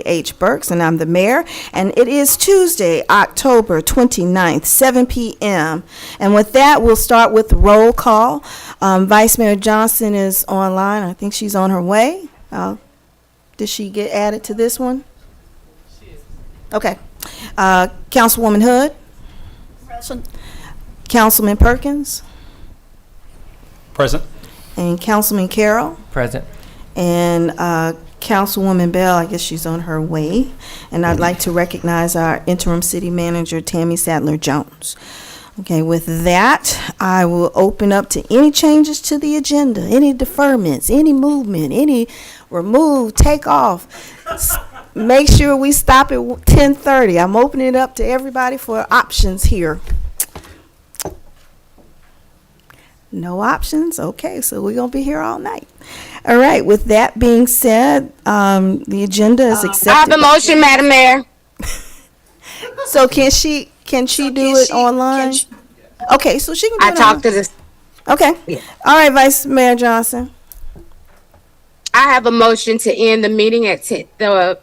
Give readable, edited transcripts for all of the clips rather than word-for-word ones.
H. Burks, and I'm the mayor. And it is Tuesday, October 29th, 7 p.m. And with that, we'll start with the roll call. Vice Mayor Johnson is online. I think she's on her way. Did she get added to this one? Okay. Councilwoman Hood? Present. Councilman Perkins? Present. And Councilman Carroll? Present. And Councilwoman Bell, I guess she's on her way. And I'd like to recognize our interim city manager, Tammy Sadler-Jones. Okay, with that, I will open up to any changes to the agenda, any deferments, any movement, any remove, take off. Make sure we stop at 10:30. I'm opening it up to everybody for options here. No options? Okay, so we're going to be here all night. All right, with that being said, the agenda is accepted. I have a motion, Madam Mayor. So can she do it online? Okay, so she can do it I talked to this. Okay. Yeah. All right, Vice Mayor Johnson. I have a motion to end the meeting at the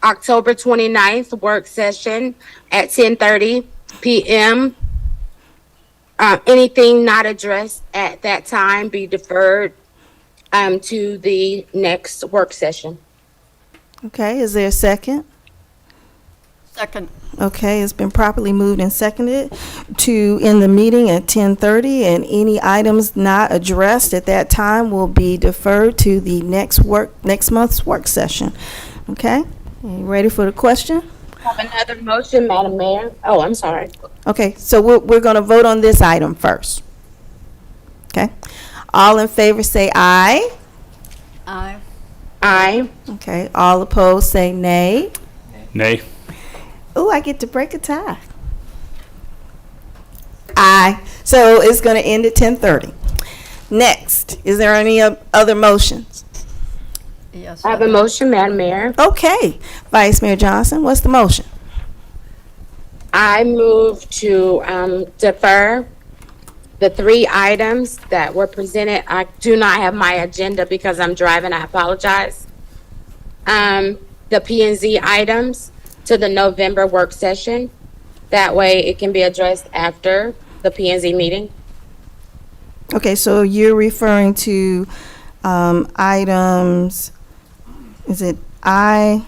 October 29th work session at 10:30 p.m. Anything not addressed at that time be deferred to the next work session. Okay, is there a second? Second. Okay, it's been properly moved and seconded to end the meeting at 10:30, and any items not addressed at that time will be deferred to the next month's work session. Okay, you ready for the question? I have another motion, Madam Mayor. Oh, I'm sorry. Okay, so we're going to vote on this item first. Okay, all in favor say aye. Aye. Aye. Okay, all opposed say nay. Nay. Ooh, I get to break a tie. Aye. So it's going to end at 10:30. Next, is there any other motions? Yes. I have a motion, Madam Mayor. Okay, Vice Mayor Johnson, what's the motion? I move to defer the 3 items that were presented. I do not have my agenda because I'm driving. I apologize. The P&Z items to the November work session. That way it can be addressed after the P&Z meeting. Okay, so you're referring to items, is it IJK?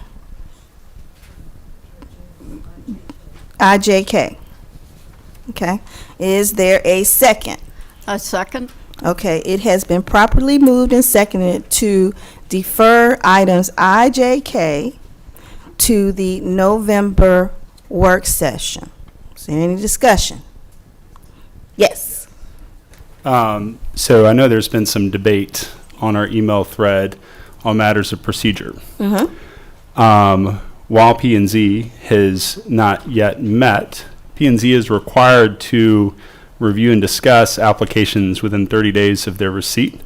Okay, is there a second? A second. Okay, it has been properly moved and seconded to defer items IJK to the November work session. Is there any discussion? Yes. So I know there's been some debate on our email thread on matters of procedure. While P&Z has not yet met, P&Z is required to review and discuss applications within 30 days of their receipt.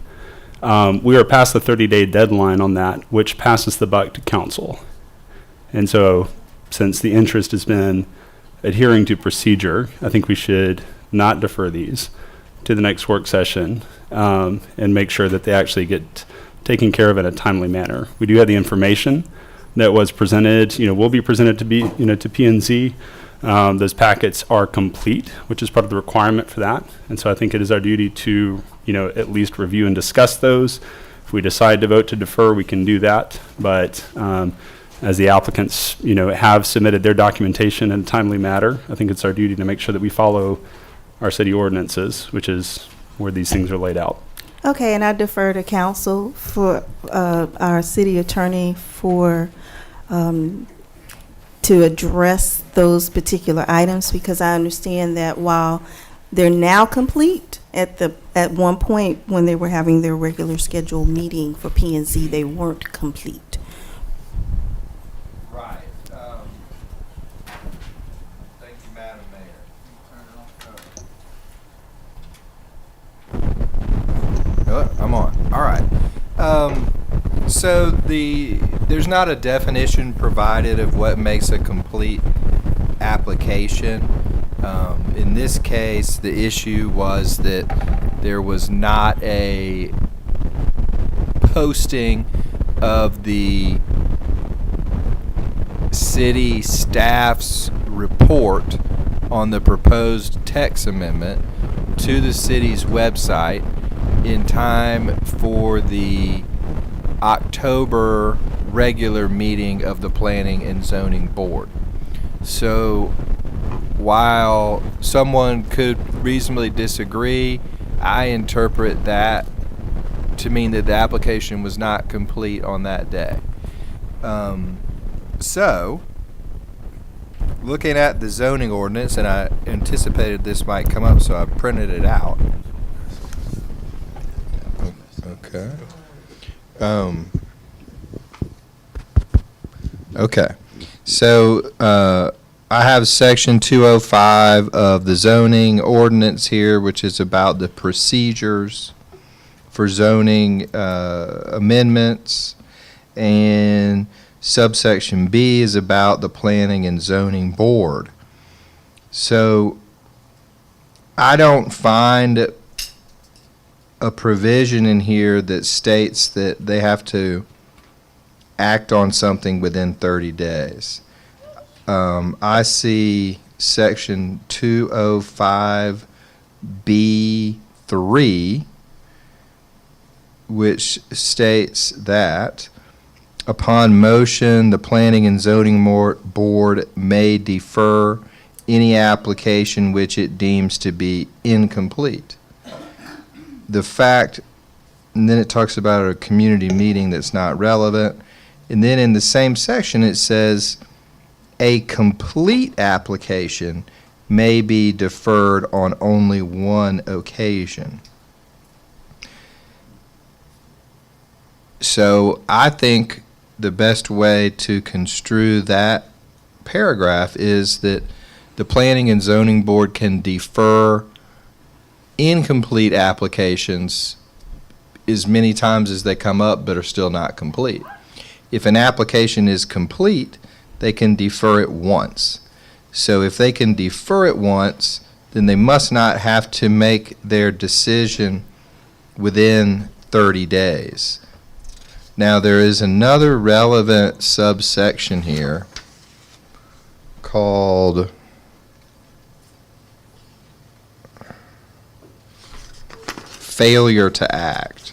We are past the 30-day deadline on that, which passes the buck to council. And so since the interest has been adhering to procedure, I think we should not defer these to the next work session and make sure that they actually get taken care of in a timely manner. We do have the information that was presented, will be presented to P&Z. Those packets are complete, which is part of the requirement for that. And so I think it is our duty to, at least review and discuss those. If we decide to vote to defer, we can do that. But as the applicants, have submitted their documentation in a timely manner, I think it's our duty to make sure that we follow our city ordinances, which is where these things are laid out. Okay, and I defer to council for our city attorney to address those particular items, because I understand that while they're now complete, at one point when they were having their regular scheduled meeting for P&Z, they weren't complete. Right. Thank you, Madam Mayor. I'm on. All right. So there's not a definition provided of what makes a complete application. In this case, the issue was that there was not a posting of the city staff's report on the proposed text amendment to the city's website in time for the October regular meeting of the Planning and Zoning Board. So while someone could reasonably disagree, I interpret that to mean that the application was not complete on that day. So, looking at the zoning ordinance, and I anticipated this might come up, so I printed it out. Okay. Okay. So, I have section 205 of the zoning ordinance here, which is about the procedures for zoning amendments, and subsection B is about the Planning and Zoning Board. So I don't find a provision in here that states that they have to act on something within 30 days. I see section 205B3, which states that upon motion, the Planning and Zoning Board may defer any application which it deems to be incomplete. The fact, and then it talks about a community meeting that's not relevant, and then in the same section it says a complete application may be deferred on only one occasion. So I think the best way to construe that paragraph is that the Planning and Zoning Board can defer incomplete applications as many times as they come up but are still not complete. If an application is complete, they can defer it once. So if they can defer it once, then they must not have to make their decision within 30 days. Now, there is another relevant subsection here called failure to act.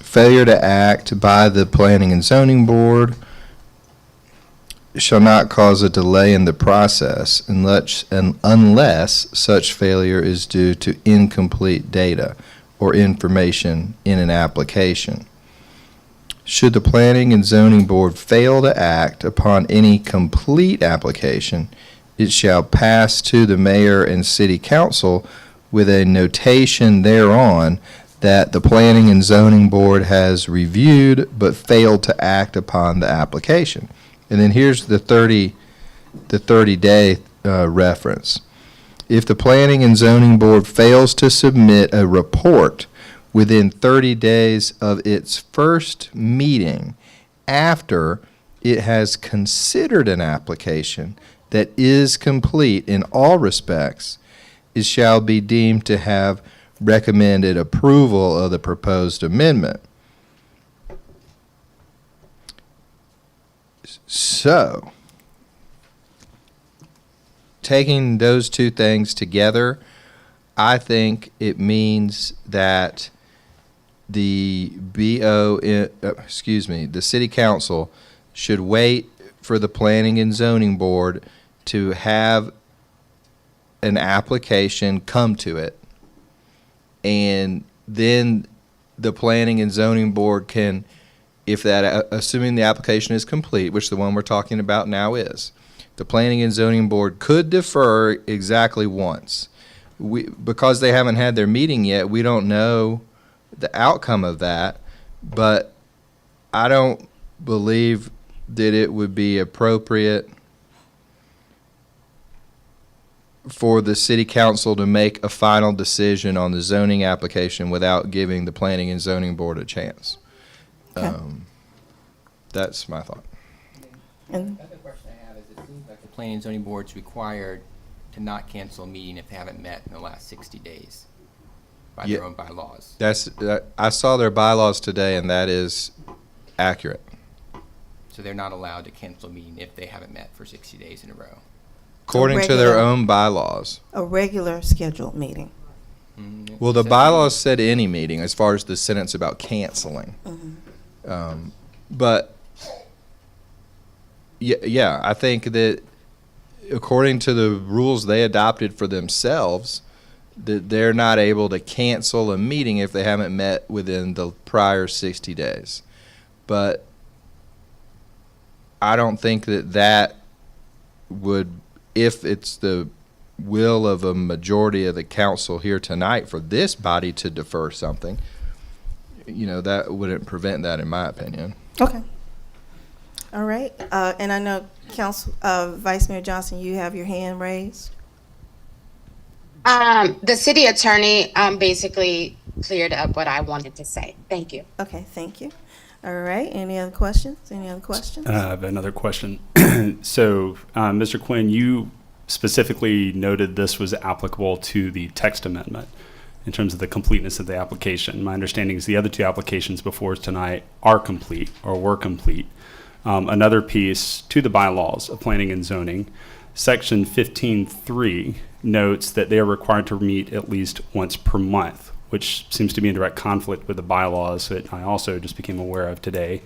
Failure to act by the Planning and Zoning Board shall not cause a delay in the process unless such failure is due to incomplete data or information in an application. Should the Planning and Zoning Board fail to act upon any complete application, it shall pass to the mayor and city council with a notation thereon that the Planning and Zoning Board has reviewed but failed to act upon the application. And then here's the 30-day reference. If the Planning and Zoning Board fails to submit a report within 30 days of its first meeting after it has considered an application that is complete in all respects, it shall be deemed to have recommended approval of the proposed amendment. So, taking those two things together, I think it means that the the city council should wait for the Planning and Zoning Board to have an application come to it, and then the Planning and Zoning Board can, if that, assuming the application is complete, which the one we're talking about now is, the Planning and Zoning Board could defer exactly once. Because they haven't had their meeting yet, we don't know the outcome of that, but I don't believe that it would be appropriate for the city council to make a final decision on the zoning application without giving the Planning and Zoning Board a chance. Okay. That's my thought. And The other question I have is, it seems like the Planning and Zoning Board's required to not cancel a meeting if they haven't met in the last 60 days. by Yeah. their own bylaws. I saw their bylaws today, and that is accurate. So they're not allowed to cancel a meeting if they haven't met for 60 days in a row. According to their regular- own bylaws. A regular scheduled meeting. Well, the So- bylaws said any meeting as far as the sentence about canceling. But, yeah, I think that according to the rules they adopted for themselves, that they're not able to cancel a meeting if they haven't met within the prior 60 days. But I don't think that would, if it's the will of a majority of the council here tonight for this body to defer something, that wouldn't prevent that, in my opinion. Okay. All right. And I know Vice Mayor Johnson, you have your hand raised. The city attorney, basically cleared up what I wanted to say. Thank you. Okay, thank you. All right. Any other questions? Any other questions? I have another question. So, Mr. Quinn, you specifically noted this was applicable to the text amendment in terms of the completeness of the application. My understanding is the other two applications before us tonight are complete or were complete. Another piece to the bylaws of planning and zoning, section 15.3 notes that they are required to meet at least once per month, which seems to be in direct conflict with the bylaws that I also just became aware of today,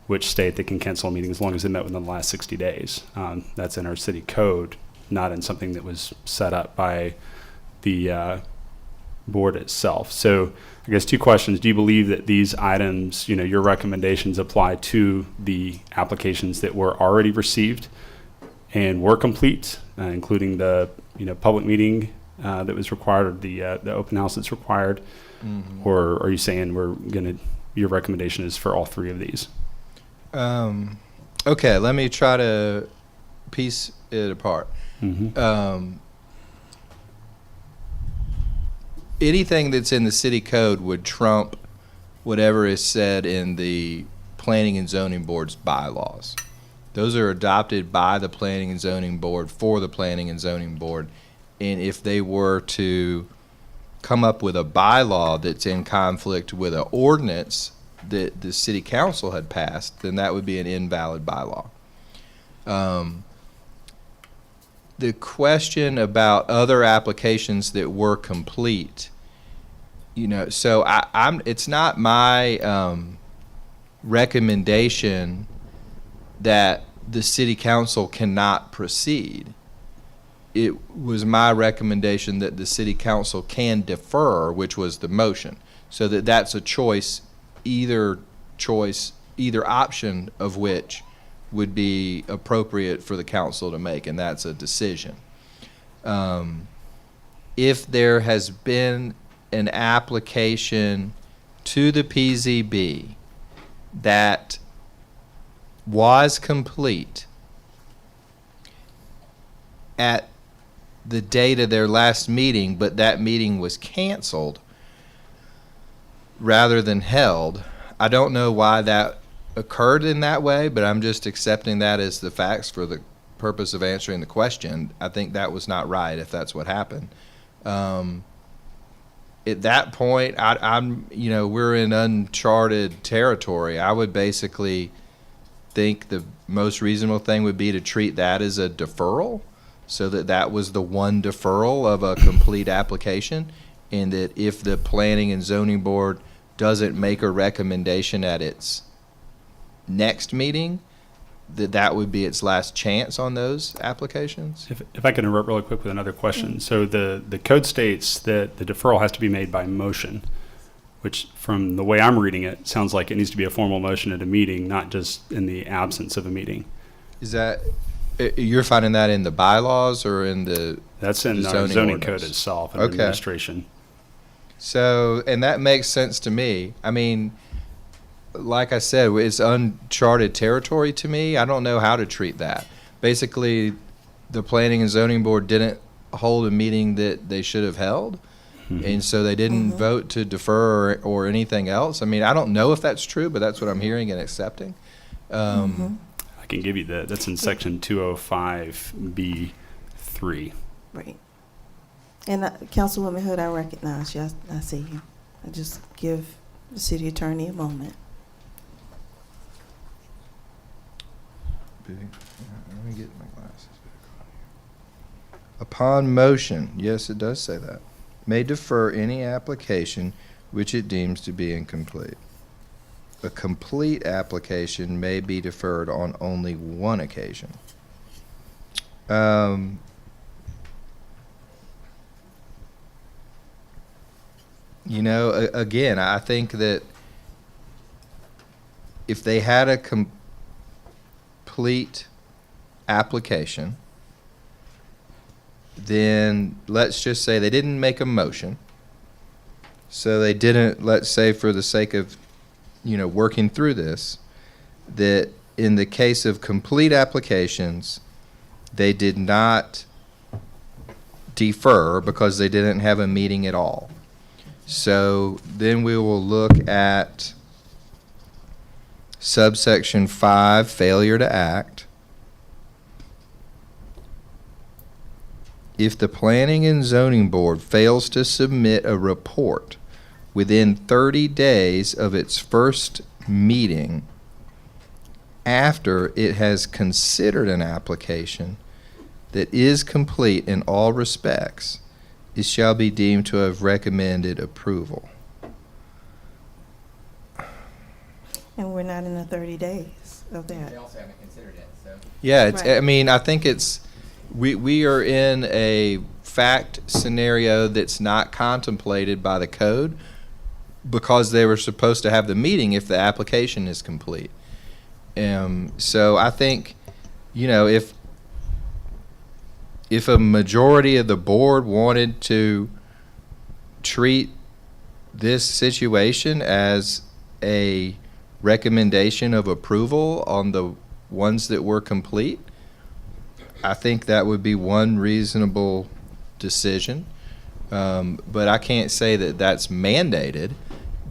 which state they can cancel a meeting as long as they met within the last 60 days. That's in our city code, not in something that was set up by the board itself. So I guess two questions. Do you believe that these items, your recommendations apply to the applications that were already received and were complete, including the public meeting that was required, or the open house that's required? Or are you saying your recommendation is for all three of these? Okay, let me try to piece it apart. Anything that's in the city code would trump whatever is said in the Planning and Zoning Board's bylaws. Those are adopted by the Planning and Zoning Board for the Planning and Zoning Board. And if they were to come up with a bylaw that's in conflict with an ordinance that the city council had passed, then that would be an invalid bylaw. The question about other applications that were complete, so it's not my recommendation that the city council cannot proceed. It was my recommendation that the city council can defer, which was the motion, so that's a choice, either option of which would be appropriate for the council to make, and that's a decision. If there has been an application to the PZB that was complete at the date of their last meeting, but that meeting was canceled rather than held, I don't know why that occurred in that way, but I'm just accepting that as the facts for the purpose of answering the question. I think that was not right if that's what happened. At that point, we're in uncharted territory. I would basically think the most reasonable thing would be to treat that as a deferral, so that was the one deferral of a complete application, and that if the Planning and Zoning Board doesn't make a recommendation at its next meeting, that would be its last chance on those applications. If I can interrupt really quick with another question. So the code states that the deferral has to be made by motion, which from the way I'm reading it, sounds like it needs to be a formal motion at a meeting, not just in the absence of a meeting. Is that, you're finding that in the bylaws or in the That's in the our zoning ordinance? code itself and Okay. administration. So, and that makes sense to me. I mean, like I said, it's uncharted territory to me. I don't know how to treat that. Basically, the Planning and Zoning Board didn't hold a meeting that they should have held, and so they didn't vote to defer or anything else. I mean, I don't know if that's true, but that's what I'm hearing and accepting. I can give you that's in section 205B3. Right. And Councilwoman Hood, I recognize you. I see you. I just give the city attorney a moment. Let me get my glasses back on here. Upon motion, yes, it does say that, may defer any application which it deems to be incomplete. A complete application may be deferred on only one occasion. You know, again, I think that if they had a complete application, then let's just say they didn't make a motion. So they didn't, let's say for the sake of, you know, working through this, that in the case of complete applications, they did not defer because they didn't have a meeting at all. So then we will look at subsection 5, failure to act. If the Planning and Zoning Board fails to submit a report within 30 days of its first meeting after it has considered an application that is complete in all respects, it shall be deemed to have recommended approval. And we're not in the 30 days of that. They also haven't considered it, so. Yeah, it's, Right. I mean, I think it's, we are in a fact scenario that's not contemplated by the code because they were supposed to have the meeting if the application is complete. So I think, you know, if a majority of the board wanted to treat this situation as a recommendation of approval on the ones that were complete, I think that would be one reasonable decision. But I can't say that that's mandated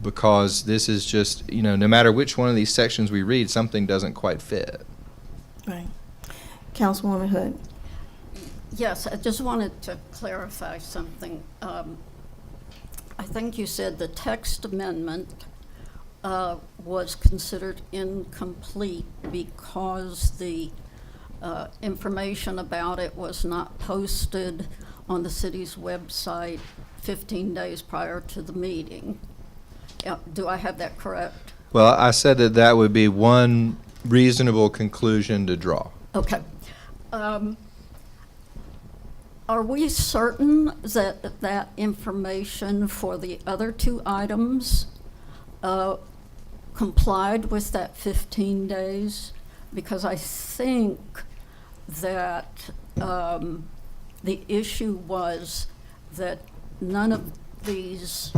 because this is just, you know, no matter which one of these sections we read, something doesn't quite fit. Right. Councilwoman Hood. Yes, I just wanted to clarify something. I think you said the text amendment was considered incomplete because the information about it was not posted on the city's website 15 days prior to the meeting. Do I have that correct? Well, I said that that would be one reasonable conclusion to draw. Okay. Are we certain that that information for the other two items complied with that 15 days? Because I think that the issue was that none of these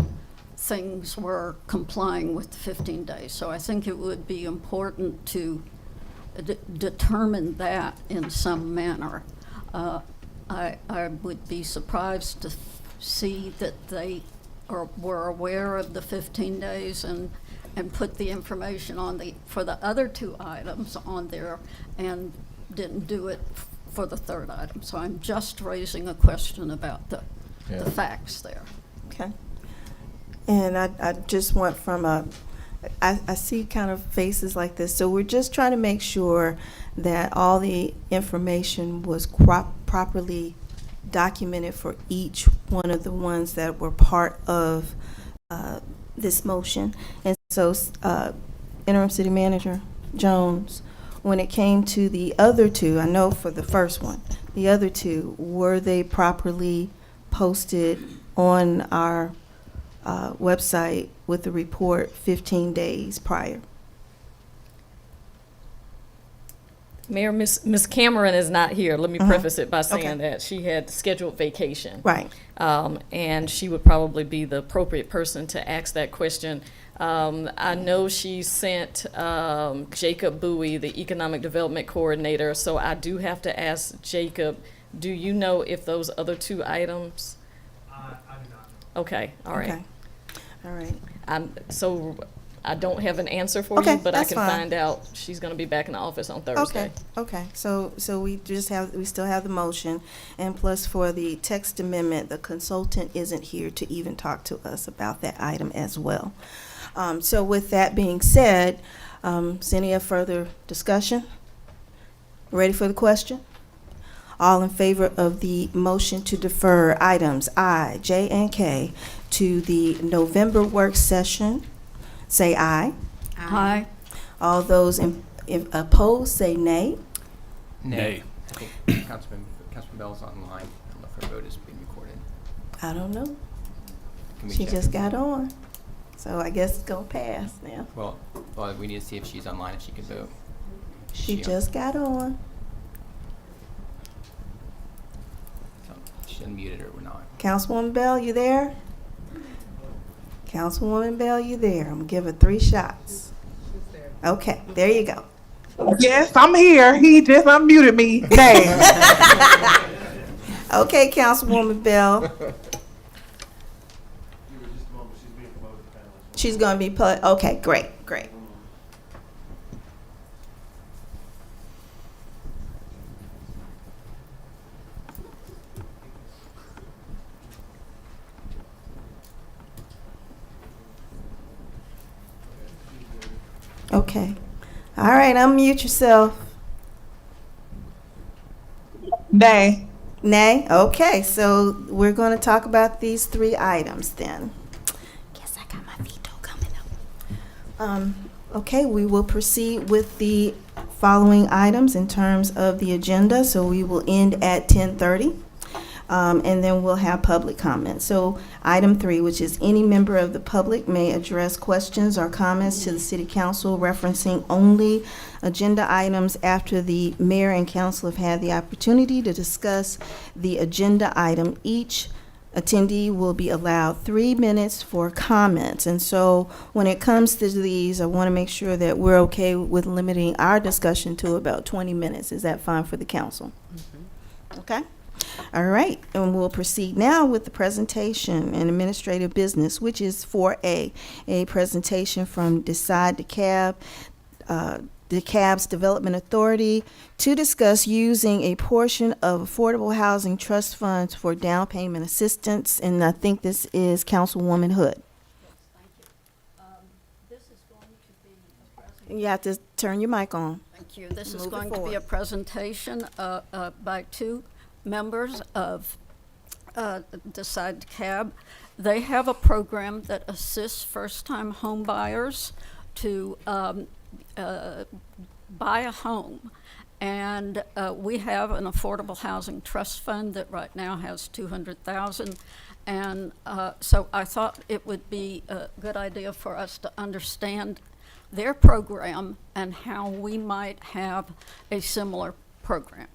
things were complying with the 15 days. So I think it would be important to determine that in some manner. I would be surprised to see that they were aware of the 15 days and put the information on for the other two items on there and didn't do it for the third item. So I'm just raising a question about the facts there. Okay. And I just want from I see kind of faces like this. So we're just trying to make sure that all the information was properly documented for each one of the ones that were part of this motion. And so, Interim City Manager Jones, when it came to the other two, I know for the first one, the other two, were they properly posted on our website with the report 15 days prior? Mayor, Miss Cameron is not here. Let me preface it by saying that she had scheduled vacation. Right. And she would probably be the appropriate person to ask that question. I know she sent Jacob Bowie, the Economic Development Coordinator, so I do have to ask Jacob, do you know if those other two items? I do not know. Okay, all right. Okay. All right. So I don't have an answer for Okay, you, but I that's can fine. find out. She's going to be back in the office on Thursday. Okay, so we still have the motion, and plus for the text amendment, the consultant isn't here to even talk to us about that item as well. So with that being said, any further discussion? Ready for the question? All in favor of the motion to defer items I, J, and K to the November work session, say aye. Aye. All those opposed, say nay. Nay. I think Councilman Bell's online. I don't know if her vote is being recorded. I don't know. Can we She check? just got on. So I guess it's gonna pass now. Well, we need to see if she's online, if she can vote. She She- just got on. So she's unmuted or we're not. Councilwoman Bell, you there? Councilwoman Bell, you there? I'm gonna give her 3 shots. Okay, there you go. Yes, I'm here. He just unmuted me. Nay. Okay, Councilwoman Bell. She's gonna be put, okay, great. Okay. All right, unmute yourself. Nay. Nay? Okay, so we're going to talk about these 3 items then. Guess I got my veto coming up. Okay, we will proceed with the following items in terms of the agenda. So we will end at 10:30. And then we'll have public comment. So item 3, which is any member of the public may address questions or comments to the city council referencing only agenda items after the mayor and council have had the opportunity to discuss the agenda item. Each attendee will be allowed 3 minutes for comments. And so when it comes to these, I want to make sure that we're okay with limiting our discussion to about 20 minutes. Is that fine for the council? Okay? All right, and we'll proceed now with the presentation and administrative business, which is 4A, a presentation from Decide Dekalb, DeKalb's Development Authority, to discuss using a portion of Affordable Housing Trust Funds for down payment assistance, and I think this is Councilwoman Hood. This is going to be a presentation. You have to turn your mic on. Thank you. This is Move it going to be forward. a presentation by 2 members of Decide Dekalb. They have a program that assists first-time home buyers to buy a home. And we have an affordable housing trust fund that right now has $200,000. And so I thought it would be a good idea for us to understand their program and how we might have a similar program.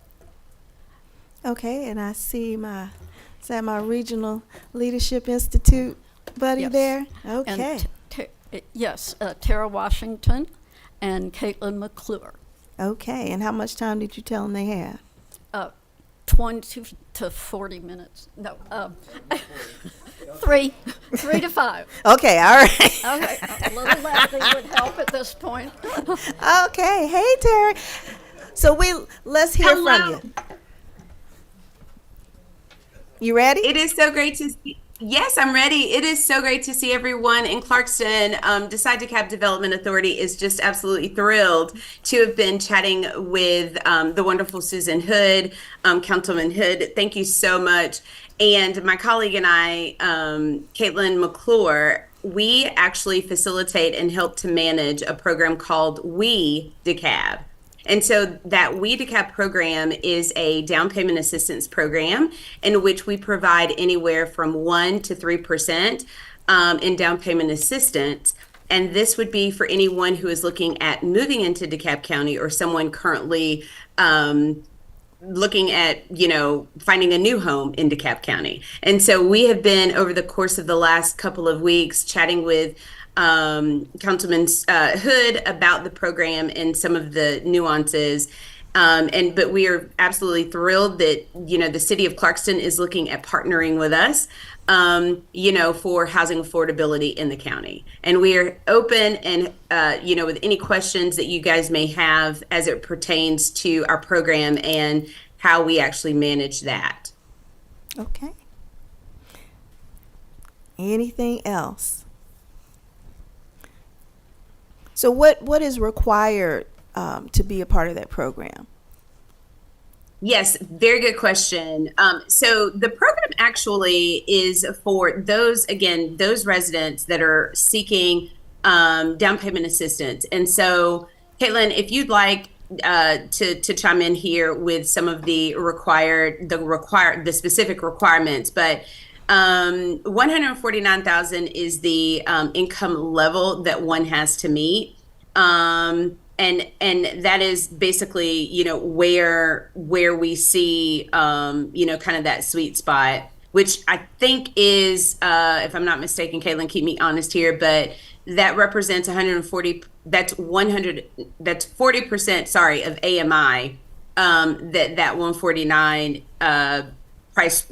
Okay, and I see is that my Regional Leadership Institute buddy Yes. there? And Okay. yes, Tara Washington and Caitlin McClure. Okay, and how much time did you tell them they have? 20 to 40 minutes. No, 3 to 5. Okay, all right. Okay, a little levity would help at this point. Okay, hey Terry. So let's hear from Hello. you. You ready? It is so great to see. Yes, I'm ready. It is so great to see everyone in Clarkston. Decide Dekalb Development Authority is just absolutely thrilled to have been chatting with the wonderful Susan Hood, Councilman Hood. Thank you so much. And my colleague and I, Caitlin McClure, we actually facilitate and help to manage a program called We Decab. And so that We Decab program is a down payment assistance program in which we provide anywhere from 1% to 3% in down payment assistance. And this would be for anyone who is looking at moving into DeKalb County or someone currently looking at, finding a new home in DeKalb County. And so we have been, over the course of the last couple of weeks, chatting with Councilman Hood about the program and some of the nuances. But we are absolutely thrilled that, the City of Clarkston is looking at partnering with us for housing affordability in the county. And we are open and, with any questions that you guys may have as it pertains to our program and how we actually manage that. Okay. Anything else? So what is required to be a part of that program? Yes, very good question. So the program actually is for those residents that are seeking down payment assistance. And so, Caitlin, if you'd like to chime in here with some of the specific requirements, but 149,000 is the income level that one has to meet. And that is basically, where we see, kind of that sweet spot, which I think is, if I'm not mistaken, Caitlin, keep me honest here, but that represents 140, that's 40%, sorry, of AMI, that 149 price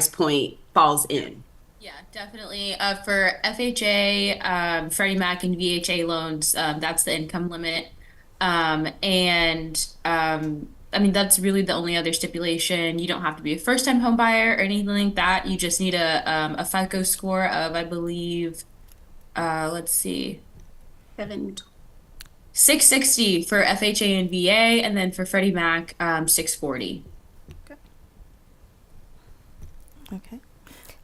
point falls in. Yeah, definitely. For FHA, Freddie Mac, and VHA loans, that's the income limit. That's really the only other stipulation. You don't have to be a first-time home buyer or anything like that. You just need a FICO score of, I believe, let's see, 660 for FHA and VA, and then for Freddie Mac, 640. Okay.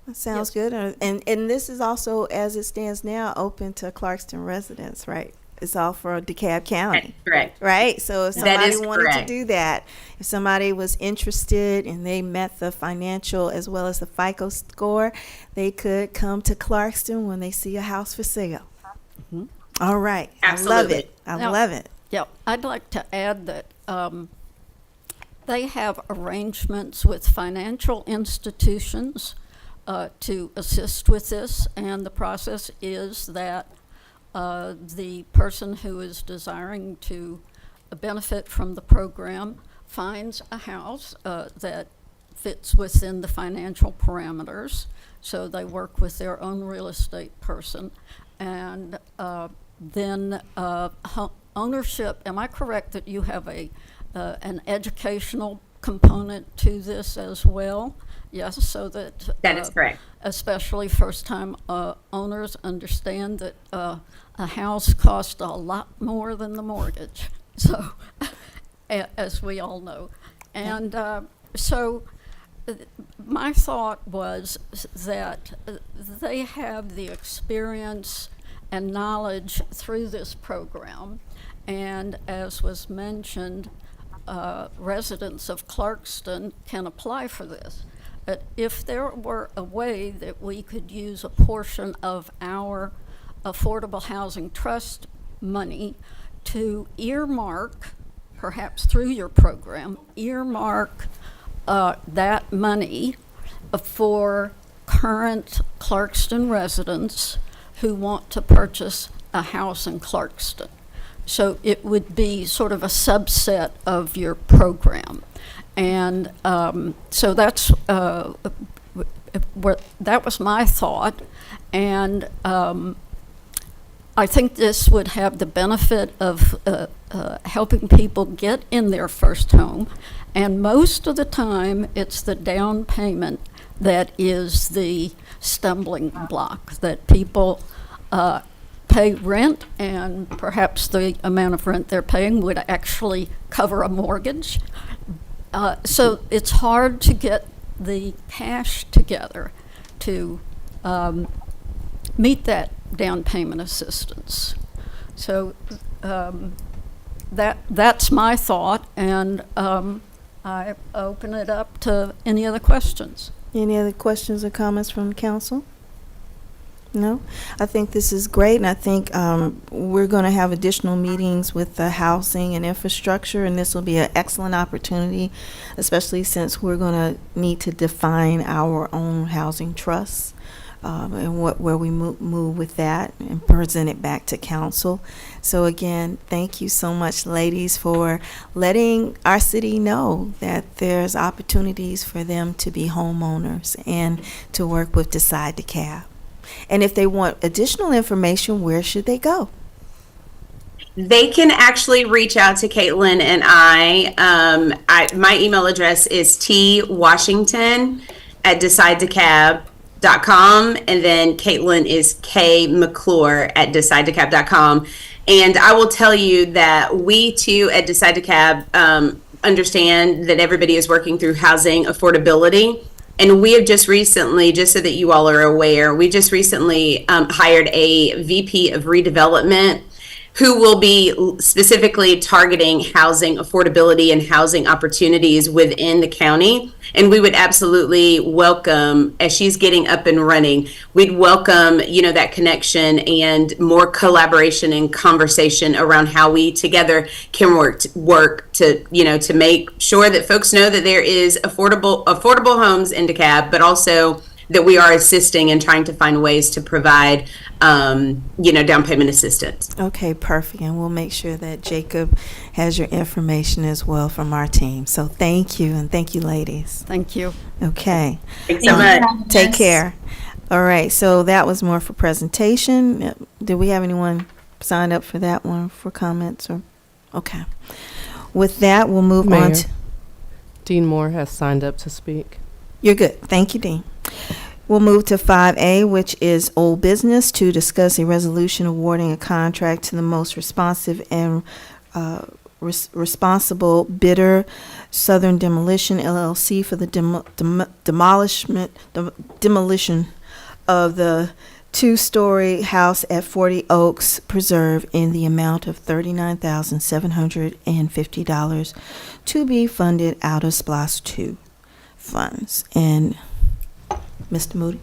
That sounds good. And this is also, as it stands now, open to Clarkston residents, right? It's all for DeKalb County. That's correct. Right? So if That somebody is wanted correct. to do that, if somebody was interested and they met the financial as well as the FICO score, they could come to Clarkston when they see a house for sale. All right. Absolutely. I Now- love it. Yeah, I'd like to add that they have arrangements with financial institutions to assist with this, and the process is that the person who is desiring to benefit from the program finds a house that fits within the financial parameters. So they work with their own real estate person, and then ownership. Am I correct that you have an educational component to this as well? Yes, so that That is correct. especially first-time owners understand that a house costs a lot more than the mortgage. So, as we all know, and so my thought was that they have the experience and knowledge through this program, and as was mentioned, residents of Clarkston can apply for this. But if there were a way that we could use a portion of our Affordable Housing Trust money to earmark, perhaps through your program, earmark that money for current Clarkston residents who want to purchase a house in Clarkston. So it would be sort of a subset of your program. And so that's that was my thought. And I think this would have the benefit of helping people get in their first home. And most of the time, it's the down payment that is the stumbling block, that people pay rent, and perhaps the amount of rent they're paying would actually cover a mortgage. So it's hard to get the cash together to meet that down payment assistance. So that's my thought, and I open it up to any other questions. Any other questions or comments from council? No? I think this is great, and I think we're going to have additional meetings with the housing and infrastructure, and this will be an excellent opportunity, especially since we're going to need to define our own housing trusts and where we move with that and present it back to council. So again, thank you so much, ladies, for letting our city know that there's opportunities for them to be homeowners and to work with Decide Dekalb. And if they want additional information, where should they go? They can actually reach out to Caitlin and I. My email address is twashington@decidedecalb.com, and then Caitlin is kmcclure@decidedecalb.com. And I will tell you that we too at Decide Dekalb understand that everybody is working through housing affordability. And we have just recently, just so that you all are aware, we just recently hired a VP of redevelopment who will be specifically targeting housing affordability and housing opportunities within the county. And we would absolutely welcome, as she's getting up and running, we'd welcome, that connection and more collaboration and conversation around how we together can work to make sure that folks know that there is affordable homes in DeKalb, but also that we are assisting and trying to find ways to provide, down payment assistance. Okay, perfect. And we'll make sure that Jacob has your information as well from our team. So thank you, and thank you, ladies. Thank you. Okay. Thanks so much. Take care. All right, so that was more for presentation. Did we have anyone sign up for that one for comments? Or okay. With that, we'll move on to... Dean Moore has signed up to speak. You're good. Thank you, Dean. We'll move to 5A, which is old business, to discuss a resolution awarding a contract to the most responsive and responsible bidder, Southern Demolition, LLC, for the demolition of the two-story house at 40 Oaks Preserve in the amount of $39,750 to be funded out of SPLOST II funds. And Mr. Moody.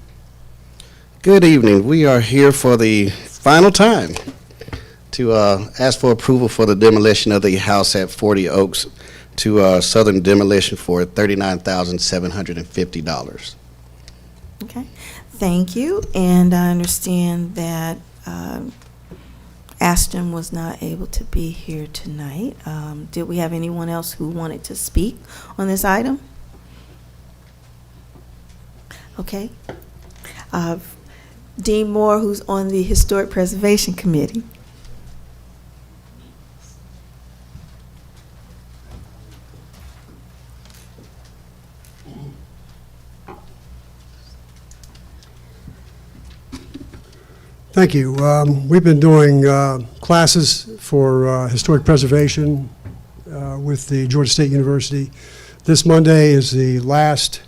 Good evening. We are here for the final time to ask for approval for the demolition of the house at 40 Oaks to Southern Demolition for $39,750. Okay, thank you. And I understand that Ashton was not able to be here tonight. Did we have anyone else who wanted to speak on this item? Okay. Dean Moore, who's on the Historic Preservation Committee. Thank you. We've been doing classes for historic preservation with the Georgia State University. This Monday is the last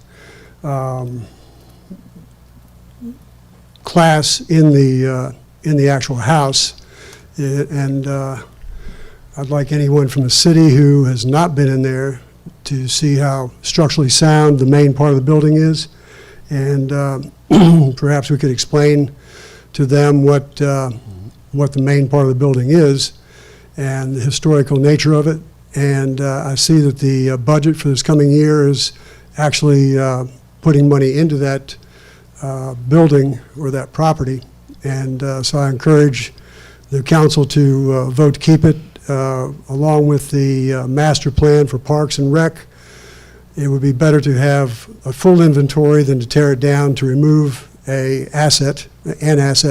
class in the actual house, and I'd like anyone from the city who has not been in there to see how structurally sound the main part of the building is, and perhaps we could explain to them what the main part of the building is and the historical nature of it. And I see that the budget for this coming year is actually putting money into that building or that property, and so I encourage the council to vote to keep it, along with the master plan for Parks and Rec. It would be better to have a full inventory than to tear it down to remove an asset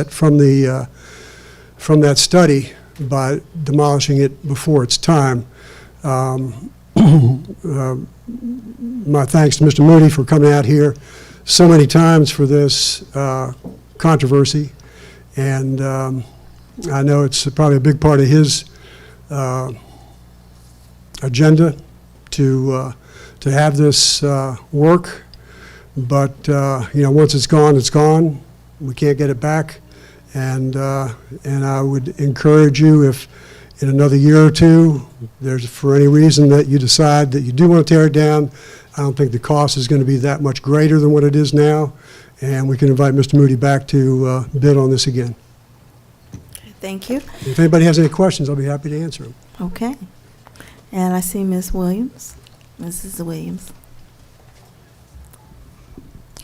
from that study by demolishing it before its time. My thanks to Mr. Moody for coming out here so many times for this controversy, and I know it's probably a big part of his agenda to have this work, but once it's gone, it's gone. We can't get it back, and I would encourage you, if in another year or two there's for any reason that you decide that you do want to tear it down, I don't think the cost is going to be that much greater than what it is now, and we can invite Mr. Moody back to bid on this again. Thank you. If anybody has any questions, I'll be happy to answer them. Okay. And I see Ms. Williams. Mrs. Williams.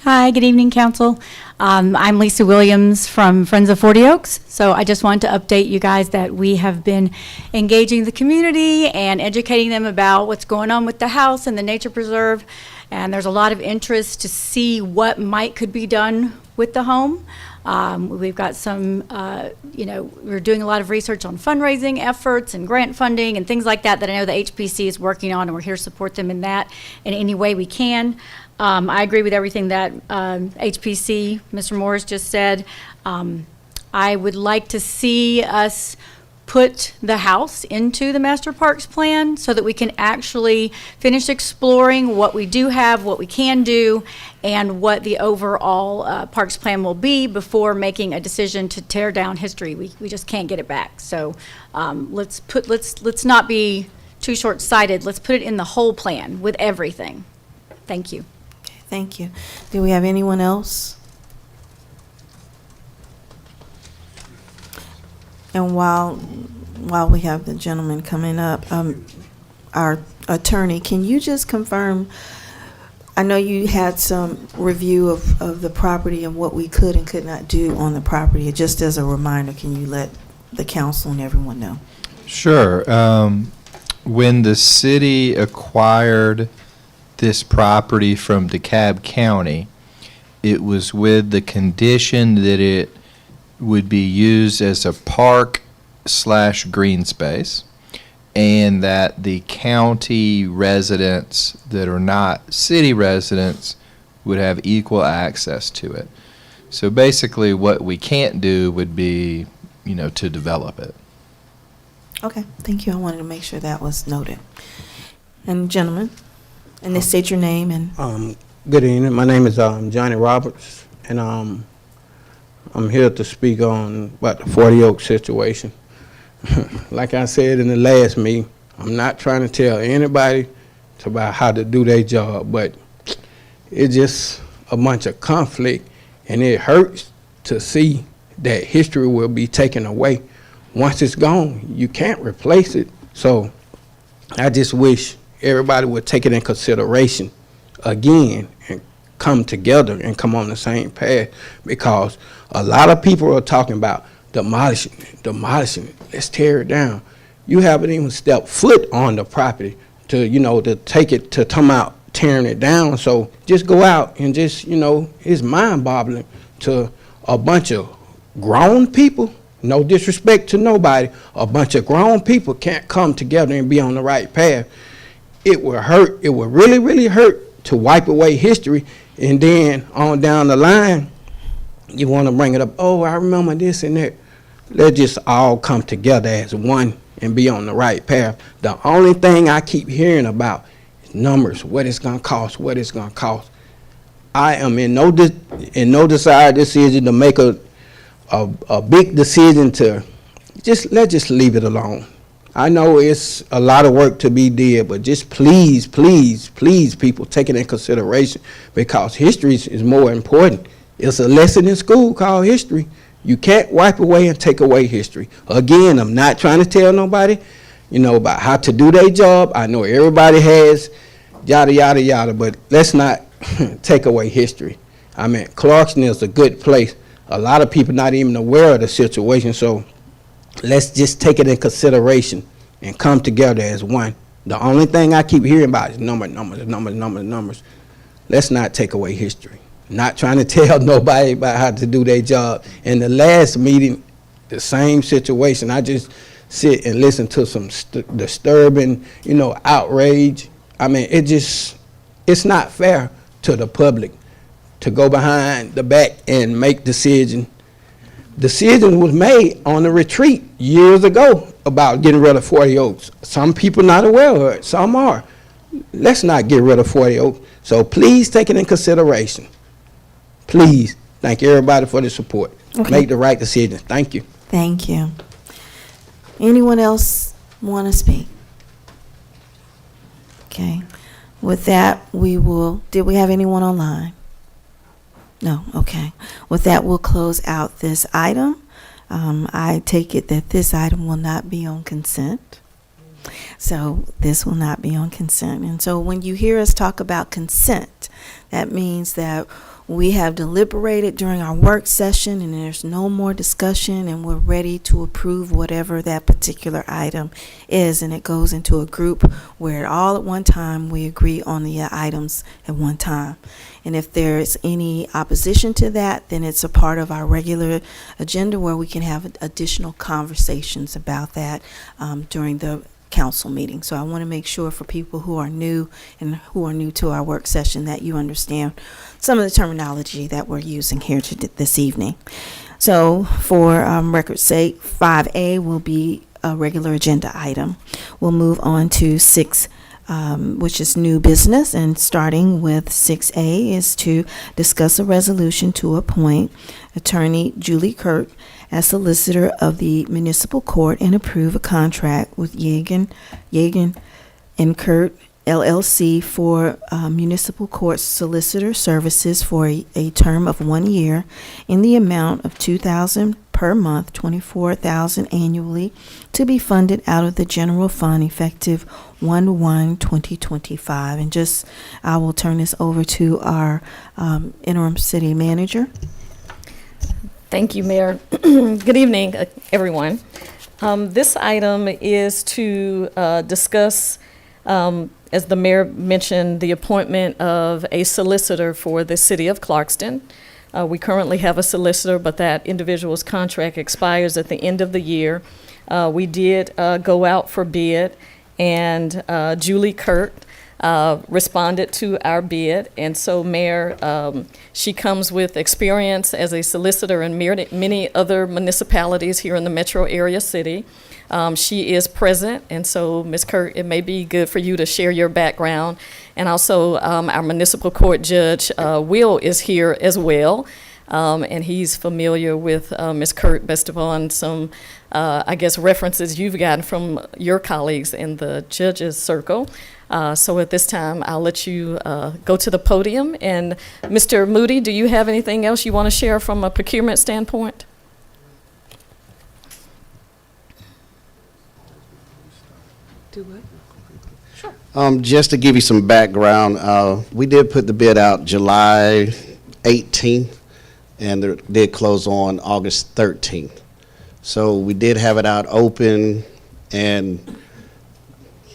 Hi, good evening, Council. I'm Lisa Williams from Friends of 40 Oaks. So I just wanted to update you guys that we have been engaging the community and educating them about what's going on with the house and the nature preserve. And there's a lot of interest to see what could be done with the home. We've got some, we're doing a lot of research on fundraising efforts and grant funding and things like that I know the HPC is working on, and we're here to support them in that in any way we can. I agree with everything that HPC, Mr. Morris just said. I would like to see us put the house into the master parks plan so that we can actually finish exploring what we do have, what we can do, and what the overall parks plan will be before making a decision to tear down history. We just can't get it back. So let's not be too short-sighted. Let's put it in the whole plan with everything. Thank you. Okay, thank you. Do we have anyone else? And while we have the gentleman coming up, our attorney, can you just confirm, I know you had some review of the property and what we could and could not do on the property. Just as a reminder, can you let the council and everyone know? Sure. When the city acquired this property from DeKalb County, it was with the condition that it would be used as a park/green space, and that the county residents that are not city residents would have equal access to it. So basically what we can't do would be, to develop it. Okay, thank you. I wanted to make sure that was noted. And gentlemen, and they state your name and. Good evening. My name is Johnny Roberts, and I'm here to speak on about the 40 Oak situation. Like I said in the last meeting, I'm not trying to tell anybody about how to do their job, but it's just a bunch of conflict, and it hurts to see that history will be taken away. Once it's gone, you can't replace it. So I just wish everybody would take it in consideration again and come together and come on the same path, because a lot of people are talking about demolishing it. Let's tear it down. You haven't even stepped foot on the property to take it to come out tearing it down. So just go out and just, it's mind-boggling to a bunch of grown people. No disrespect to nobody. A bunch of grown people can't come together and be on the right path. It will hurt. It will really, really hurt to wipe away history, and then on down the line, you want to bring it up. Oh, I remember this and that. Let's just all come together as one and be on the right path. The only thing I keep hearing about is numbers, what it's going to cost, what it's going to cost. I am in no desired decision to make a big decision to let's just leave it alone. I know it's a lot of work to be did, but just please, please, please, people, take it in consideration, because history is more important. It's a lesson in school called history. You can't wipe away and take away history. Again, I'm not trying to tell nobody, about how to do their job. I know everybody has yada, yada, yada, but let's not take away history. I mean, Clarkston is a good place. A lot of people not even aware of the situation, so let's just take it in consideration and come together as one. The only thing I keep hearing about is numbers. Let's not take away history. Not trying to tell nobody about how to do their job. In the last meeting, the same situation. I just sit and listen to some disturbing, outrage. I mean, it's not fair to the public to go behind the back and make decision. Decision was made on the retreat years ago about getting rid of 40 Oaks. Some people not aware of it, some are. Let's not get rid of 40 Oaks. So please take it in consideration. Please, thank everybody for the support. Okay. Make the right decision. Thank you. Thank you. Anyone else want to speak? Okay. With that, did we have anyone online? No, okay. With that, we'll close out this item. I take it that this item will not be on consent. So this will not be on consent. And so when you hear us talk about consent, that means that We have deliberated during our work session, and there's no more discussion, and we're ready to approve whatever that particular item is, and it goes into a group where all at one time we agree on the items at one time. And if there's any opposition to that, then it's a part of our regular agenda where we can have additional conversations about that during the council meeting. So I want to make sure for people who are new and who are new to our work session that you understand some of the terminology that we're using here this evening. So for record's sake, 5A will be a regular agenda item. We'll move on to 6, which is new business, and starting with 6A is to discuss a resolution to appoint Attorney Julie Kert as Solicitor of the Municipal Court and approve a contract with Yeargan Kert LLC for Municipal Court Solicitors Services for a term of 1 year in the amount of $2,000 per month, $24,000 annually, to be funded out of the general fund effective 1/1/2025. And I will turn this over to our interim city manager. Thank you, Mayor. Good evening, everyone. This item is to discuss, as the mayor mentioned, the appointment of a solicitor for the City of Clarkston. We currently have a solicitor, but that individual's contract expires at the end of the year. We did go out for bid, and Julie Kert responded to our bid. And so, Mayor, she comes with experience as a solicitor in many other municipalities here in the metro area city. She is present, and so, Ms. Kert, it may be good for you to share your background. And also, our municipal court judge, Will, is here as well. And he's familiar with Ms. Kert based upon some, I guess, references you've gotten from your colleagues in the judges circle. So at this time, I'll let you go to the podium. And Mr. Moody, do you have anything else you want to share from a procurement standpoint? Do what? Just to give you some background, we did put the bid out July 18th, and it did close on August 13th. So we did have it out open, and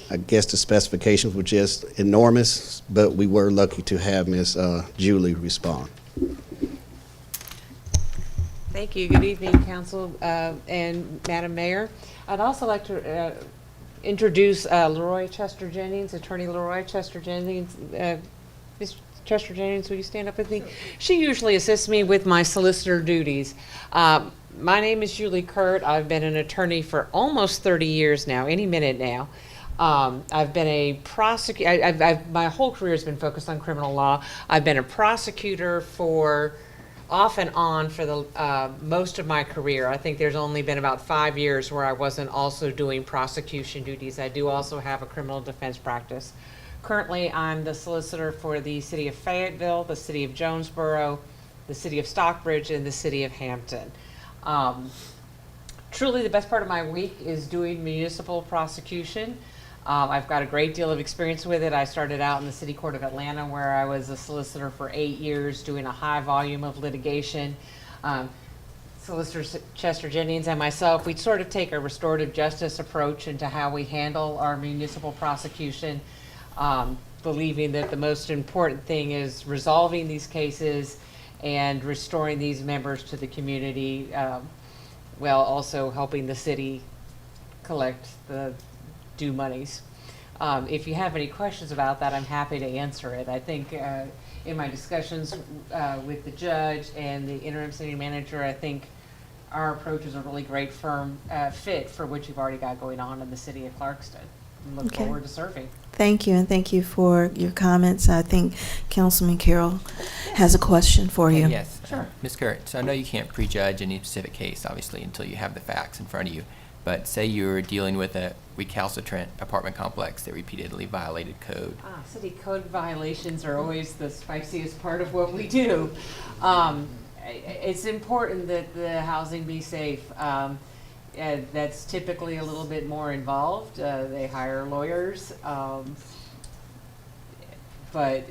I guess the specifications were just enormous, but we were lucky to have Ms. Julie respond. Thank you. Good evening, Council and Madam Mayor. I'd also like to introduce Leroy Chester Jennings, Attorney Leroy Chester Jennings. Ms. Chester Jennings, will you stand up with me? She usually assists me with my solicitor duties. My name is Julie Kert. I've been an attorney for almost 30 years now, any minute now. I've been a prosecutor. My whole career has been focused on criminal law. I've been a prosecutor for off and on for the most of my career. I think there's only been about 5 years where I wasn't also doing prosecution duties. I do also have a criminal defense practice. Currently, I'm the solicitor for the City of Fayetteville, the City of Jonesboro, the City of Stockbridge, and the City of Hampton. Truly, the best part of my week is doing municipal prosecution. I've got a great deal of experience with it. I started out in the City Court of Atlanta, where I was a solicitor for 8 years, doing a high volume of litigation. Solicitor Chester Jennings and myself, we sort of take a restorative justice approach into how we handle our municipal prosecution, believing that the most important thing is resolving these cases and restoring these members to the community, while also helping the city collect the due monies. If you have any questions about that, I'm happy to answer it. I think in my discussions with the judge and the interim city manager, I think our approach is a really great fit for what you've already got going on in the city of Clarkston. And look forward to serving. Thank you, and thank you for your comments. I think Councilman Carroll has a question for you. Yes, sure. Ms. Kert, so I know you can't prejudge any specific case, obviously, until you have the facts in front of you. But say you're dealing with a recalcitrant apartment complex that repeatedly violated code. City code violations are always the spiciest part of what we do. It's important that the housing be safe. That's typically a little bit more involved. They hire lawyers. But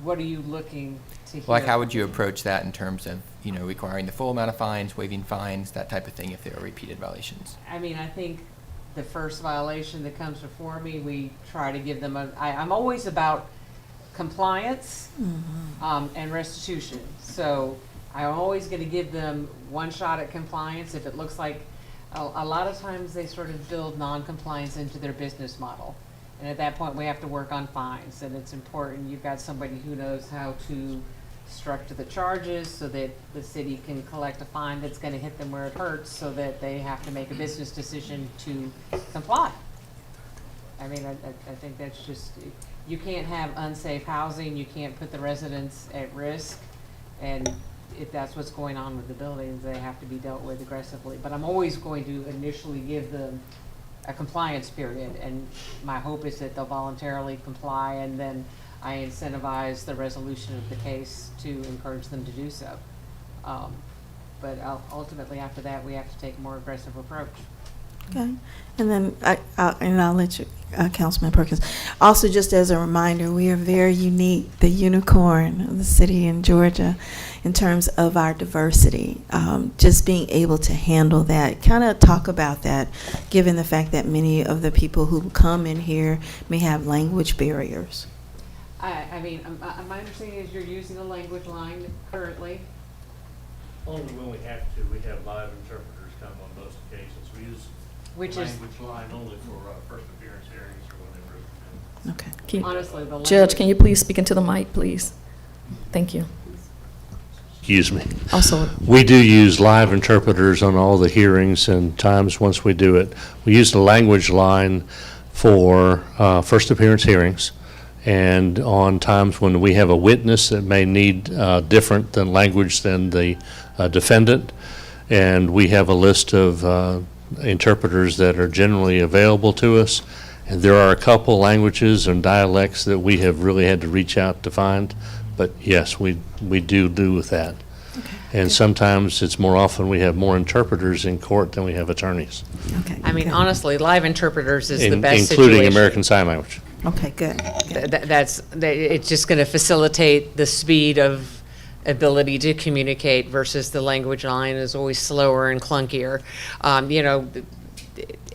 what are you looking to hear. Like, how would you approach that in terms of, you know, requiring the full amount of fines, waiving fines, that type of thing, if there are repeated violations? I mean, I think the first violation that comes before me, we try to give them I'm always about compliance and restitution. So I'm always going to give them one shot at compliance if it looks like a lot of times they sort of build non-compliance into their business model. And at that point, we have to work on fines. And it's important you've got somebody who knows how to structure the charges so that the city can collect a fine that's going to hit them where it hurts, so that they have to make a business decision to comply. I mean, I think that's just, you can't have unsafe housing, you can't put the residents at risk, and if that's what's going on with the buildings, they have to be dealt with aggressively. But I'm always going to initially give them a compliance period, and my hope is that they'll voluntarily comply, and then I incentivize the resolution of the case to encourage them to do so. But ultimately, after that, we have to take a more aggressive approach. Okay, and then I'll let you, Councilman Perkins. Also, just as a reminder, we are very unique, the unicorn of the city in Georgia, in terms of our diversity. Just being able to handle that, kind of talk about that, given the fact that many of the people who come in here may have language barriers. I mean, my understanding is you're using a language line currently. Only when we have to. We have live interpreters come on most occasions. We use language line only for first appearance hearings or whatever. Okay. Honestly, the Judge, can you please speak into the mic, please? Thank you. Excuse me. Also, We do use live interpreters on all the hearings and times once we do it. We use the language line for first appearance hearings, and on times when we have a witness that may need different than language than the defendant, and we have a list of interpreters that are generally available to us, and there are a couple languages and dialects that we have really had to reach out to find, but yes, we do with that. Okay. And sometimes it's more often we have more interpreters in court than we have attorneys. Okay. I mean, honestly, live interpreters is the In- best Including situation. American Sign Language. Okay, good. It's just going to facilitate the speed of ability to communicate versus the language line is always slower and clunkier. You know,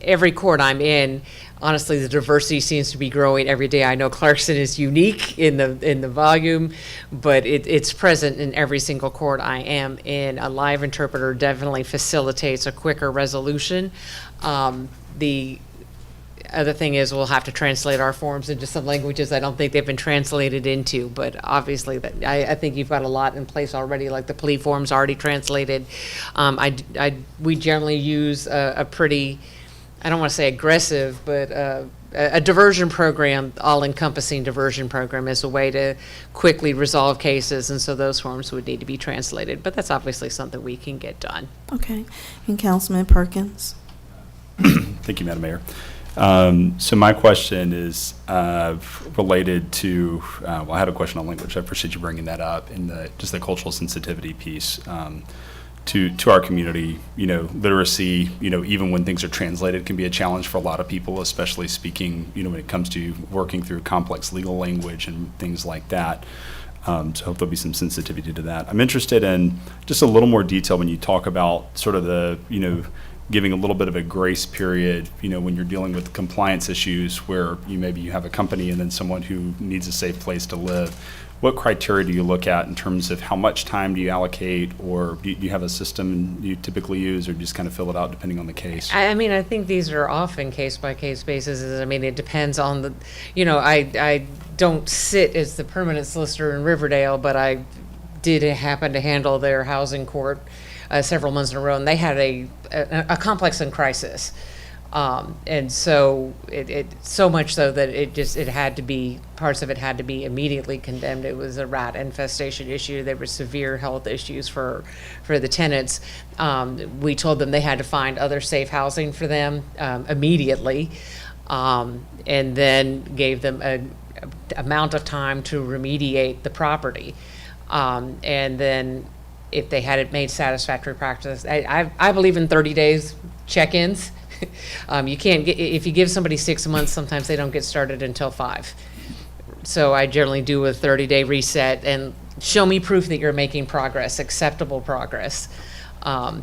every court I'm in, honestly, the diversity seems to be growing every day. I know Clarkston is unique in the volume, but it's present in every single court I am in. A live interpreter definitely facilitates a quicker resolution. The other thing is we'll have to translate our forms into some languages I don't think they've been translated into, but obviously that I think you've got a lot in place already, like the plea forms already translated. We generally use a pretty, I don't want to say aggressive, but a diversion program, all-encompassing diversion program, is a way to quickly resolve cases, and so those forms would need to be translated, but that's obviously something we can get done. Okay, and Councilman Perkins. Thank you, Madam Mayor. So my question is related to, well, I had a question on language. I appreciate you bringing that up, in just the cultural sensitivity piece to our community. You know, literacy, you know, even when things are translated, can be a challenge for a lot of people, especially speaking, you know, when it comes to working through complex legal language and things like that. So I hope there'll be some sensitivity to that. I'm interested in just a little more detail when you talk about sort of the, you know, giving a little bit of a grace period, you know, when you're dealing with compliance issues where maybe you have a company and then someone who needs a safe place to live. What criteria do you look at in terms of how much time do you allocate, or do you have a system you typically use, or just kind of fill it out depending on the case? I mean, I think these are often case-by-case basis. I mean, it depends on the, you know, I don't sit as the permanent solicitor in Riverdale, but I did happen to handle their housing court several months in a row, and they had a complex and crisis. And so it so much so that it had to be, parts of it had to be immediately condemned. It was a rat infestation issue. There were severe health issues for the tenants. We told them they had to find other safe housing for them immediately, and then gave them a amount of time to remediate the property. And then if they had it made satisfactory practice, I believe in 30 days check-ins. You can't get, if you give somebody 6 months, sometimes they don't get started until 5. So I generally do a 30-day reset and show me proof that you're making progress, acceptable progress. And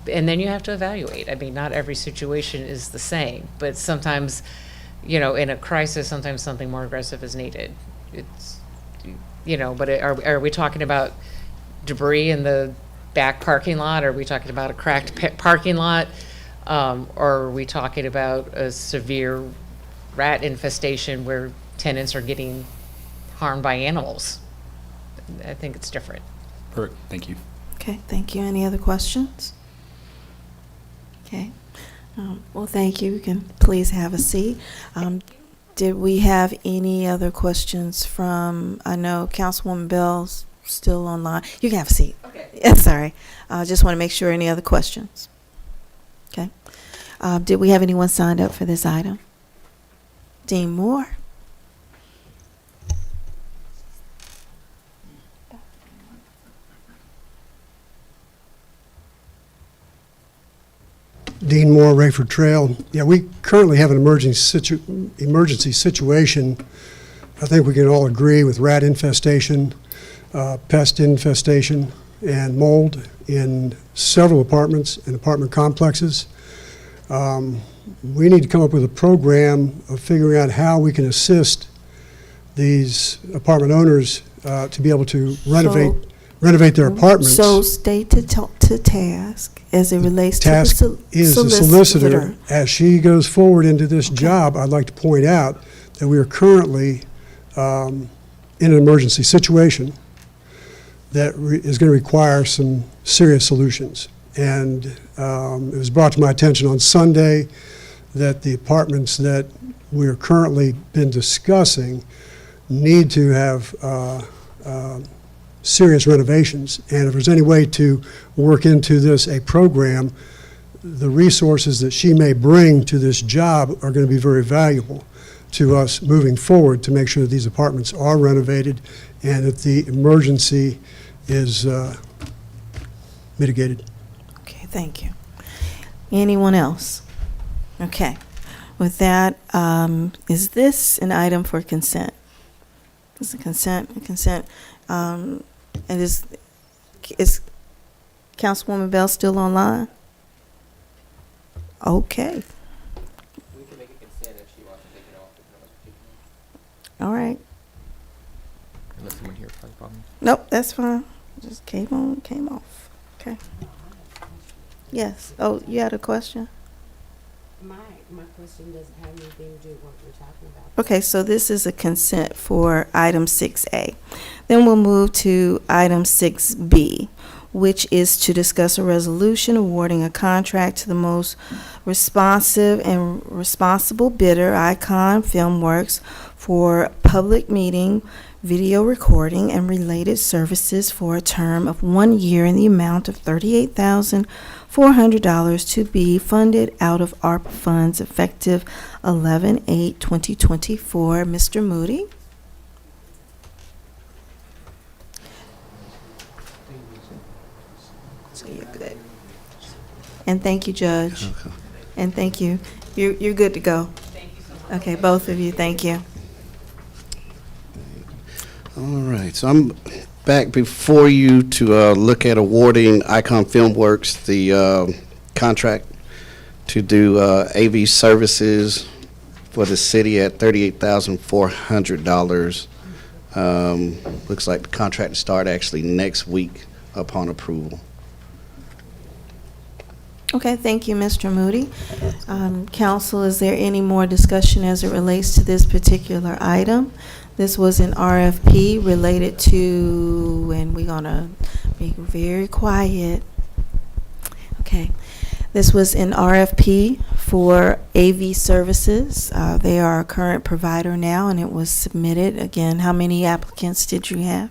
then you have to evaluate. I mean, not every situation is the same, but sometimes, you know, in a crisis, sometimes something more aggressive is needed. It's, you know, but are we talking about debris in the back parking lot? Are we talking about a cracked parking lot? Or are we talking about a severe rat infestation where tenants are getting harmed by animals? I think it's different. Perfect. Thank you. Okay, thank you. Any other questions? Okay. Well, thank you. You can please have a seat. Did we have any other questions from, I know Councilwoman Bell's still online. You can have a seat. Okay. Yeah, sorry. I just want to make sure any other questions. Okay. Did we have anyone signed up for this item? Dean Moore? Dean Moore, Rayford Trail. Yeah, we currently have an emergency situation. I think we can all agree with rat infestation, pest infestation, and mold in several apartments and apartment complexes. We need to come up with a program of figuring out how we can assist these apartment owners to be able to renovate their apartments. So stay to task as it relates Task to the is the solicitor. As she goes forward into this job, I'd like to point out that we are currently in an emergency situation that is going to require some serious solutions. And it was brought to my attention on Sunday that the apartments that we're currently been discussing need to have serious renovations. And if there's any way to work into this a program, the resources that she may bring to this job are going to be very valuable to us moving forward to make sure that these apartments are renovated and that the emergency is mitigated. Okay, thank you. Anyone else? Okay. With that, is this an item for consent? Is it consent? And is Councilwoman Bell still online? Okay. We can make it consent if she wants to take it off. All right. Unless someone here has a problem. Nope, that's fine. Just came off. Okay. Yes. Oh, you had a question? My question doesn't have anything to do with what we're talking about. Okay, so this is a consent for item 6A. Then we'll move to item 6B, which is to discuss a resolution awarding a contract to the most responsive and responsible bidder, IKON Filmworks, for public meeting, video recording, and related services for a term of 1 year in the amount of $38,400 to be funded out of ARPA Funds effective 11/8/2024. Mr. Moody? So you're good. And thank you, Judge. And thank you. You're good to go. Thank you so much. Okay, both of you, thank you. All right, so I'm back before you to look at awarding IKON Filmworks the contract to do AV services for the city at $38,400. Looks like the contract to start actually next week upon approval. Okay, thank you, Mr. Moody. Council, is there any more discussion as it relates to this particular item? This was an RFP related to, and we're gonna be very quiet. Okay, this was an RFP for AV services. They are a current provider now, and it was submitted. Again, how many applicants did you have?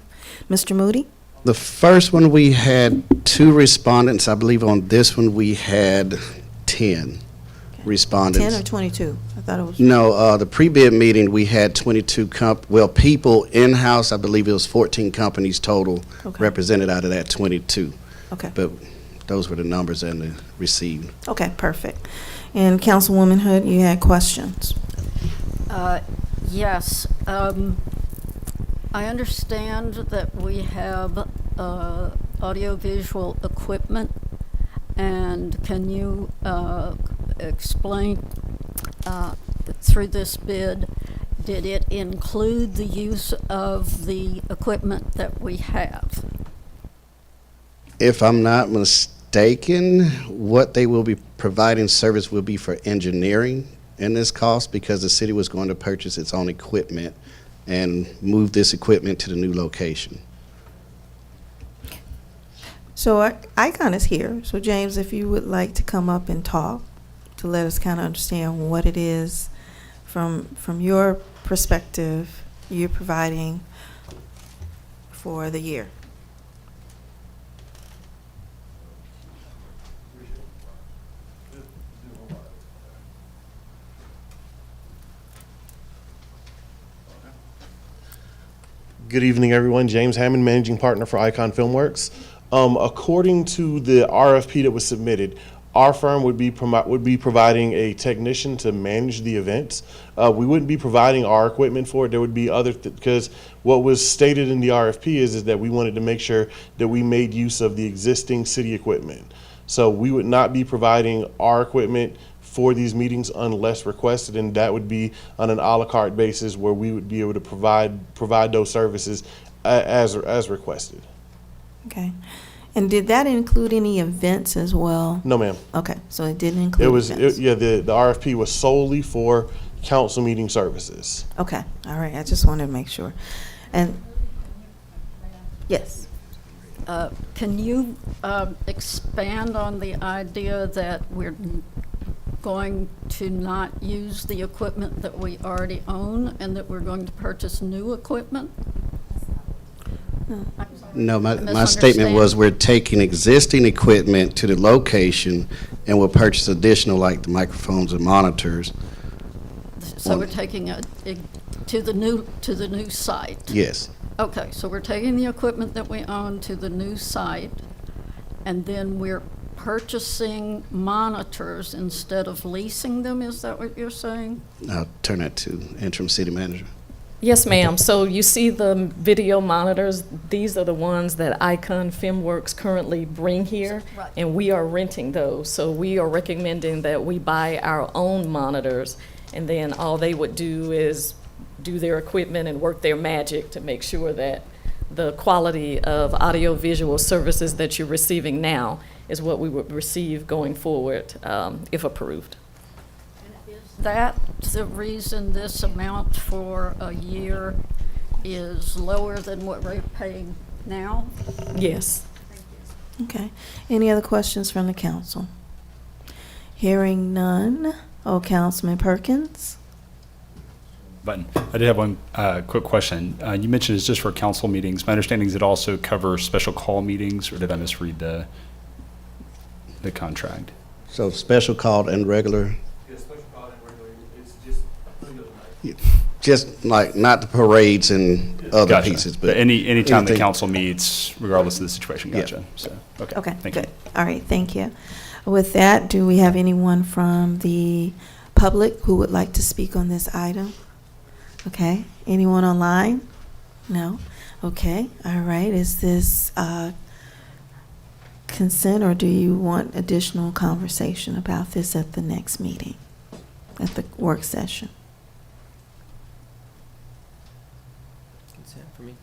Mr. Moody? The first one, we had 2 respondents. I believe on this one, we had 10 respondents. 10 or 22? I thought it was. No, the pre-bid meeting, we had 22 people in-house. I believe it was 14 companies total represented out of that 22. Okay. But those were the numbers and the received. Okay, perfect. And Councilwoman Hood, you had questions? Yes, I understand that we have audiovisual equipment, and can you explain through this bid, did it include the use of the equipment that we have? If I'm not mistaken, what they will be providing service will be for engineering in this cost, because the city was going to purchase its own equipment and move this equipment to the new location. So IKON is here. So James, if you would like to come up and talk to let us kind of understand what it is from your perspective you're providing for the year. Good evening, everyone. James Hammond, Managing Partner for IKON Filmworks. According to the RFP that was submitted, our firm would be providing a technician to manage the events. We wouldn't be providing our equipment for it. There would be other, because what was stated in the RFP is that we wanted to make sure that we made use of the existing city equipment. So we would not be providing our equipment for these meetings unless requested, and that would be on an a la carte basis where we would be able to provide those services as requested. Okay. And did that include any events as well? No, ma'am. Okay, so it didn't include events. The RFP was solely for council meeting services. Okay, all right, I just wanted to make sure. And, yes. Can you expand on the idea that we're going to not use the equipment that we already own and that we're going to purchase new equipment? No, my statement was we're taking existing equipment to the location and we'll purchase additional, like the microphones and monitors. So we're taking it to the new site? Yes. Okay, so we're taking the equipment that we own to the new site, and then we're purchasing monitors instead of leasing them, is that what you're saying? I'll turn that to interim city manager. Yes, ma'am. So you see the video monitors, these are the ones that IKON Filmworks currently bring here, Right. and we are renting those. So we are recommending that we buy our own monitors, and then all they would do is do their equipment and work their magic to make sure that the quality of audiovisual services that you're receiving now is what we would receive going forward, if approved. Is that the reason this amount for a year is lower than what we're paying now? Yes. Okay. Any other questions from the council? Hearing none. Oh, Councilman Perkins? Button. I did have one quick question. You mentioned it's just for council meetings. My understanding is it also covers special call meetings, or did I misread the contract? So special called and regular? Yeah, special call and regular, it's Just like not the parades and other Gotcha. pieces, But any time the anything- council meets, regardless of the situation. Yeah. Gotcha. So, okay. Okay, Thank good. you. All right, thank you. With that, do we have anyone from the public who would like to speak on this item? Okay, anyone online? No? Okay, all right. Is this consent, or do you want additional conversation about this at the next meeting, at the work session? Consent for me.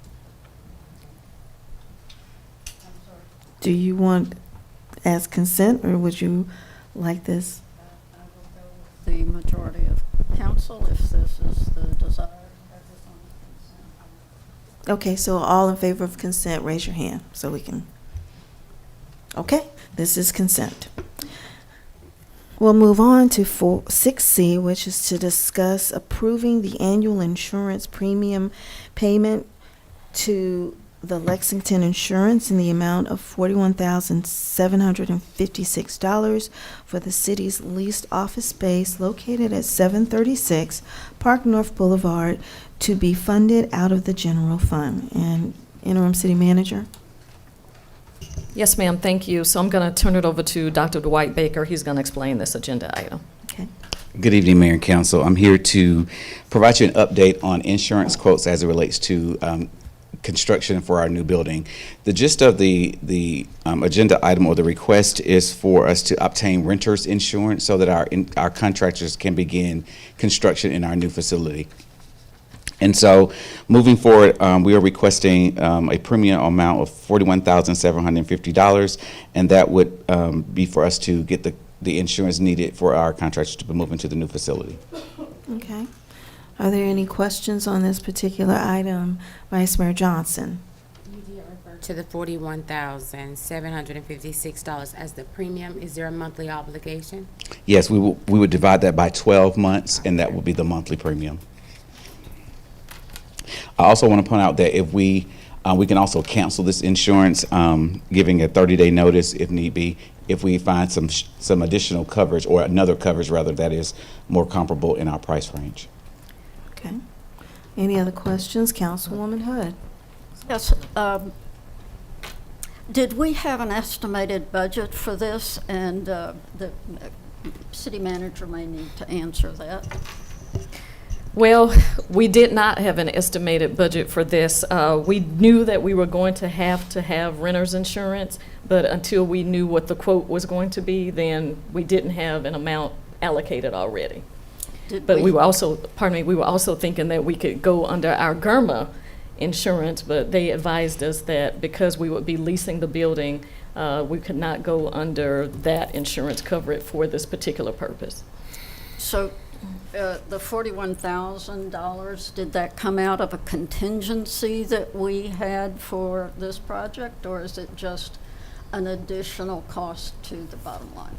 Do you want as consent, or would you like this? The majority of council, if this is the desire. Okay, so all in favor of consent, raise your hand so we can. Okay, this is consent. We'll move on to 6C, which is to discuss approving the annual insurance premium payment to the Lexington Insurance in the amount of $41,756 for the city's leased office space located at 736 Park North Blvd to be funded out of the general fund. And Interim City Manager? Yes, ma'am, thank you. So I'm going to turn it over to Dr. Dwight Baker. He's going to explain this agenda item. Okay. Good evening, Mayor and Council. I'm here to provide you an update on insurance quotes as it relates to construction for our new building. The gist of the agenda item or the request is for us to obtain renter's insurance so that our contractors can begin construction in our new facility. And so, moving forward, we are requesting a premium amount of $41,750, and that would be for us to get the insurance needed for our contractors to move into the new facility. Okay. Are there any questions on this particular item, Vice Mayor Johnson? You did refer to the $41,756 as the premium. Is there a monthly obligation? Yes, we would divide that by 12 months, and that will be the monthly premium. I also want to point out that if we can also cancel this insurance, giving a 30-day notice if need be, if we find some additional coverage or another coverage rather that is more comparable in our price range. Okay. Any other questions? Councilwoman Hood. Yes. Did we have an estimated budget for this? And the city manager may need to answer that. Well, we did not have an estimated budget for this. We knew that we were going to have renter's insurance, but until we knew what the quote was going to be, then we didn't have an amount allocated already. But we were also thinking that we could go under our GERMA insurance, but they advised us that because we would be leasing the building, we could not go under that insurance coverage for this particular purpose. So the $41,000, did that come out of a contingency that we had for this project, or is it just an additional cost to the bottom line?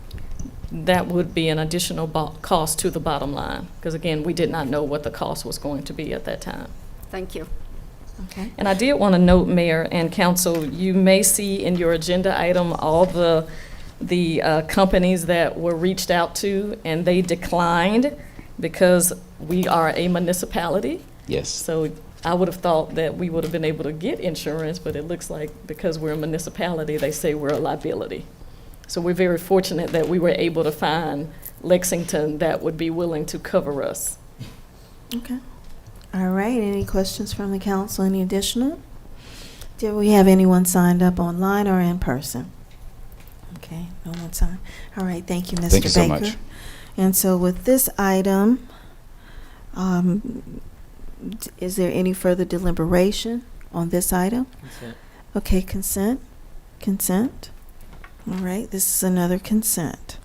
That would be an additional cost to the bottom line, because again, we did not know what the cost was going to be at that time. Thank you. Okay. And I did want to note, Mayor and Council, you may see in your agenda item all the companies that were reached out to, and they declined because we are a municipality. Yes. So I would have thought that we would have been able to get insurance, but it looks like because we're a municipality, they say we're a liability. So we're very fortunate that we were able to find Lexington that would be willing to cover us. Okay. All right. Any questions from the council? Any additional? Do we have anyone signed up online or in person? Okay. No one signed. All right. Thank you, Mr. Thank you so Baker. much. And so with this item, is there any further deliberation on this item? Consent. Okay, consent. All right, this is another consent.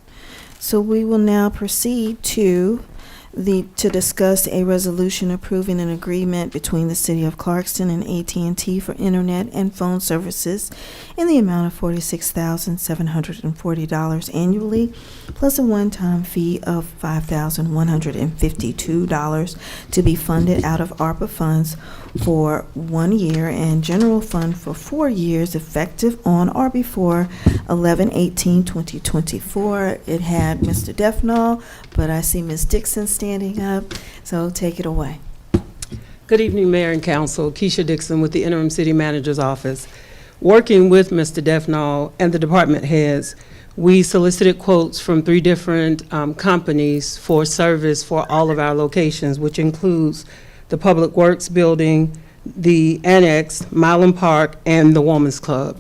So we will now proceed to discuss a resolution approving an agreement between the City of Clarkston and AT&T for internet and phone services in the amount of $46,740 annually, plus a one-time fee of $5,152 to be funded out of ARPA funds for 1 year and general fund for 4 years, effective on or before 11/18/2024. It had Mr. Defnall, but I see Ms. Dixon standing up, so take it away. Good evening, Mayor and Council. Keisha Dixon with the Interim City Manager's Office. Working with Mr. Defnall and the department heads, we solicited quotes from 3 different companies for service for all of our locations, which includes the Public Works Building, the Annex, Milan Park, and the Woman's Club.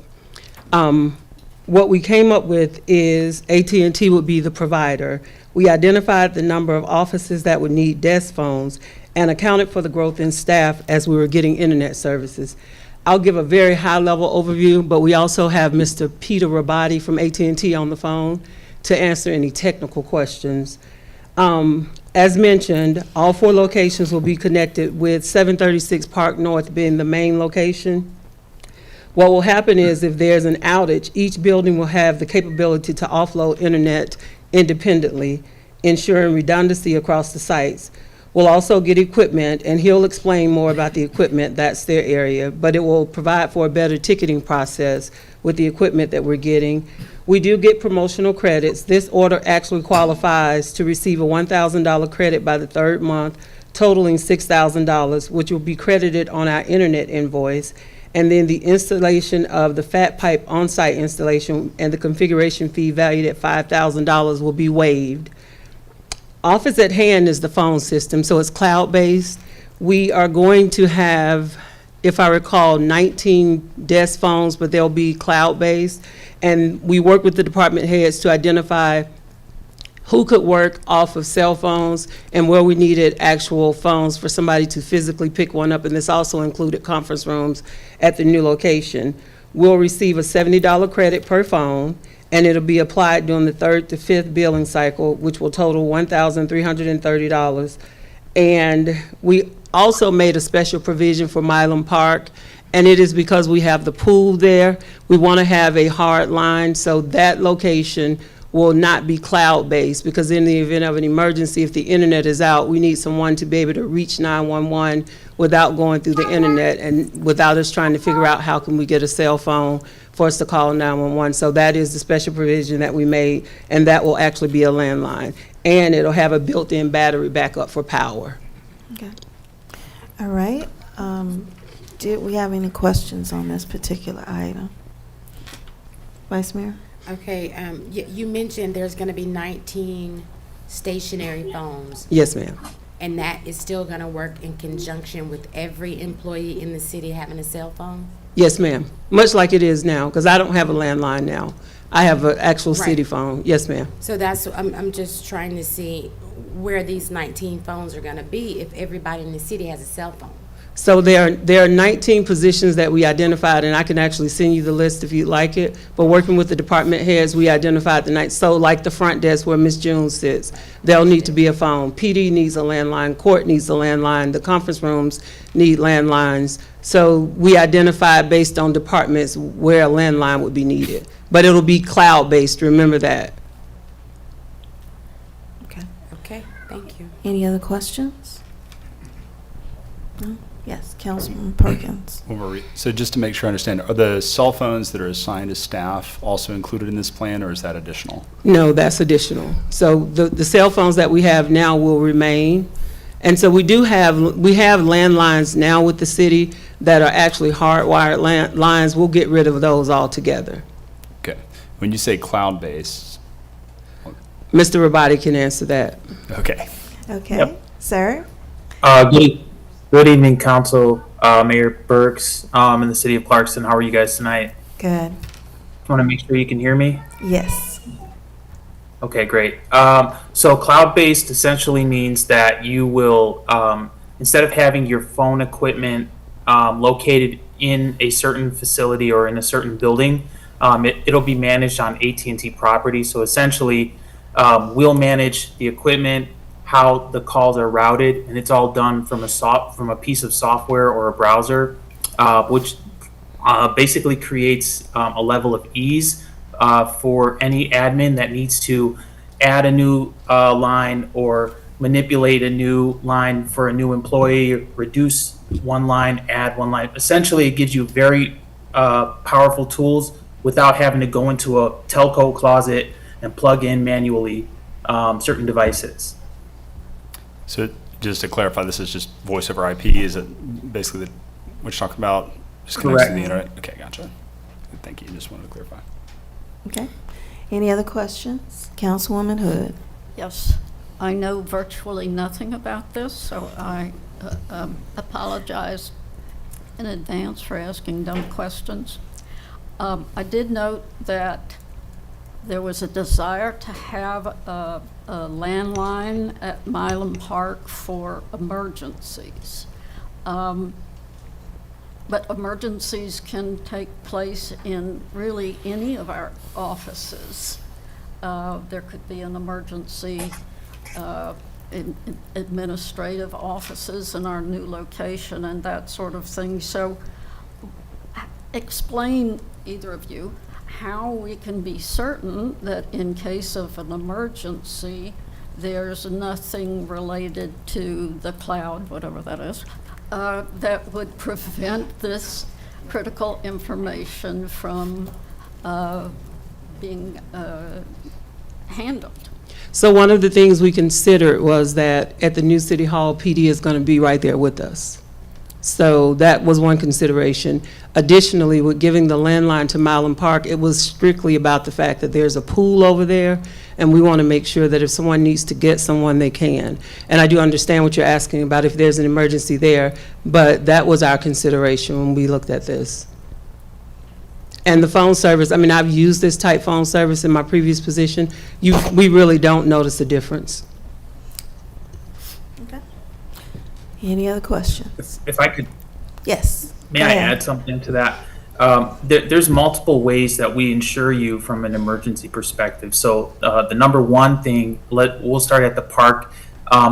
What we came up with is AT&T would be the provider. We identified the number of offices that would need desk phones and accounted for the growth in staff as we were getting internet services. I'll give a very high-level overview, but we also have Mr. Peter Rabati from AT&T on the phone to answer any technical questions. As mentioned, all 4 locations will be connected with 736 Park North being the main location. What will happen is if there's an outage, each building will have the capability to offload internet independently, ensuring redundancy across the sites. We'll also get equipment, and he'll explain more about the equipment, that's their area, but it will provide for a better ticketing process with the equipment that we're getting. We do get promotional credits. This order actually qualifies to receive a $1,000 credit by the 3rd month, totaling $6,000, which will be credited on our internet invoice. And then the installation of the fat pipe on-site installation and the configuration fee valued at $5,000 will be waived. Office at Hand is the phone system, so it's cloud-based. We are going to have, if I recall, 19 desk phones, but they'll be cloud-based. And we work with the department heads to identify who could work off of cell phones and where we needed actual phones for somebody to physically pick one up. And this also included conference rooms at the new location. We'll receive a $70 credit per phone, and it'll be applied during the 3rd to 5th billing cycle, which will total $1,330. And we also made a special provision for Milam Park, and it is because we have the pool there. We want to have a hard line, so that location will not be cloud-based, because in the event of an emergency, if the internet is out, we need someone to be able to reach 911 without going through the internet and without us trying to figure out how can we get a cell phone for us to call 911. So that is the special provision that we made, and that will actually be a landline. And it'll have a built-in battery backup for power. Okay. All right. Did we have any questions on this particular item? Vice Mayor? Okay, you mentioned there's going to be 19 stationary phones. Yes, ma'am. And that is still going to work in conjunction with every employee in the city having a cell phone? Yes, ma'am. Much like it is now, because I don't have a landline now. I have an actual city phone. Yes, ma'am. So that's, I'm just trying to see where these 19 phones are going to be if everybody in the city has a cell phone. So there are 19 positions that we identified, and I can actually send you the list if you'd like it. But working with the department heads, we identified the night. So like the front desk where Ms. June sits, there'll need to be a phone. PD needs a landline, court needs a landline, the conference rooms need landlines. So we identified based on departments where a landline would be needed. But it'll be cloud-based, remember that. Okay, thank you. Any other questions? No? Yes, Councilman Perkins. So just to make sure I understand, are the cell phones that are assigned to staff also included in this plan, or is that additional? No, that's additional. So the cell phones that we have now will remain. And so we have landlines now with the city that are actually hardwired lines. We'll get rid of those altogether. Okay. When you say cloud-based? Mr. Rabati can answer that. Okay. Okay. Yep. Sir? Good evening, Council, Mayor Burks, in the City of Clarkston. How are you guys tonight? Good. Want to make sure you can hear me? Yes. Okay, great. So cloud-based essentially means that you will, instead of having your phone equipment located in a certain facility or in a certain building, it'll be managed on AT&T property. So essentially, we'll manage the equipment, how the calls are routed, and it's all done from a piece of software or a browser, which basically creates a level of ease for any admin that needs to add a new line or manipulate a new line for a new employee, reduce one line, add one line. Essentially, it gives you very powerful tools without having to go into a telco closet and plug in manually certain devices. So just to clarify, this is just voice over IP? Is it basically what you're talking about? Just connects to the internet? Okay, gotcha. Thank you. Just wanted to clarify. Okay. Any other questions? Councilwoman Hood. Yes, I know virtually nothing about this, so I apologize in advance for asking dumb questions. I did note that there was a desire to have a landline at Milam Park for emergencies. But emergencies can take place in really any of our offices. There could be an emergency in administrative offices in our new location and that sort of thing. So explain, either of you, how we can be certain that in case of an emergency, there's nothing related to the cloud, whatever that is, that would prevent this critical information from being handled. So one of the things we considered was that at the new City Hall, PD is going to be right there with us. So that was one consideration. Additionally, with giving the landline to Milam Park, it was strictly about the fact that there's a pool over there, and we want to make sure that if someone needs to get someone, they can. And I do understand what you're asking about if there's an emergency there, but that was our consideration when we looked at this. And the phone service, I mean, I've used this type phone service in my previous position. We really don't notice a difference. Okay. Any other questions? If I could, Yes. may Go I ahead. add something to that? There's multiple ways that we insure you from an emergency perspective. So the number one thing, we'll start at the park.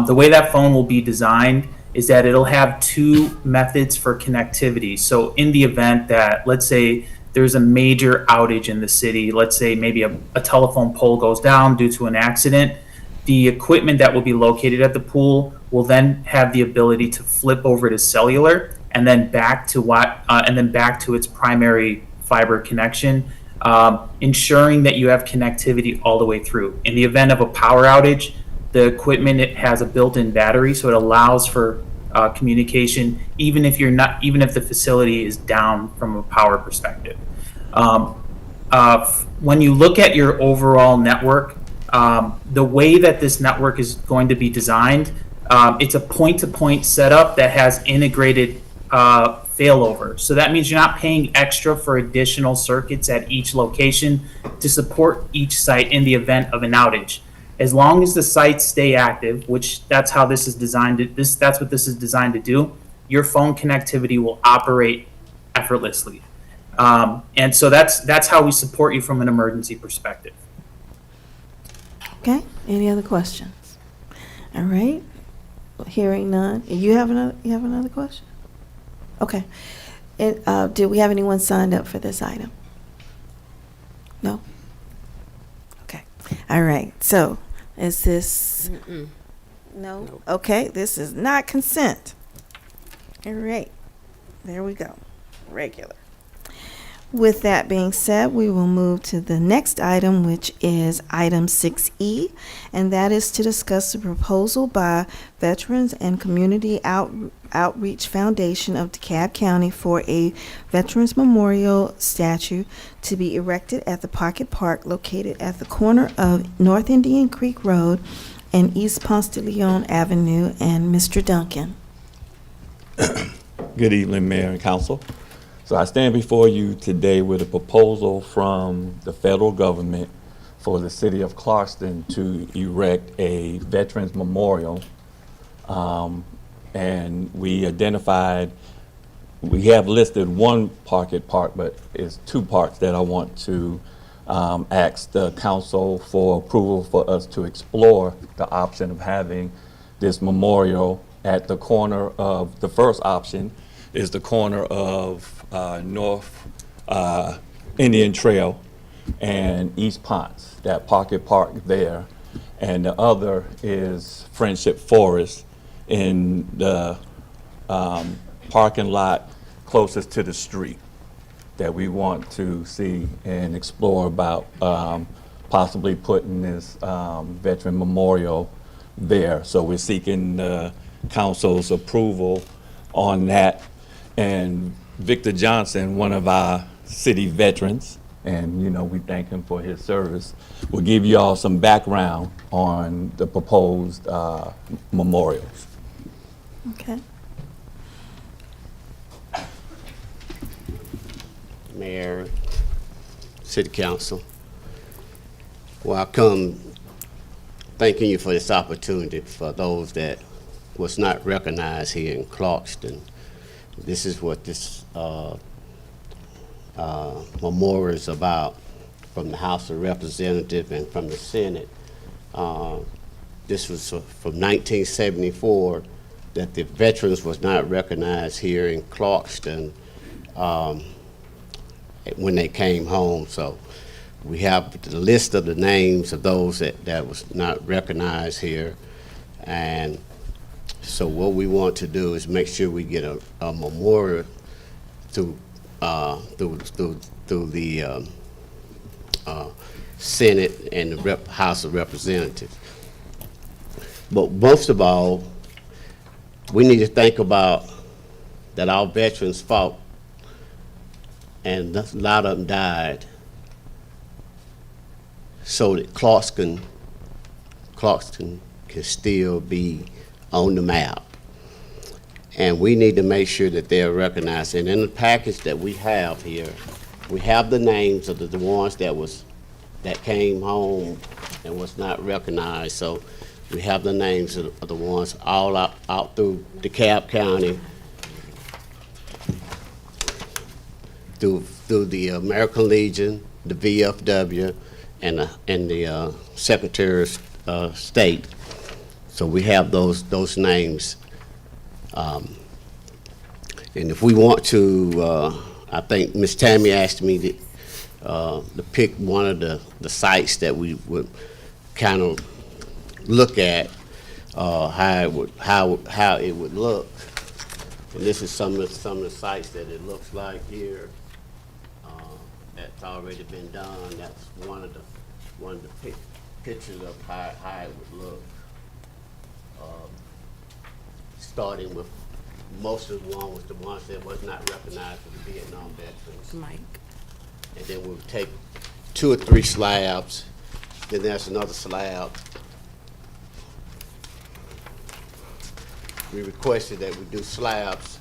The way that phone will be designed is that it'll have two methods for connectivity. So in the event that, let's say, there's a major outage in the city, let's say maybe a telephone pole goes down due to an accident, the equipment that will be located at the pool will then have the ability to flip over to cellular and then back to its primary fiber connection, ensuring that you have connectivity all the way through. In the event of a power outage, the equipment, it has a built-in battery, so it allows for communication even if the facility is down from a power perspective. When you look at your overall network, the way that this network is going to be designed, it's a point-to-point setup that has integrated failover. So that means you're not paying extra for additional circuits at each location to support each site in the event of an outage. As long as the sites stay active, which that's how this is designed that's what this is designed to do, your phone connectivity will operate effortlessly. And so that's how we support you from an emergency perspective. Okay, any other questions? All right, hearing none. You have another question? Okay. Did we have anyone signed up for this item? No? Okay, all right, so is this? No? Okay, this is not consent. All right, there we go, regular. With that being said, we will move to the next item, which is item 6E, and that is to discuss the proposal by Veterans and Community Outreach Foundation of DeKalb County for a Veterans Memorial statue to be erected at the Pocket Park located at the corner of North Indian Creek Road and East Ponce de Leon Avenue. And Mr. Duncan. Good evening, Mayor and Council. So I stand before you today with a proposal from the federal government for the City of Clarkston to erect a Veterans Memorial. And we have listed one Pocket Park, but it's two parks that I want to ask the council for approval for us to explore the option of having this memorial at the corner of, the first option is the corner of North Indian Trail and East Ponce, that Pocket Park there. And the other is Friendship Forest in the parking lot closest to the street that we want to see and explore about possibly putting this veteran memorial there. So we're seeking the council's approval on that. And Victor Johnson, one of our city veterans, and we thank him for his service, will give you all some background on the proposed memorials. Okay. Mayor, City Council, well, I come thanking you for this opportunity for those that was not recognized here in Clarkston. This is what this memorial is about, from the House of Representatives and from the Senate. This was from 1974 that the veterans was not recognized here in Clarkston when they came home. So we have the list of the names of those that was not recognized here. And so what we want to do is make sure we get a memorial through the Senate and the House of Representatives. But most of all, we need to think about that our veterans fought, and a lot of them died, so that Clarkston can still be on the map. And we need to make sure that they're recognized. And in the package that we have here, we have the names of the ones that came home and was not recognized. So we have the names of the ones all out through DeKalb County, through the American Legion, the VFW, and the Secretary of State. So we have those names. And if we want to, I think Ms. Tammy asked me to pick one of the sites that we would kind of look at, how it would look. And this is some of the sites that it looks like here. That's already been done. That's one of the pictures of how it would look. Starting with most of the ones that was not recognized for the Vietnam veterans. Mike. And then we'll take 2 or 3 slabs. Then there's another slab. We requested that we do slabs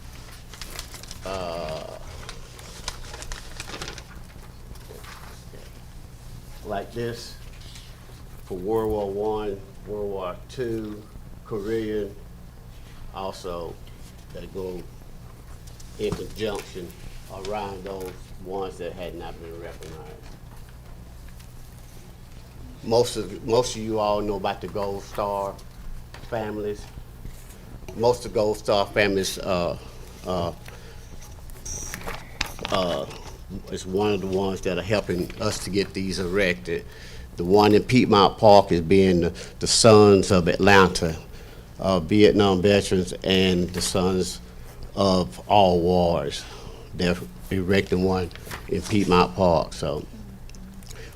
like this for World War I, World War II, Korean, also that go in conjunction around those ones that had not been recognized. Most of you all know about the Gold Star families. Most of the Gold Star families is one of the ones that are helping us to get these erected. The one in Piedmont Park is being the Sons of Atlanta, Vietnam veterans, and the Sons of All Wars. They're erecting one in Piedmont Park. So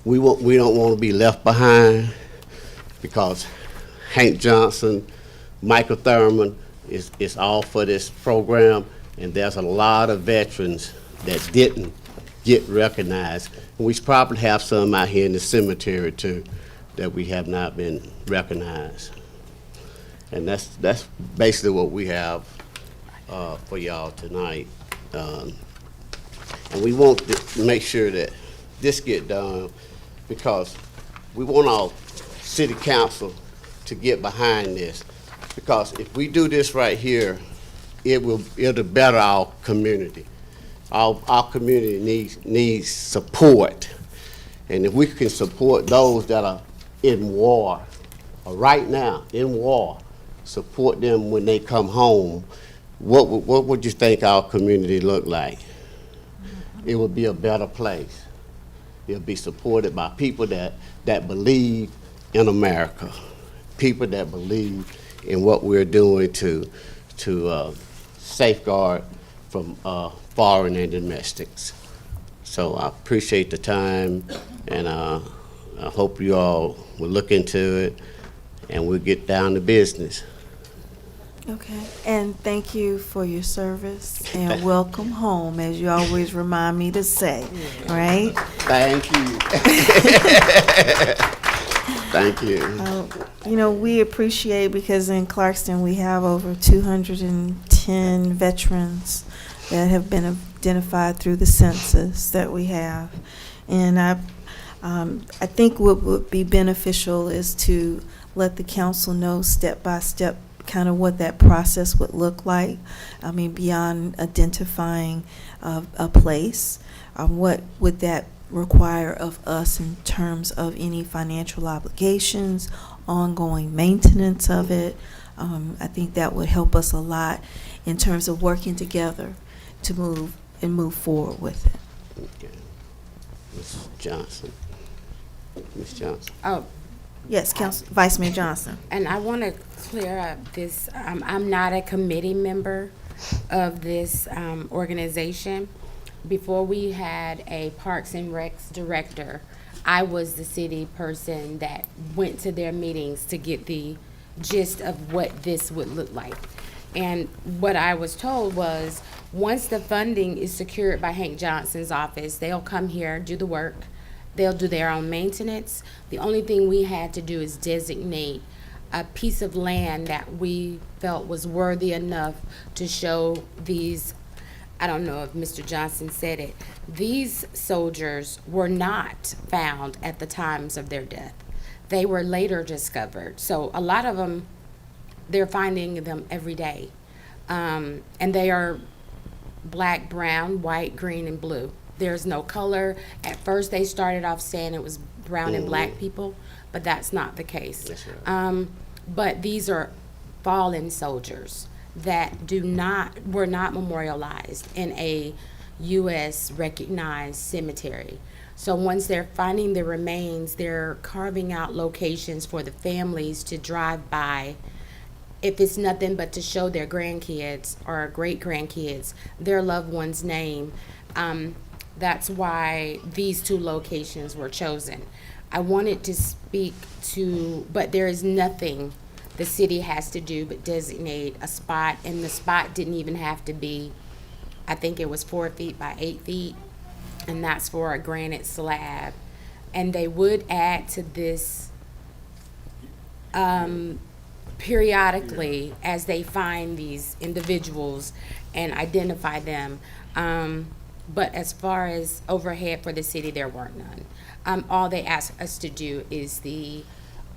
we don't want to be left behind, because Hank Johnson, Michael Thurman is all for this program, and there's a lot of veterans that didn't get recognized. We probably have some out here in the cemetery too that we have not been recognized. And that's basically what we have for y'all tonight. And we want to make sure that this get done, because we want our city council to get behind this. Because if we do this right here, it'll better our community. Our community needs support. And if we can support those that are in war, or right now in war, support them when they come home, what would you think our community look like? It would be a better place. It'll be supported by people that believe in America, people that believe in what we're doing to safeguard from foreign and domestics. So I appreciate the time, and I hope you all will look into it, and we'll get down to business. Okay, and thank you for your service, and welcome home, as you always remind me to say, all right? Thank you. Thank you. You know, we appreciate, because in Clarkston we have over 210 veterans that have been identified through the census that we have. And I think what would be beneficial is to let the council know step by step kind of what that process would look like. I mean, beyond identifying a place, what would that require of us in terms of any financial obligations, ongoing maintenance of it. I think that would help us a lot in terms of working together to move forward with it. Okay. Ms. Johnson. Ms. Johnson. Oh, yes, Vice Mayor Johnson. And I want to clear up this. I'm not a committee member of this organization. Before we had a Parks and Recs director, I was the city person that went to their meetings to get the gist of what this would look like. And what I was told was, once the funding is secured by Hank Johnson's office, they'll come here, do the work. They'll do their own maintenance. The only thing we had to do is designate a piece of land that we felt was worthy enough to show these, I don't know if Mr. Johnson said it, these soldiers were not found at the times of their death. They were later discovered. So a lot of them, they're finding them every day. And they are black, brown, white, green, and blue. There's no color. At first, they started off saying it was brown and black people, but that's not the case. That's right. But these are fallen soldiers that were not memorialized in a U.S. recognized cemetery. So once they're finding the remains, they're carving out locations for the families to drive by. If it's nothing but to show their grandkids or great-grandkids their loved one's name, that's why these two locations were chosen. I wanted to speak to, but there is nothing the city has to do but designate a spot, and the spot didn't even have to be, I think it was 4 feet by 8 feet, and that's for a granite slab. And they would add to this periodically as they find these individuals and identify them. But as far as overhead for the city, there weren't none. All they asked us to do is the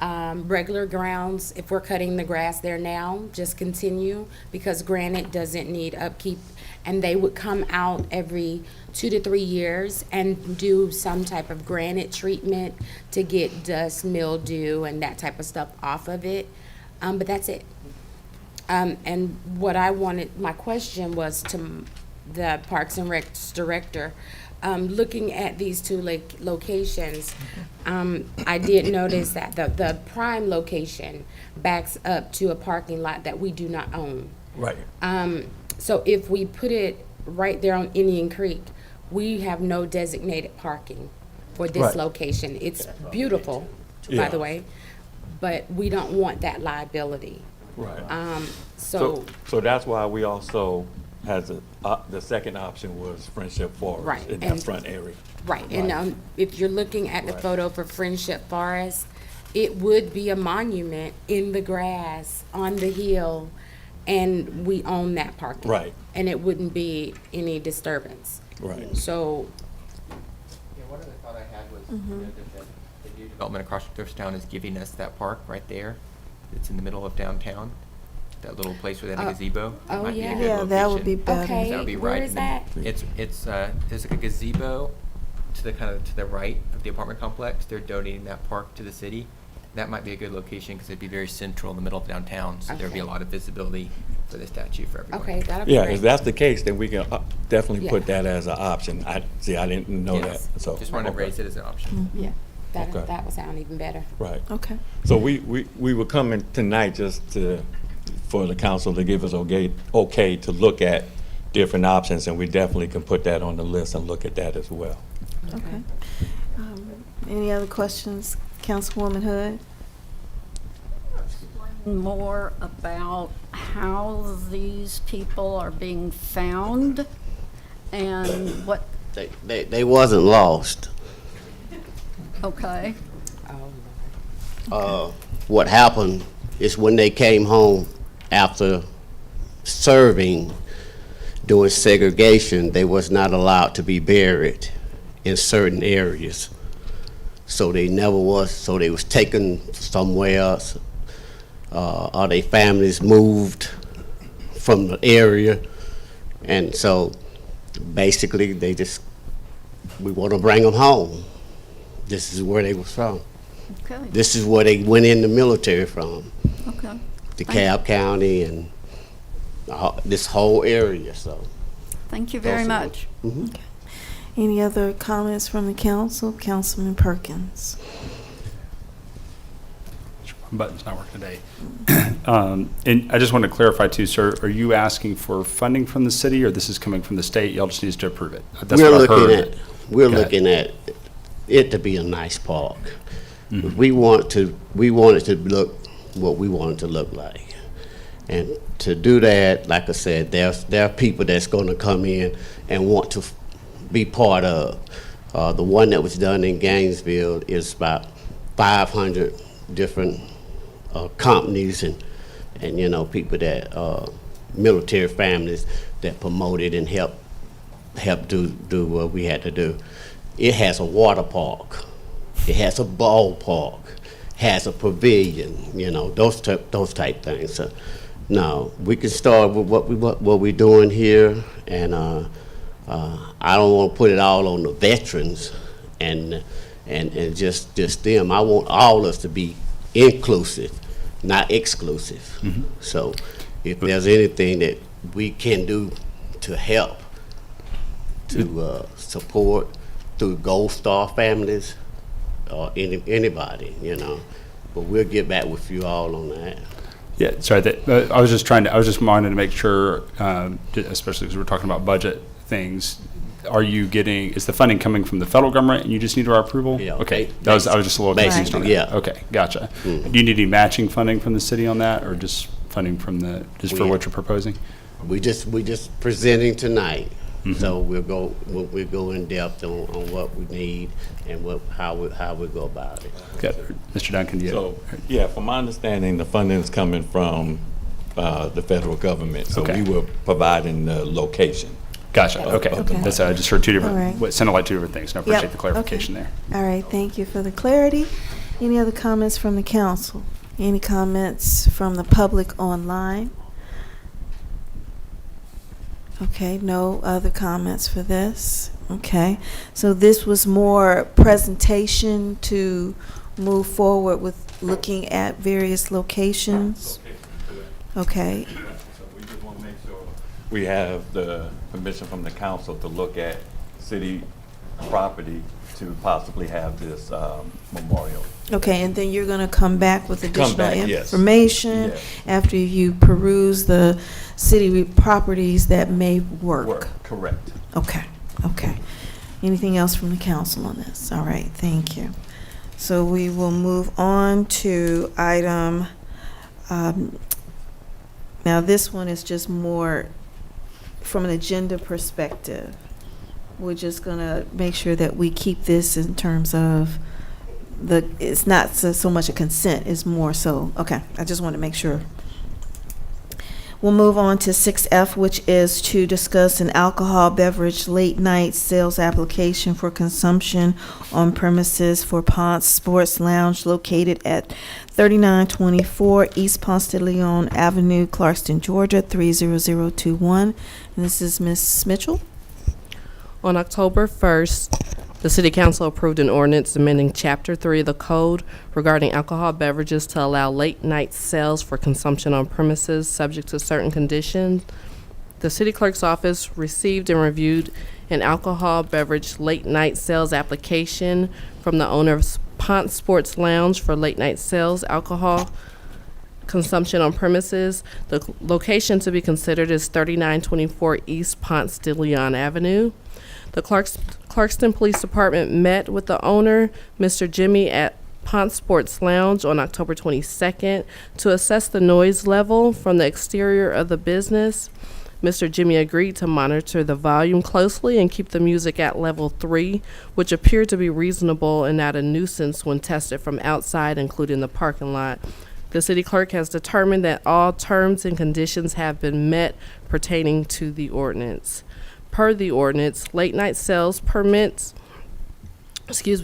regular grounds. If we're cutting the grass there now, just continue, because granite doesn't need upkeep. And they would come out every 2 to 3 years and do some type of granite treatment to get dust, mildew, and that type of stuff off of it. But that's it. And what I wanted, my question was to the Parks and Recs director. Looking at these two locations, I did notice that the prime location backs up to a parking lot that we do not own. Right. So if we put it right there on Indian Creek, we have no designated parking for this Right. location. It's beautiful, by Yeah. the way, but we don't want that liability. Right. So So that's why we also has the second option was Friendship Forest Right, in that and- front area. Right, and if you're looking at the Right. photo for Friendship Forest, it would be a monument in the grass on the hill, and we own that parking. Right. And it wouldn't be any disturbance. Right. So, Yeah, one other thought I had was, you know, that the new development across Thriftstown is giving us that park right there. It's in the middle of downtown, that little place where they have a gazebo. That oh, might be a yeah. good Yeah, that would be location. better. okay, That would be where right is in the- that? It's there's like a gazebo to the to the right of the apartment complex. They're donating that park to the city. That might be a good location because it'd be very central in the middle of downtown, so there'd be a Okay. lot of visibility for the statue for everyone. Okay, that'll be Yeah, great. if that's the case, then we can definitely Yeah. put that as an option. I didn't know Yes. that, so. Just wanted to okay. raise it as an option. Yeah, Okay. that would sound even better. Right. Okay. So we were coming tonight just for the council to give us okay to look at different options, and we definitely can put that on the list and look at that as well. Okay. Any other questions, Councilwoman Hood? More about how these people are being found and what, They wasn't lost. okay, What happened is when they came home after serving during segregation, they was not allowed to be buried in certain areas. So they never was, so they was taken somewhere else. Or their families moved from the area. And so basically we want to bring them home. This is where they was from. okay, This is where they went in the military from, okay. DeKalb County and this whole area, so. Thank you very much. Mhm. Any other comments from the council? Councilman Perkins. Button's not working today. And I just want to clarify too, sir, are you asking for funding from the city, or this is coming from the state? Y'all just need to approve it. That's We're what I heard. We're Go ahead. looking at it to be a nice park. We want it to look what we want it to look like. And to do that, like I said, there are people that's gonna come in and want to be part of. The one that was done in Gainesville is about 500 different companies and you know, people that, military families that promoted and helped do what we had to do. It has a water park. It has a ballpark. Has a pavilion, you know, those type things. So, no, we can start with what we're doing here, and I don't want to put it all on the veterans and just them. I want all of us to be inclusive, not exclusive. Mm-hmm. So, if there's anything that we can do to help, to support through Gold Star families or anybody, you know, but we'll get back with you all on that. Yeah, sorry. I was just wanting to make sure, especially because we're talking about budget things. Is the funding coming from the federal government and you just need our approval? Yeah. Okay. I was just a little confused on that. Yeah. Okay, gotcha. Mm. Do you need any matching funding from the city on that, or just funding from for what you're proposing? We just presenting tonight. Mm-hmm. So we'll go in depth on what we need and how we go about it. Okay. Mr. Duncan, So, from my understanding, the funding is coming from the federal government. So Okay. we were providing the location. Gotcha. Okay. That's I just heard two different. All right. What sounded like two different things. And I appreciate Yep. the clarification there. All right, thank you for the clarity. Any other comments from the council? Any comments from the public online? Okay, no other comments for this. Okay, so this was more presentation to move forward with looking at various locations. Okay, We just want to make sure we have the permission from the council to look at city property to possibly have this memorial. okay, and then you're gonna come back with additional back, yes. information Yes. after you peruse the city properties that may work. Correct. Okay, okay. Anything else from the council on this? All right, thank you. So we will move on to item, now this one is just more from an agenda perspective. We're just gonna make sure that we keep this in terms of it's not so much a consent, it's more so, okay, I just want to make sure. We'll move on to 6F, which is to discuss an alcohol beverage late night sales application for consumption on premises for Ponce Sports Lounge located at 3924 East Ponce de Leon Avenue, Clarkston, Georgia, 30021. And this is Ms. Mitchell. On October 1st, the City Council approved an ordinance amending Chapter 3 of the Code regarding alcohol beverages to allow late-night sales for consumption on premises subject to certain conditions. The City Clerk's office received and reviewed an alcohol beverage late-night sales application from the owner of Ponce Sports Lounge for late-night sales alcohol consumption on premises. The location to be considered is 3924 East Ponce de Leon Avenue. The Clarkston Police Department met with the owner, Mr. Jimmy, at Ponce Sports Lounge on October 22nd to assess the noise level from the exterior of the business. Mr. Jimmy agreed to monitor the volume closely and keep the music at level 3, which appeared to be reasonable and not a nuisance when tested from outside, including the parking lot. The city clerk has determined that all terms and conditions have been met pertaining to the ordinance. Per the ordinance, late night sales permits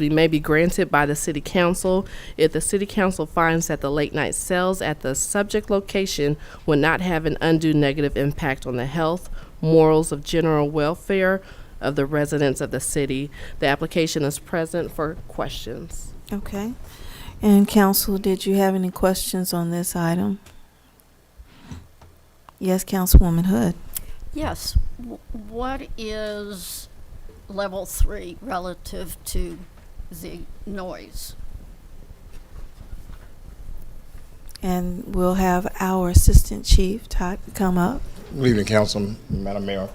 may be granted by the city council if the city council finds that the late night sales at the subject location would not have an undue negative impact on the health, morals of general welfare of the residents of the city. The application is present for questions. Okay. And council, did you have any questions on this item? Yes, Councilwoman Hood. Yes. What is level 3 relative to the noise? And we'll have our Assistant Chief, Todd, come up. Good evening, Council, Madam Mayor.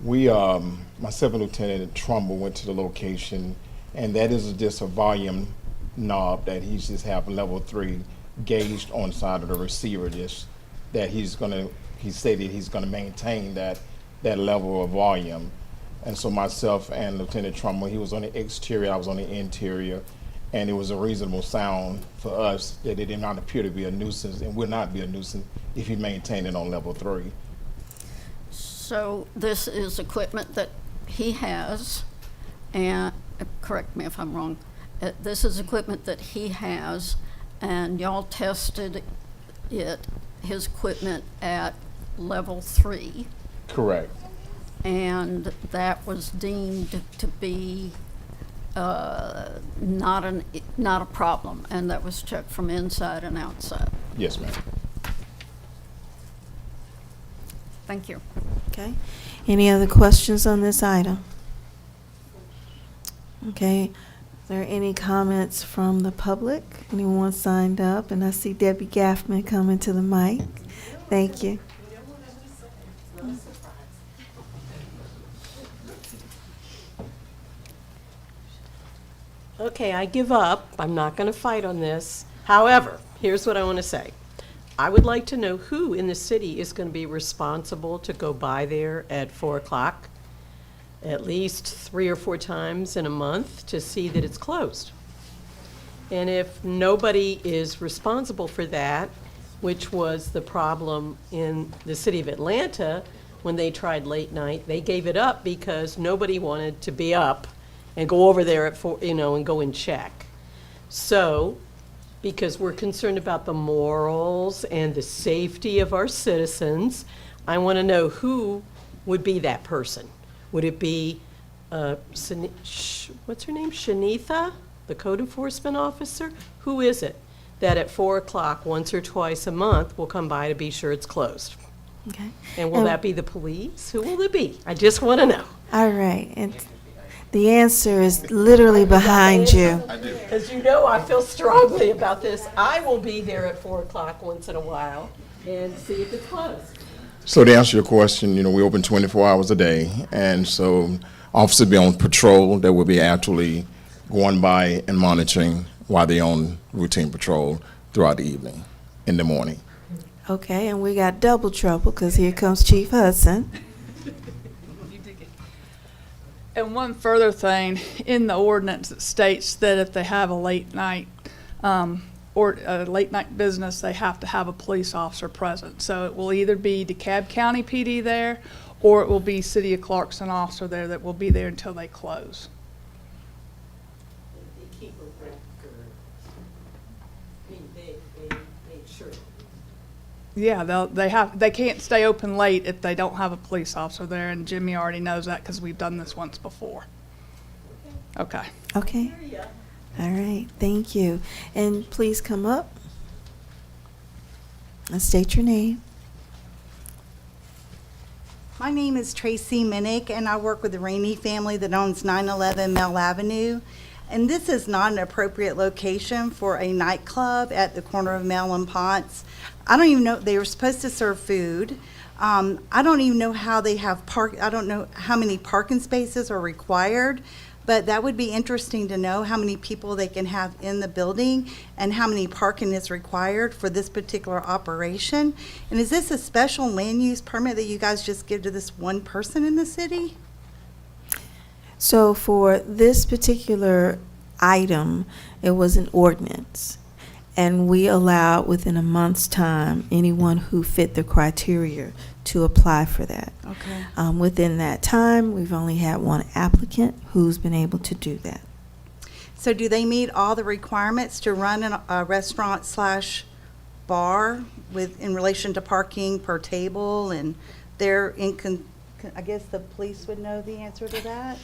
We, myself and Lieutenant Trumbull went to the location, and that is just a volume knob that he's just have level 3 gauged on side of the receiver just that he stated he's gonna maintain that level of volume. And so myself and Lieutenant Trumbull, he was on the exterior, I was on the interior, and it was a reasonable sound for us that it did not appear to be a nuisance and will not be a nuisance if he maintained it on level 3. So this is equipment that he has, and correct me if I'm wrong, this is equipment that he has, and y'all tested his equipment at level 3. Correct. And that was deemed to be not a problem, and that was checked from inside and outside. Yes, ma'am. Thank you. Okay. Any other questions on this item? Okay. Is there any comments from the public? Anyone signed up? And I see Debbie Gaffman coming to the mic. Thank you. Okay, I give up. I'm not going to fight on this. However, here's what I want to say. I would like to know who in the city is going to be responsible to go by there at 4 o'clock at least 3 or 4 times in a month to see that it's closed. And if nobody is responsible for that, which was the problem in the city of Atlanta when they tried late night, they gave it up because nobody wanted to be up and go over there at 4, and go and check. So, because we're concerned about the morals and the safety of our citizens, I want to know who would be that person. Would it be, what's her name, Shanitha, the code enforcement officer? Who is it that at 4 o'clock, once or twice a month, will come by to be sure it's closed? Okay. And will that be the police? Who will it be? I just want to know. All right. And the answer is literally behind you. As you know, I feel strongly about this. I will be there at 4 o'clock once in a while and see if it's closed. So to answer your question, we open 24 hours a day, and so officers be on patrol that will be actually going by and monitoring while they're on routine patrol throughout the evening, in the morning. Okay, and we got double trouble because here comes Chief Hudson. And one further thing, in the ordinance, it states that if they have a late night or a late night business, they have to have a police officer present. So it will either be DeKalb County PD there, or it will be City of Clarkston officer there that will be there until they close. They keep a record. They sure. Yeah, they can't stay open late if they don't have a police officer there, and Jimmy already knows that because we've done this once before. Okay. Okay. All right, thank you. And please come up and state your name. My name is Tracy Minnick, and I work with the Rainey family that owns 911 Mell Avenue. And this is not an appropriate location for a nightclub at the corner of Mell and Ponce. I don't even know, they were supposed to serve food. I don't even know how they have I don't know how many parking spaces are required, but that would be interesting to know how many people they can have in the building and how many parking is required for this particular operation. And is this a special land use permit that you guys just give to this one person in the city? So for this particular item, it was an ordinance. And we allowed within a month's time anyone who fit the criteria to apply for that. Okay. Within that time, we've only had one applicant who's been able to do that. So do they meet all the requirements to run a restaurant / bar in relation to parking per table? And they're I guess the police would know the answer to that.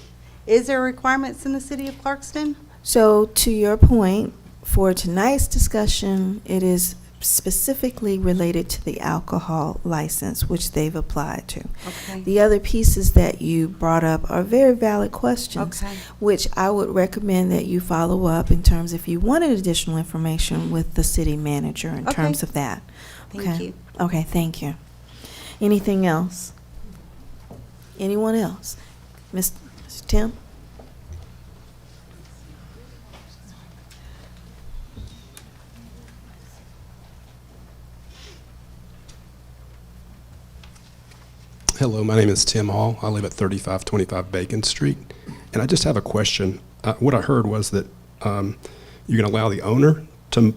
Is there requirements in the city of Clarkston? So to your point, for tonight's discussion, it is specifically related to the alcohol license, which they've applied to. Okay. The other pieces that you brought up are very valid questions, Okay. which I would recommend that you follow up in terms if you wanted additional information with the city manager in Okay. terms of that. Thank you. Okay, thank you. Anything else? Anyone else? Mr. Tim? Hello, my name is Tim Hall. I live at 3525 Bacon Street. And I just have a question. What I heard was that you're going to allow the owner to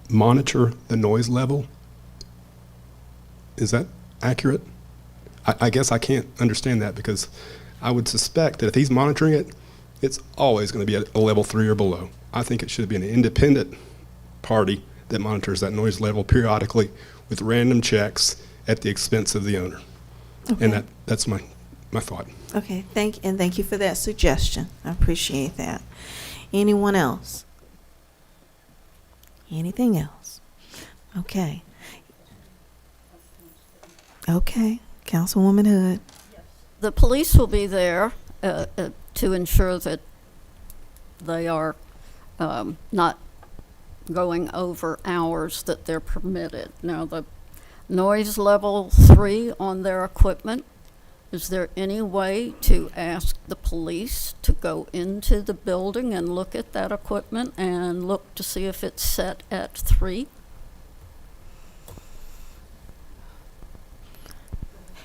monitor the noise level. Is that accurate? I guess I can't understand that, because I would suspect that if he's monitoring it, it's always going to be at a level 3 or below. I think it should be an independent party that monitors that noise level periodically with random checks at the expense of the owner. Okay. And that's my thought. Okay, thank you for that suggestion. I appreciate that. Anyone else? Anything else? Okay. Okay, Councilwoman Hood. The police will be there to ensure that they are not going over hours that they're permitted. Now, the noise level 3 on their equipment, is there any way to ask the police to go into the building and look at that equipment and look to see if it's set at 3?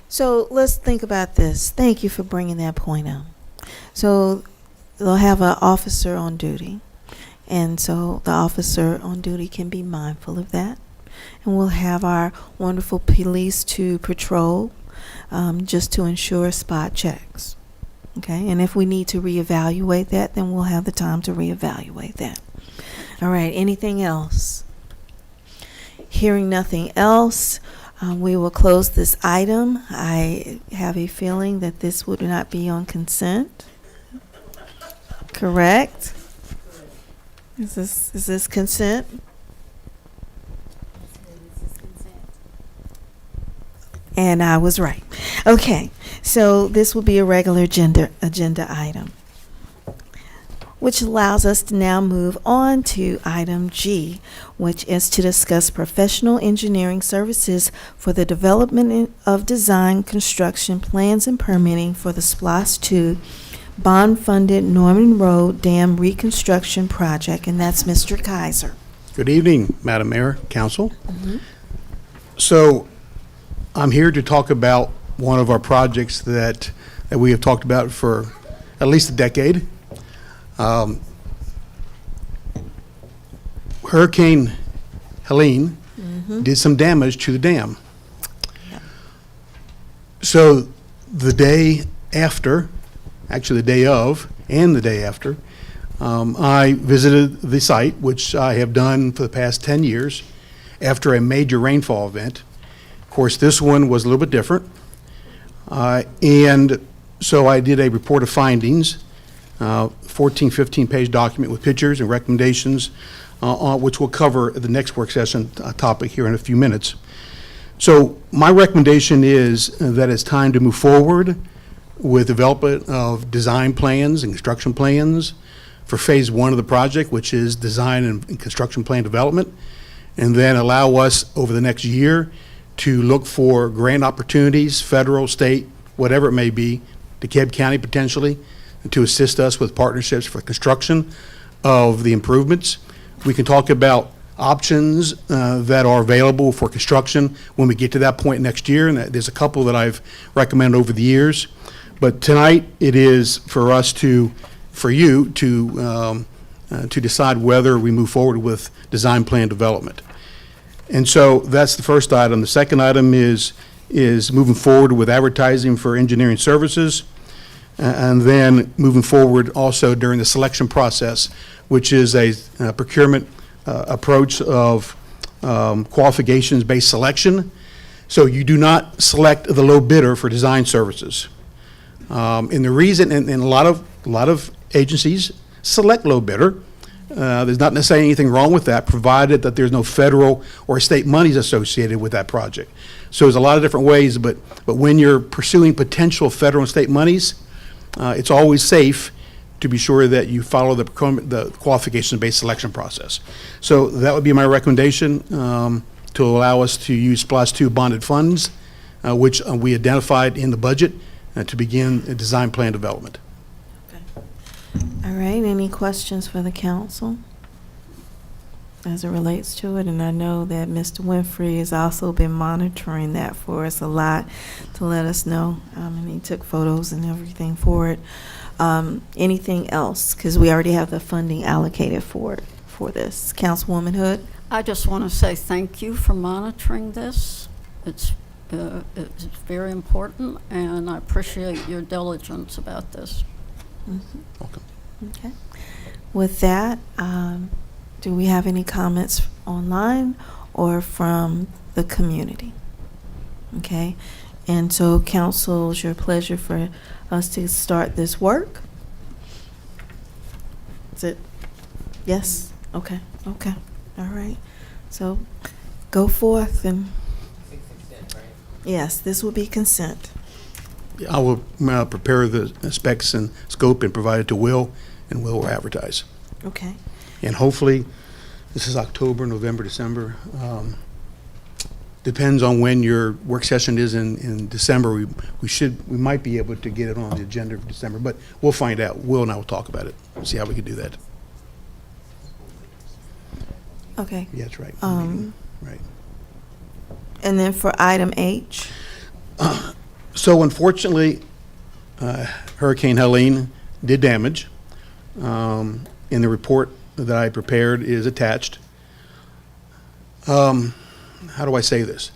So let's think about this. Thank you for bringing that point up. So they'll have an officer on duty, and so the officer on duty can be mindful of that. And we'll have our wonderful police to patrol just to ensure spot checks. Okay, and if we need to reevaluate that, then we'll have the time to reevaluate that. All right, anything else? Hearing nothing else, we will close this item. I have a feeling that this would not be on consent. Correct? Is this consent? And I was right. Okay, so this will be a regular agenda item, which allows us to now move on to item G, which is to discuss professional engineering services for the development of design, construction, plans, and permitting for the SPLOST II bond-funded Norman Road Dam Reconstruction Project, and that's Mr. Kaiser. Good evening, Madam Mayor, Council. So I'm here to talk about one of our projects that we have talked about for at least a decade. Hurricane Helene did some damage to the dam. So the day after, actually the day of and the day after, I visited the site, which I have done for the past 10 years, after a major rainfall event. Of course, this one was a little bit different. And so I did a report of findings, 14, 15-page document with pictures and recommendations, which we'll cover at the next work session topic here in a few minutes. So my recommendation is that it's time to move forward with development of design plans and construction plans for phase 1 of the project, which is design and construction plan development, and then allow us over the next year to look for grant opportunities, federal, state, whatever it may be, DeKalb County potentially, to assist us with partnerships for construction of the improvements. We can talk about options that are available for construction when we get to that point next year, and there's a couple that I've recommended over the years. But tonight, it is for us for you to decide whether we move forward with design plan development. And so that's the first item. The second item is moving forward with advertising for engineering services, and then moving forward also during the selection process, which is a procurement approach of qualifications-based selection. So you do not select the low bidder for design services. And the reason, and a lot of agencies select low bidder. There's not necessarily anything wrong with that, provided that there's no federal or state monies associated with that project. So there's a lot of different ways, but when you're pursuing potential federal and state monies, it's always safe to be sure that you follow the qualification-based selection process. So that would be my recommendation, to allow us to use SPLOST II bonded funds, which we identified in the budget, to begin a design plan development. All right, any questions for the council? as it relates to it, and I know that Mr. Winfrey has also been monitoring that for us a lot to let us know, and he took photos and everything for it. Anything else? Because we already have the funding allocated for it, for this. Councilwoman Hood? I just want to say thank you for monitoring this. It's very important, and I appreciate your diligence about this. Welcome. Okay. With that, do we have any comments online or from the community? Okay. And so, council, it's your pleasure for us to start this work. Is it? Yes? Okay. Okay. All right. So, go forth and. Yes, this will be consent. I will prepare the specs and scope and provide it to Will, and Will will advertise. Okay. And hopefully, this is October, November, December. Depends on when your work session is in December. We might be able to get it on the agenda for December, but we'll find out. Will and I will talk about it, see how we can do that. Okay. Yeah, that's right. Right. And then for item H? So unfortunately, Hurricane Helene did damage. And the report that I prepared is attached. How do I say this?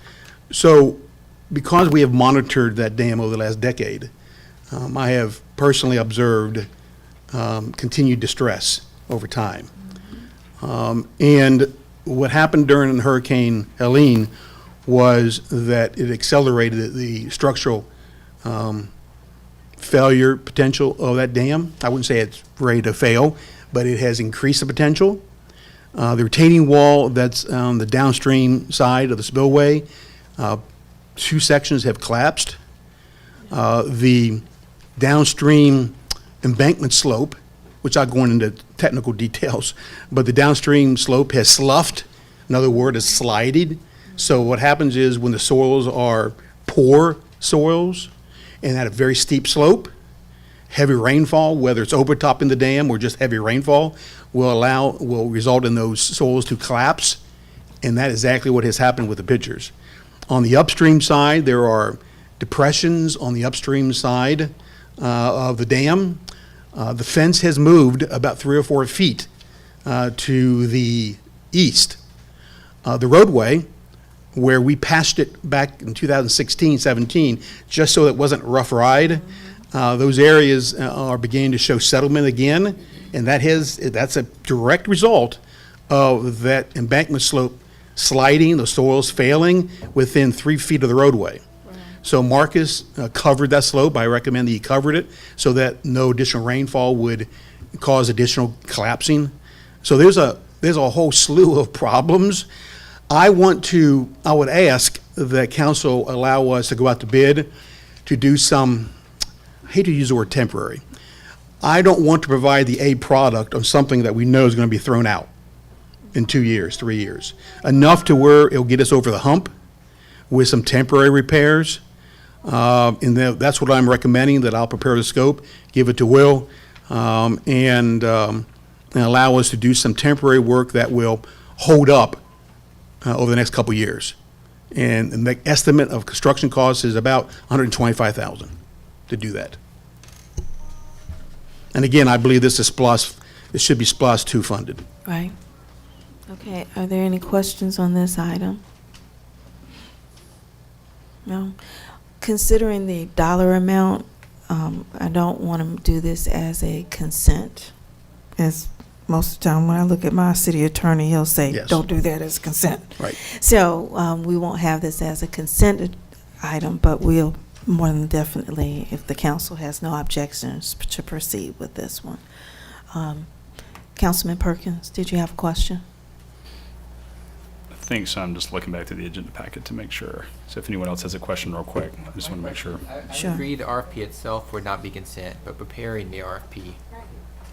So because we have monitored that dam over the last decade, I have personally observed continued distress over time. And what happened during Hurricane Helene was that it accelerated the structural failure potential of that dam. I wouldn't say it's ready to fail, but it has increased the potential. The retaining wall that's on the downstream side of the spillway, 2 sections have collapsed. The downstream embankment slope, which I'll go into technical details, but the downstream slope has sloughed. Another word is slided. So what happens is when the soils are poor soils and at a very steep slope, heavy rainfall, whether it's overtopping the dam or just heavy rainfall, will result in those soils to collapse. And that is exactly what has happened with the pictures. On the upstream side, there are depressions on the upstream side of the dam. The fence has moved about 3 or 4 feet to the east. The roadway, where we patched it back in 2016-17, just so it wasn't a rough ride, those areas are beginning to show settlement again, and that's a direct result of that embankment slope sliding, the soils failing within 3 feet of the roadway. So Marcus covered that slope. I recommend that he covered it so that no additional rainfall would cause additional collapsing. So there's a whole slew of problems. I would ask that council allow us to go out to bid to do some, I hate to use the word temporary. I don't want to provide the A product on something that we know is going to be thrown out in 2 years, 3 years. Enough to where it'll get us over the hump with some temporary repairs. And that's what I'm recommending, that I'll prepare the scope, give it to Will, and allow us to do some temporary work that will hold up over the next couple of years. And the estimate of construction costs is about $125,000 to do that. And again, I believe this is it should be SPLOST II funded. Right. Okay, are there any questions on this item? No? Considering the dollar amount, I don't want to do this as a consent. As most of the time when I look at my city attorney, he'll say, Yes. don't do that as consent. Right. So we won't have this as a consent item, but we'll more than definitely, if the council has no objections, to proceed with this one. Councilman Perkins, did you have a question? I think so. I'm just looking back to the agenda packet to make sure. So if anyone else has a question real quick, I just want to make sure. I Sure. agree the RFP itself would not be consent, but preparing the RFP.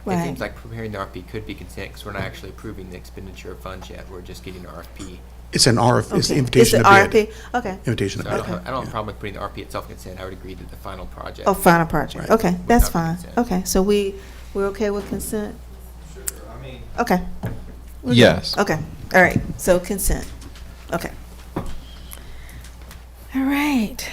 Right. It seems like preparing the RFP could be consent because we're not actually approving the expenditure of funds yet. We're just getting the RFP. It's an RFP, it's the Okay. invitation to It's bid. the RFP? Okay. Invitation So to I bid. don't have a problem with putting the RFP itself consent. I would agree that the final project. Oh, final project. Right. Okay, would that's not be fine. consent. Okay, so we're okay with consent? Okay. We're good. Yes. Okay, All right, so consent. Okay. All right.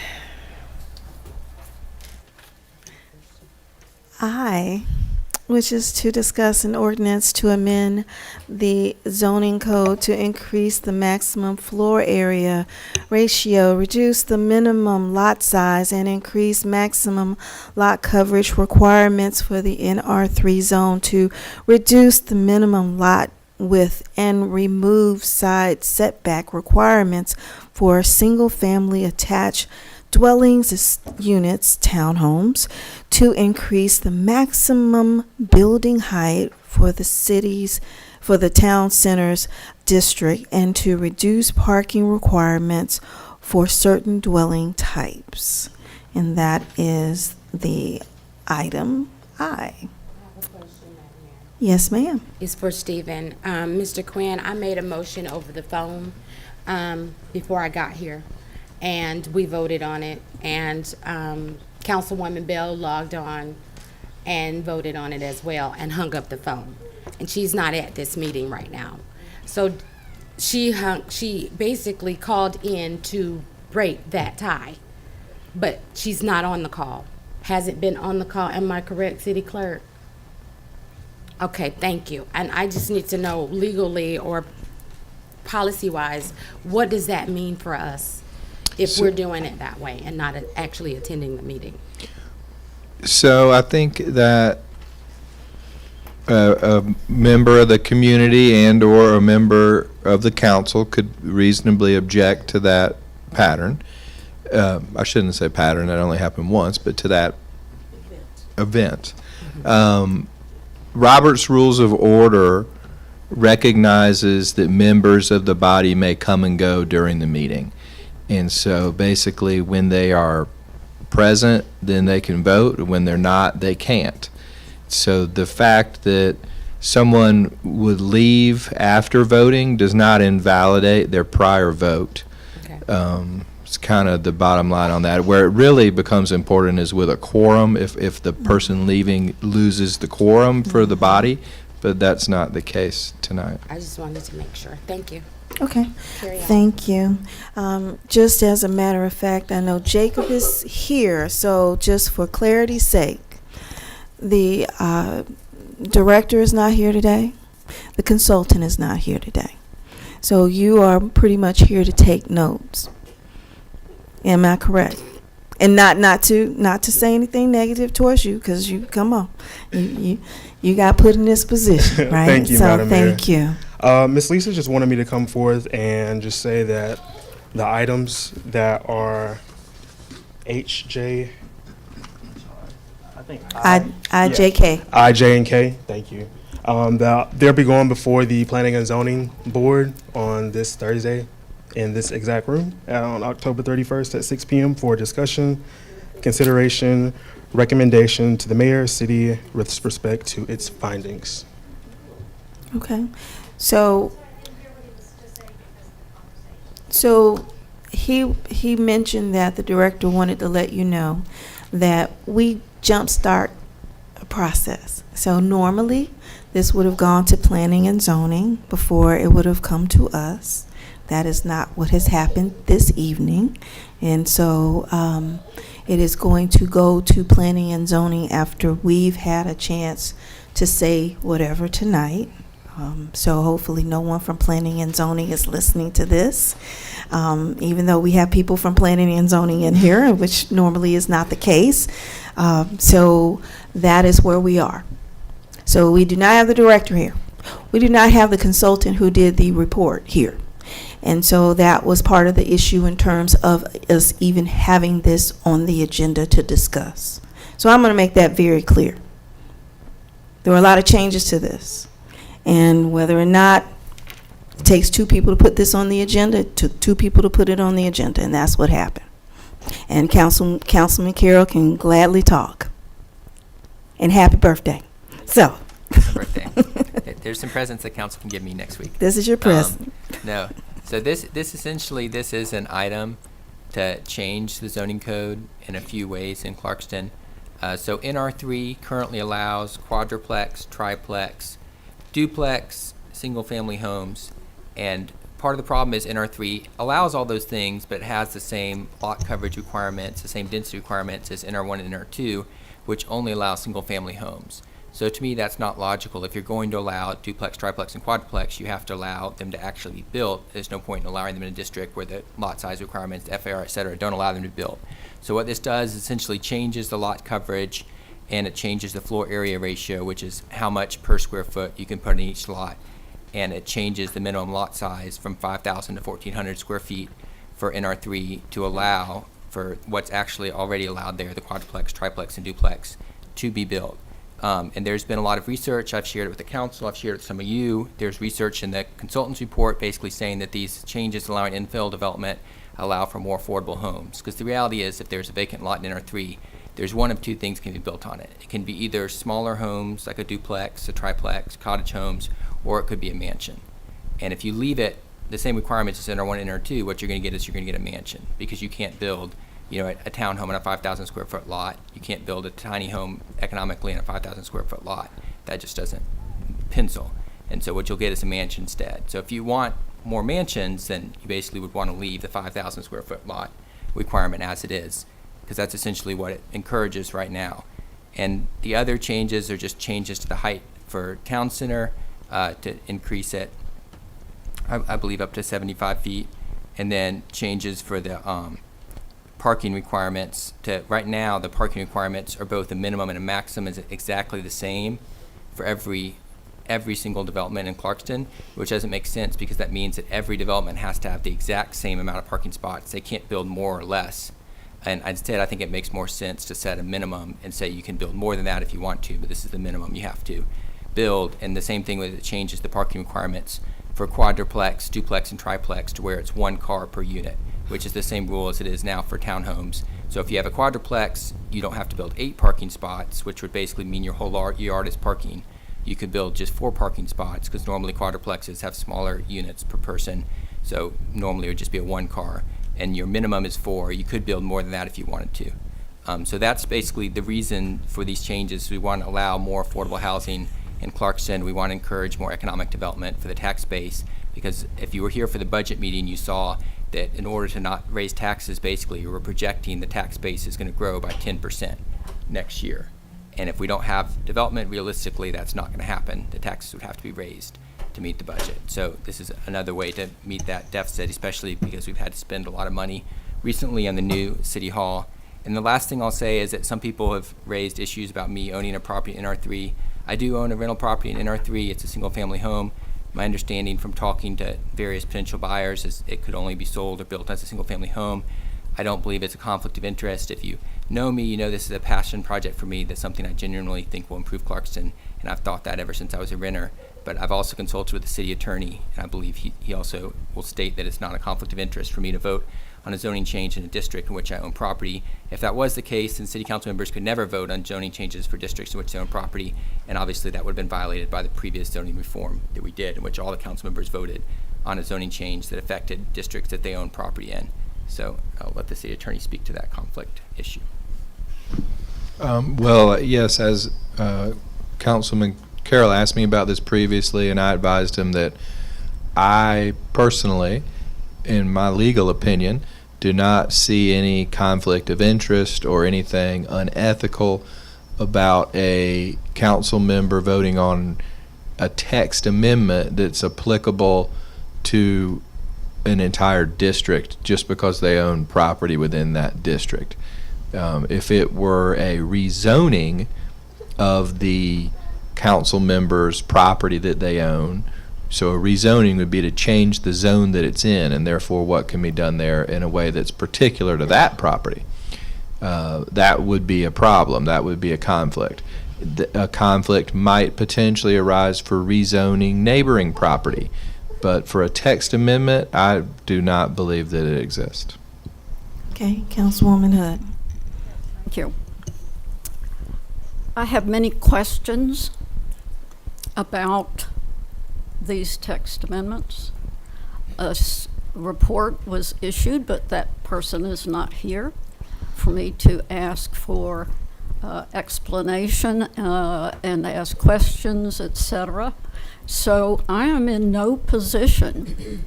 Which is to discuss an ordinance to amend the zoning code to increase the maximum floor area ratio, reduce the minimum lot size, and increase maximum lot coverage requirements for the NR3 zone, to reduce the minimum lot width and remove side setback requirements for single-family attached dwellings units, townhomes, to increase the maximum building height for the town centers district, and to reduce parking requirements for certain dwelling types. And that is the item I. Yes, ma'am. It's for Stephen. Mr. Quinn, I made a motion over the phone before I got here, and we voted on it, and Councilwoman Bell logged on and voted on it as well and hung up the phone. And she's not at this meeting right now. So she basically called in to break that tie, but she's not on the call. Hasn't been on the call. Am I correct, City Clerk? Okay, thank you. And I just need to know legally or policy-wise, what does that mean for us if we're doing it that way and not actually attending the meeting? So I think that a member of the community and or a member of the council could reasonably object to that pattern. I shouldn't say pattern, that only happened once, but to that event. Robert's Rules of Order recognizes that members of the body may come and go during the meeting. And so basically when they are present, then they can vote. When they're not, they can't. So the fact that someone would leave after voting does not invalidate their prior vote. Okay. It's kind of the bottom line on that. Where it really becomes important is with a quorum, if the person leaving loses the quorum for the body, but that's not the case tonight. I just wanted to make sure. Thank you. Okay, thank you. Just as a matter of fact, I know Jacob is here, so just for clarity's sake, the director is not here today. The consultant is not here today. So you are pretty much here to take notes. Am I correct? And not to say anything negative towards you, because you come on, you got put in this position, right? Thank you, so Madam Mayor. thank you. Ms. Lisa just wanted me to come forth and just say that the items that are HJ, I think IJK. I, J, and K. Thank you. They'll be going before the Planning and Zoning Board on this Thursday in this exact room on October 31st at 6 p.m. for discussion, consideration, recommendation to the mayor, city with respect to its findings. Okay. So he mentioned that the director wanted to let you know that we jumpstart a process. So normally this would have gone to planning and zoning before it would have come to us. That is not what has happened this evening. And so it is going to go to planning and zoning after we've had a chance to say whatever tonight. So hopefully no one from planning and zoning is listening to this, even though we have people from planning and zoning in here, which normally is not the case. So that is where we are. So we do not have the director here. We do not have the consultant who did the report here. And so that was part of the issue in terms of us even having this on the agenda to discuss. So I'm going to make that very clear. There were a lot of changes to this. And whether or not it takes two people to put this on the agenda, it took two people to put it on the agenda, and that's what happened. And Councilman Carroll can gladly talk. And happy birthday. So. Birthday. There's some presents that council can give me next week. This is your present. No. So this essentially, this is an item to change the zoning code in a few ways in Clarkston. So NR3 currently allows quadruplex, triplex, duplex, single-family homes, And part of the problem is NR3 allows all those things, but it has the same lot coverage requirements, the same density requirements as NR1 and NR2, which only allow single-family homes. So to me, that's not logical. If you're going to allow duplex, triplex, and quadplex, you have to allow them to actually be built. There's no point in allowing them in a district where the lot size requirements, the FAR, et cetera, don't allow them to be built. So what this does is essentially changes the lot coverage, and it changes the floor area ratio, which is how much per square foot you can put in each lot. And it changes the minimum lot size from 5,000 to 1,400 square feet for NR3 to allow for what's actually already allowed there, the quadplex, triplex, and duplex, to be built. And there's been a lot of research. I've shared it with the council. I've shared it with some of you. There's research in the consultant's report basically saying that these changes allowing infill development allow for more affordable homes. Because the reality is, if there's a vacant lot in NR3, there's one of two things can be built on it. It can be either smaller homes like a duplex, a triplex, cottage homes, or it could be a mansion. And if you leave it the same requirements as NR1 and NR2, what you're going to get is you're going to get a mansion, because you can't build, you know, a townhome on a 5,000 square foot lot. You can't build a tiny home economically in a 5,000 square foot lot. That just doesn't pencil. And so what you'll get is a mansion instead. So if you want more mansions, then you basically would want to leave the 5,000 square foot lot requirement as it is, because that's essentially what it encourages right now. And the other changes are just changes to the height for town center, to increase it, I believe, up to 75 feet, and then changes for the parking requirements. To right now, the parking requirements are both a minimum and a maximum is exactly the same for every single development in Clarkston, which doesn't make sense, because that means that every development has to have the exact same amount of parking spots. They can't build more or less. And instead, I think it makes more sense to set a minimum and say you can build more than that if you want to, but this is the minimum you have to build. And the same thing with it changes the parking requirements for quadruplex, duplex, and triplex to where it's 1 car per unit, which is the same rule as it is now for townhomes. So if you have a quadruplex, you don't have to build 8 parking spots, which would basically mean your whole yard is parking. You could build just 4 parking spots, because normally quadruplexes have smaller units per person. So normally it would just be a 1 car, and your minimum is 4. You could build more than that if you wanted to. So that's basically the reason for these changes. We want to allow more affordable housing in Clarkston. We want to encourage more economic development for the tax base, because if you were here for the budget meeting, you saw that in order to not raise taxes, basically, we're projecting the tax base is going to grow by 10% next year. And if we don't have development, realistically, that's not going to happen. The taxes would have to be raised to meet the budget. So this is another way to meet that deficit, especially because we've had to spend a lot of money recently on the new city hall. And the last thing I'll say is that some people have raised issues about me owning a property in NR3. I do own a rental property in NR3. It's a single family home. My understanding from talking to various potential buyers is it could only be sold or built as a single family home. I don't believe it's a conflict of interest. If you know me, you know this is a passion project for me. That's something I genuinely think will improve Clarkston, and I've thought that ever since I was a renter. But I've also consulted with the city attorney, and I believe he also will state that it's not a conflict of interest for me to vote on a zoning change in a district in which I own property. If that was the case, then city council members could never vote on zoning changes for districts in which they own property, and obviously that would have been violated by the previous zoning reform that we did, in which all the council members voted on a zoning change that affected districts that they own property in. So I'll let the city attorney speak to that conflict issue. Well, yes, as Councilman Carroll asked me about this previously, and I advised him that I personally, in my legal opinion, do not see any conflict of interest or anything unethical about a council member voting on a text amendment that's applicable to an entire district just because they own property within that district. If it were a rezoning of the council member's property that they own, so a rezoning would be to change the zone that it's in, and therefore what can be done there in a way that's particular to that property. That would be a problem. That would be a conflict. A conflict might potentially arise for rezoning neighboring property, but for a text amendment, I do not believe that it exists. Okay, Councilwoman Hood. Thank you. I have many questions about these text amendments. A report was issued, but that person is not here for me to ask for explanation and ask questions, etc. So I am in no position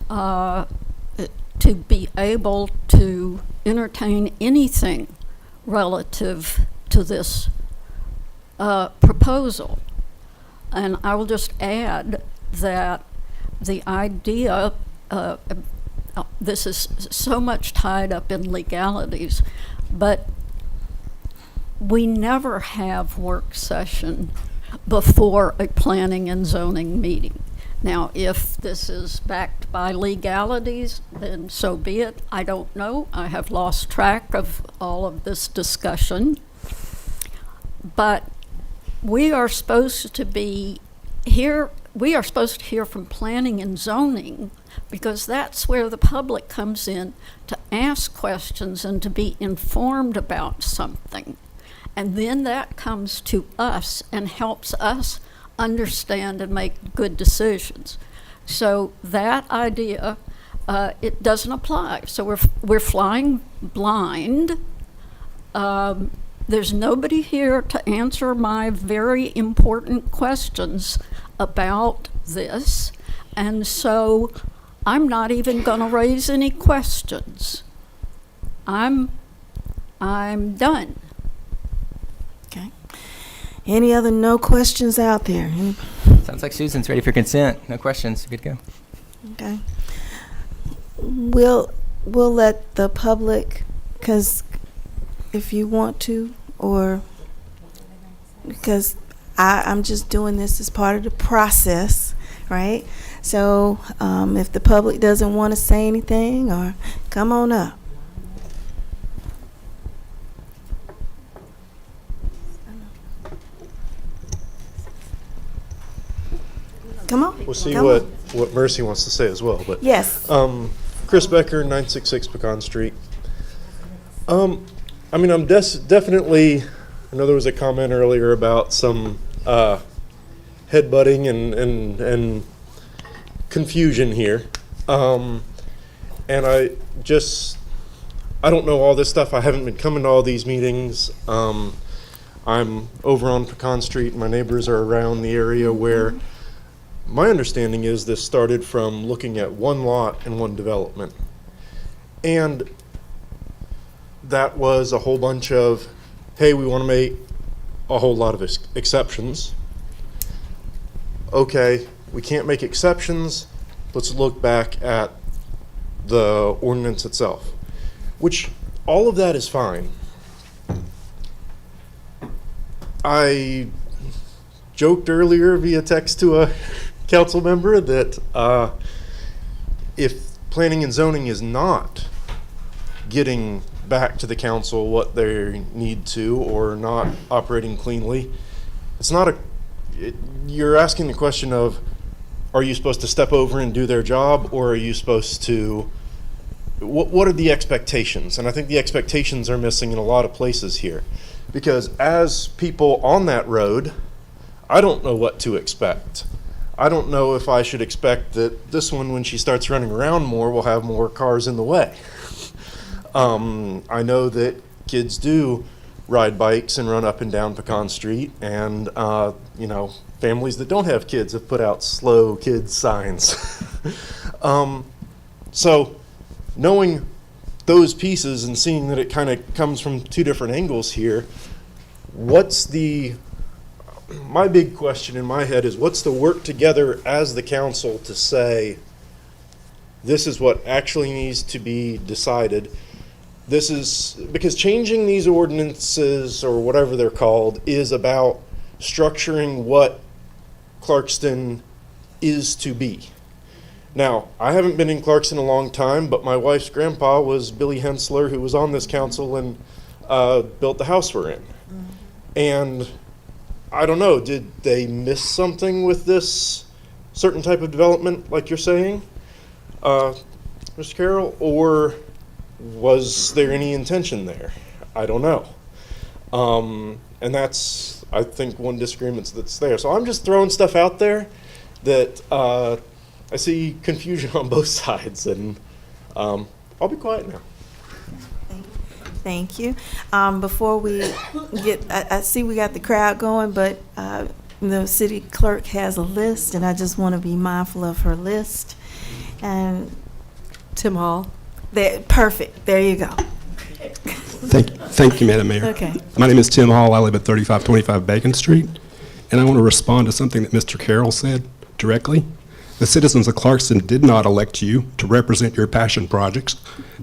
to be able to entertain anything relative to this proposal. And I will just add that the idea, this is so much tied up in legalities, but we never have work session before a planning and zoning meeting. Now, if this is backed by legalities, then so be it. I don't know. I have lost track of all of this discussion. But we are supposed to be here, we are supposed to hear from planning and zoning because that's where the public comes in to ask questions and to be informed about something. And then that comes to us and helps us understand and make good decisions. So that idea, it doesn't apply. So we're flying blind. There's nobody here to answer my very important questions about this. And so I'm not even going to raise any questions. I'm done. Okay. Any other no questions out there? Sounds like Susan's ready for consent. No questions. Good to go. Okay. We'll let the public, because if you want to, or because I'm just doing this as part of the process, right? So if the public doesn't want to say anything, or come on up. Come on. We'll see Come what Mercy wants to say as well. But yes. Chris Becker, 966 Pecan Street. I mean, I'm definitely. I know there was a comment earlier about some headbutting and confusion here, and I don't know all this stuff. I haven't been coming to all these meetings. I'm over on Pecan Street. My neighbors are around the area where. My understanding is this started from looking at one lot and one development. And that was a whole bunch of, hey, we want to make a whole lot of exceptions. Okay, we can't make exceptions. Let's look back at the ordinance itself, which all of that is fine. I joked earlier via text to a council member that if planning and zoning is not getting back to the council what they need to or not operating cleanly, it's not you're asking the question of, are you supposed to step over and do their job, or are you supposed to, what are the expectations? And I think the expectations are missing in a lot of places here, because as people on that road, I don't know what to expect. I don't know if I should expect that this one, when she starts running around more, will have more cars in the way. I know that kids do ride bikes and run up and down Pecan Street, and families that don't have kids have put out slow kids signs. So knowing those pieces and seeing that it kind of comes from two different angles here, my big question in my head is, what's the work together as the council to say, this is what actually needs to be decided. This is, because changing these ordinances, or whatever they're called, is about structuring what Clarkston is to be. Now, I haven't been in Clarkston a long time, but my wife's grandpa was Billy Hensler, who was on this council and built the house we're in. And I don't know, did they miss something with this certain type of development, like you're saying, Mr. Carroll, or was there any intention there? I don't know. And that's, I think, one disagreement that's there. So I'm just throwing stuff out there that I see confusion on both sides, and I'll be quiet now. Thank you. Before we get, I see we got the crowd going, but the city clerk has a list, and I just want to be mindful of her list. And Tim Hall. Perfect. There you go. Thank you, Madam Mayor. Okay. My name is Tim Hall. I live at 3525 Bacon Street, and I want to respond to something that Mr. Carroll said directly. The citizens of Clarkston did not elect you to represent your passion projects.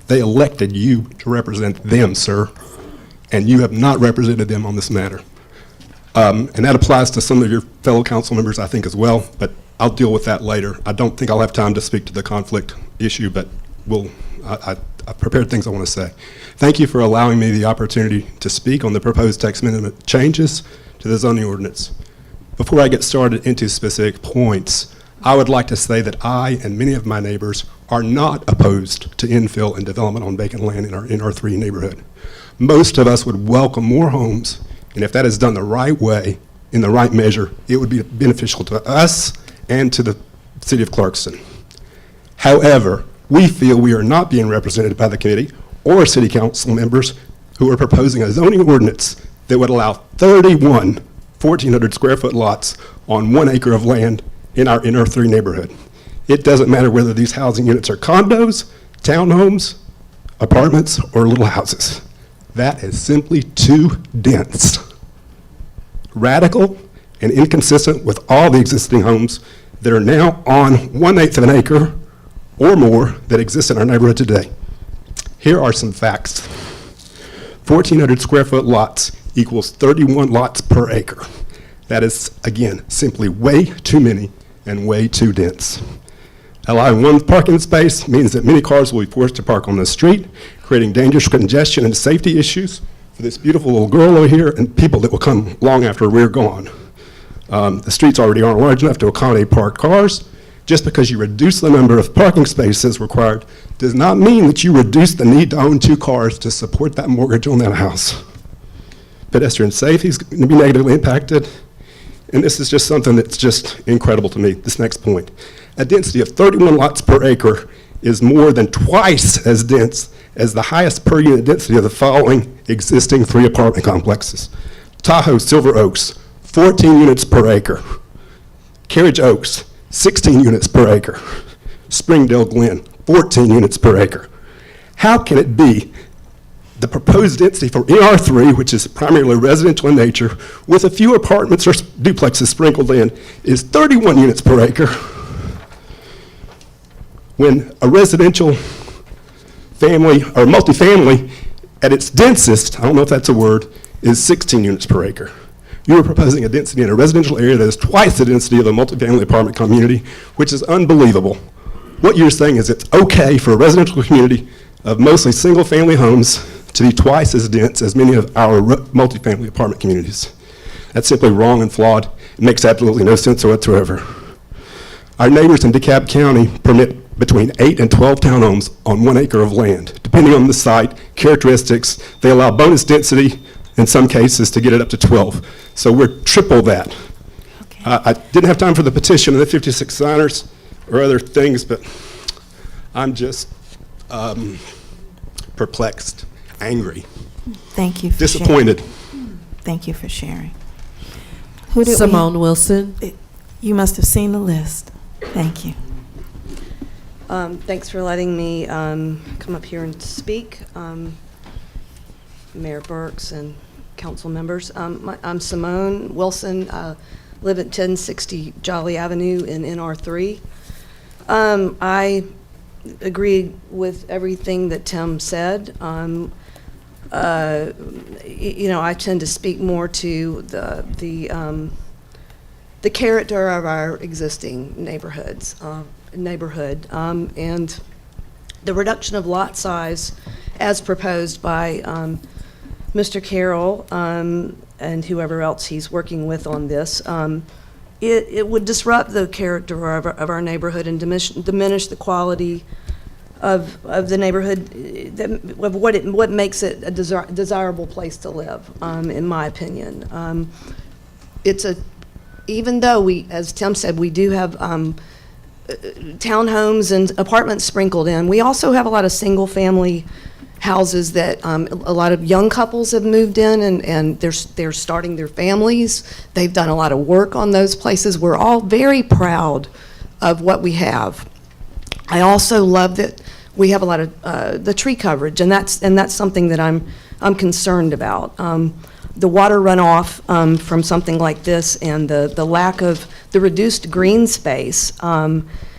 They elected you to represent them, sir, and you have not represented them on this matter. And that applies to some of your fellow council members, I think, as well, but I'll deal with that later. I don't think I'll have time to speak to the conflict issue, but I've prepared things I want to say. Thank you for allowing me the opportunity to speak on the proposed text amendment changes to the zoning ordinance. Before I get started into specific points, I would like to say that I and many of my neighbors are not opposed to infill and development on vacant land in our NR3 neighborhood. Most of us would welcome more homes, and if that is done the right way, in the right measure, it would be beneficial to us and to the city of Clarkston. However, we feel we are not being represented by the committee or city council members who are proposing a zoning ordinance that would allow 31 1,400 square foot lots on 1 acre of land in our NR3 neighborhood. It doesn't matter whether these housing units are condos, townhomes, apartments, or little houses. That is simply too dense, radical, and inconsistent with all the existing homes that are now on 1/8 of an acre or more that exist in our neighborhood today. Here are some facts. 1,400 square foot lots equals 31 lots per acre. That is, again, simply way too many and way too dense. Allowing one parking space means that many cars will be forced to park on the street, creating dangerous congestion and safety issues for this beautiful little girl over here and people that will come long after we're gone. The streets already aren't large enough to accommodate parked cars. Just because you reduce the number of parking spaces required does not mean that you reduce the need to own 2 cars to support that mortgage on that house. Pedestrian safety is going to be negatively impacted. And this is just something that's just incredible to me, this next point. A density of 31 lots per acre is more than twice as dense as the highest per unit density of the following existing 3 apartment complexes. Tahoe Silver Oaks, 14 units per acre. Carriage Oaks, 16 units per acre. Springdale Glen, 14 units per acre. How can it be the proposed density for NR3, which is primarily residential in nature, with a few apartments or duplexes sprinkled in, is 31 units per acre, when a residential family or multifamily at its densest, I don't know if that's a word, is 16 units per acre. You are proposing a density in a residential area that is twice the density of a multifamily apartment community, which is unbelievable. What you're saying is it's okay for a residential community of mostly single-family homes to be twice as dense as many of our multifamily apartment communities. That's simply wrong and flawed. It makes absolutely no sense whatsoever. Our neighbors in DeKalb County permit between 8 and 12 townhomes on 1 acre of land. Depending on the site, characteristics, they allow bonus density in some cases to get it up to 12. So we're triple that. Okay. I didn't have time for the petition and the 56 signers or other things, but I'm just perplexed, angry, Thank you for disappointed. sharing. Thank you for sharing. Who did Simone Wilson. You must have seen the list. Thank you. Thanks for letting me come up here and speak. Mayor Burks and council members. I'm Simone Wilson, live at 1060 Jolly Avenue in NR3. I agree with everything that Tim said. I tend to speak more to the character of our existing neighborhood, and the reduction of lot size as proposed by Mr. Carroll and whoever else he's working with on this. It would disrupt the character of our neighborhood and diminish the quality of the neighborhood, of what makes it a desirable place to live, in my opinion. Even though as Tim said, we do have townhomes and apartments sprinkled in, we also have a lot of single-family houses that a lot of young couples have moved in, and they're starting their families. They've done a lot of work on those places. We're all very proud of what we have. I also love that we have a lot of the tree coverage, and that's something that I'm concerned about. The water runoff from something like this and the lack of the reduced green space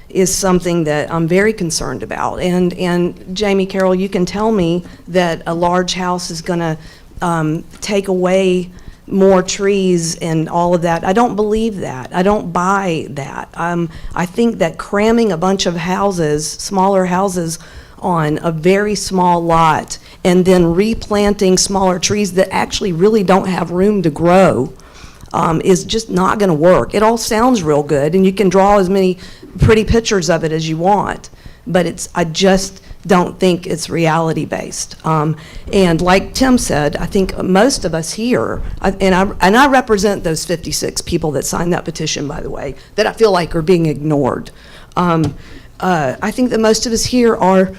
is something that I'm very concerned about. And Jamie Carroll, you can tell me that a large house is going to take away more trees and all of that. I don't believe that. I don't buy that. I think that cramming a bunch of houses, smaller houses, on a very small lot and then replanting smaller trees that actually really don't have room to grow is just not going to work. It all sounds real good, and you can draw as many pretty pictures of it as you want, but I just don't think it's reality-based. And like Tim said, I think most of us here, and I represent those 56 people that signed that petition, by the way, that I feel like are being ignored. I think that most of us here are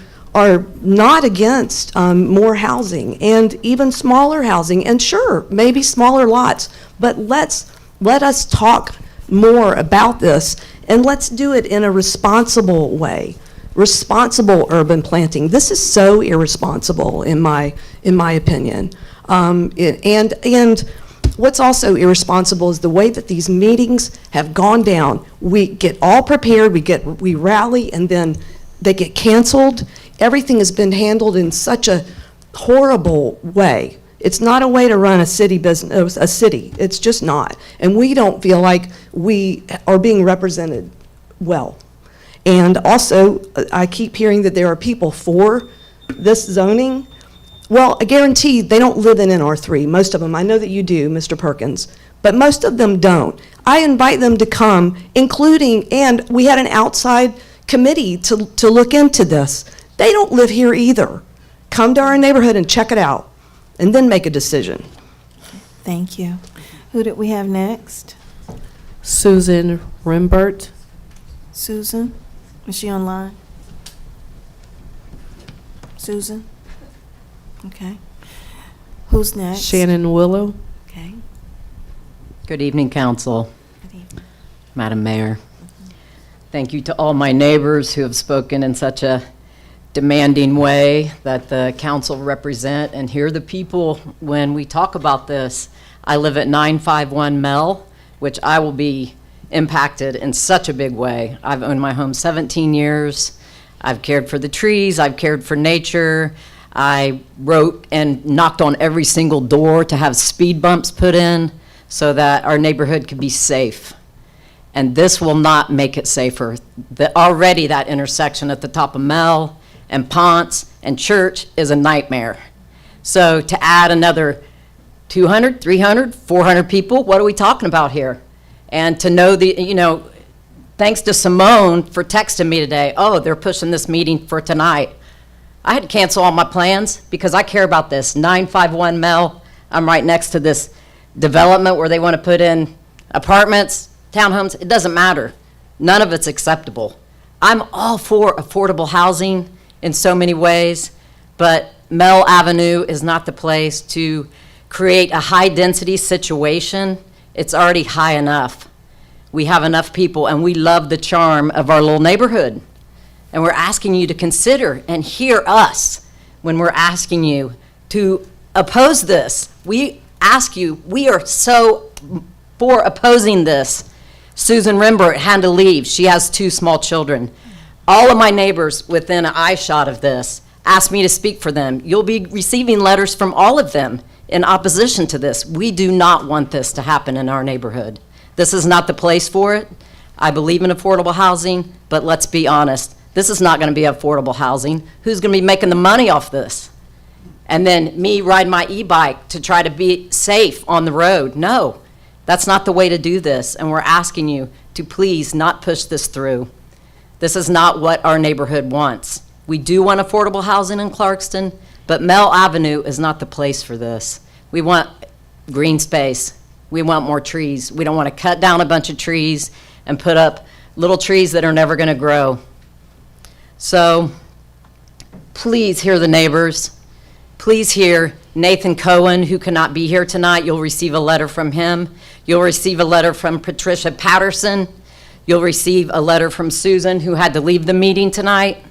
not against more housing and even smaller housing, and sure, maybe smaller lots, but let us talk more about this, and let's do it in a responsible way. Responsible urban planting. This is so irresponsible in my opinion. And what's also irresponsible is the way that these meetings have gone down. We get all prepared, we rally, and then they get canceled. Everything has been handled in such a horrible way. It's not a way to run a city business, a city. It's just not. And we don't feel like we are being represented well. And also, I keep hearing that there are people for this zoning. Well, I guarantee they don't live in NR3, most of them. I know that you do, Mr. Perkins, but most of them don't. I invite them to come, including, and we had an outside committee to look into this. They don't live here either. Come to our neighborhood and check it out, and then make a decision. Thank you. Who did we have next? Susan Rimbert. Susan? Is she online? Susan? Okay. Who's next? Shannon Willow. Okay. Good evening, Council. Good evening. Madam Mayor. Thank you to all my neighbors who have spoken in such a demanding way that the council represent and hear the people when we talk about this. I live at 951 Mell, which I will be impacted in such a big way. I've owned my home 17 years. I've cared for the trees. I've cared for nature. I wrote and knocked on every single door to have speed bumps put in so that our neighborhood could be safe. And this will not make it safer. Already that intersection at the top of Mell and Ponce and Church is a nightmare. So to add another 200, 300, 400 people, what are we talking about here? And to know thanks to Simone for texting me today, oh, they're pushing this meeting for tonight. I had to cancel all my plans because I care about this. 951 Mell, I'm right next to this development where they want to put in apartments, townhomes. It doesn't matter. None of it's acceptable. I'm all for affordable housing in so many ways, but Mell Avenue is not the place to create a high-density situation. It's already high enough. We have enough people, and we love the charm of our little neighborhood. And we're asking you to consider and hear us when we're asking you to oppose this. We ask you, we are so for opposing this. Susan Rimbert had to leave. She has 2 small children. All of my neighbors within an eye shot of this asked me to speak for them. You'll be receiving letters from all of them in opposition to this. We do not want this to happen in our neighborhood. This is not the place for it. I believe in affordable housing, but let's be honest. This is not going to be affordable housing. Who's going to be making the money off this? And then me ride my e-bike to try to be safe on the road. No, that's not the way to do this. And we're asking you to please not push this through. This is not what our neighborhood wants. We do want affordable housing in Clarkston, but Mell Avenue is not the place for this. We want green space. We want more trees. We don't want to cut down a bunch of trees and put up little trees that are never going to grow. So please hear the neighbors. Please hear Nathan Cohen, who cannot be here tonight. You'll receive a letter from him. You'll receive a letter from Patricia Patterson. You'll receive a letter from Susan, who had to leave the meeting tonight.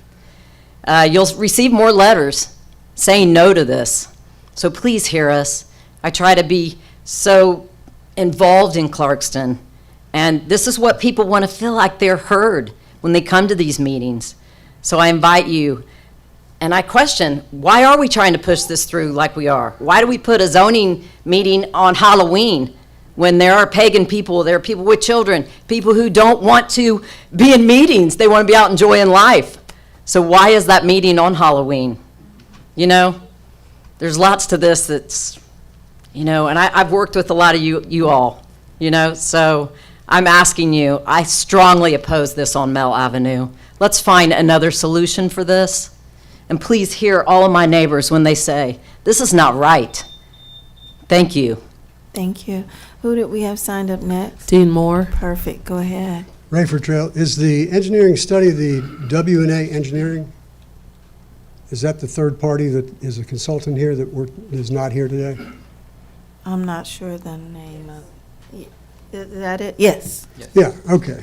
You'll receive more letters saying no to this. So please hear us. I try to be so involved in Clarkston, and this is what people want to feel like they're heard when they come to these meetings. So I invite you, and I question, why are we trying to push this through like we are? Why do we put a zoning meeting on Halloween when there are pagan people, there are people with children, people who don't want to be in meetings, they want to be out enjoying life? So why is that meeting on Halloween? You know, there's lots to this that's, you know, and I've worked with a lot of you all, you know, so I'm asking you, I strongly oppose this on Mell Avenue. Let's find another solution for this. And please hear all of my neighbors when they say, this is not right. Thank you. Thank you. Who did we have signed up next? Dean Moore. Perfect, go ahead. Rayford Trail, is the engineering study the W&A Engineering? Is that the third party that is a consultant here that is not here today? I'm not sure the name of, is that it? Yes. Yeah, okay.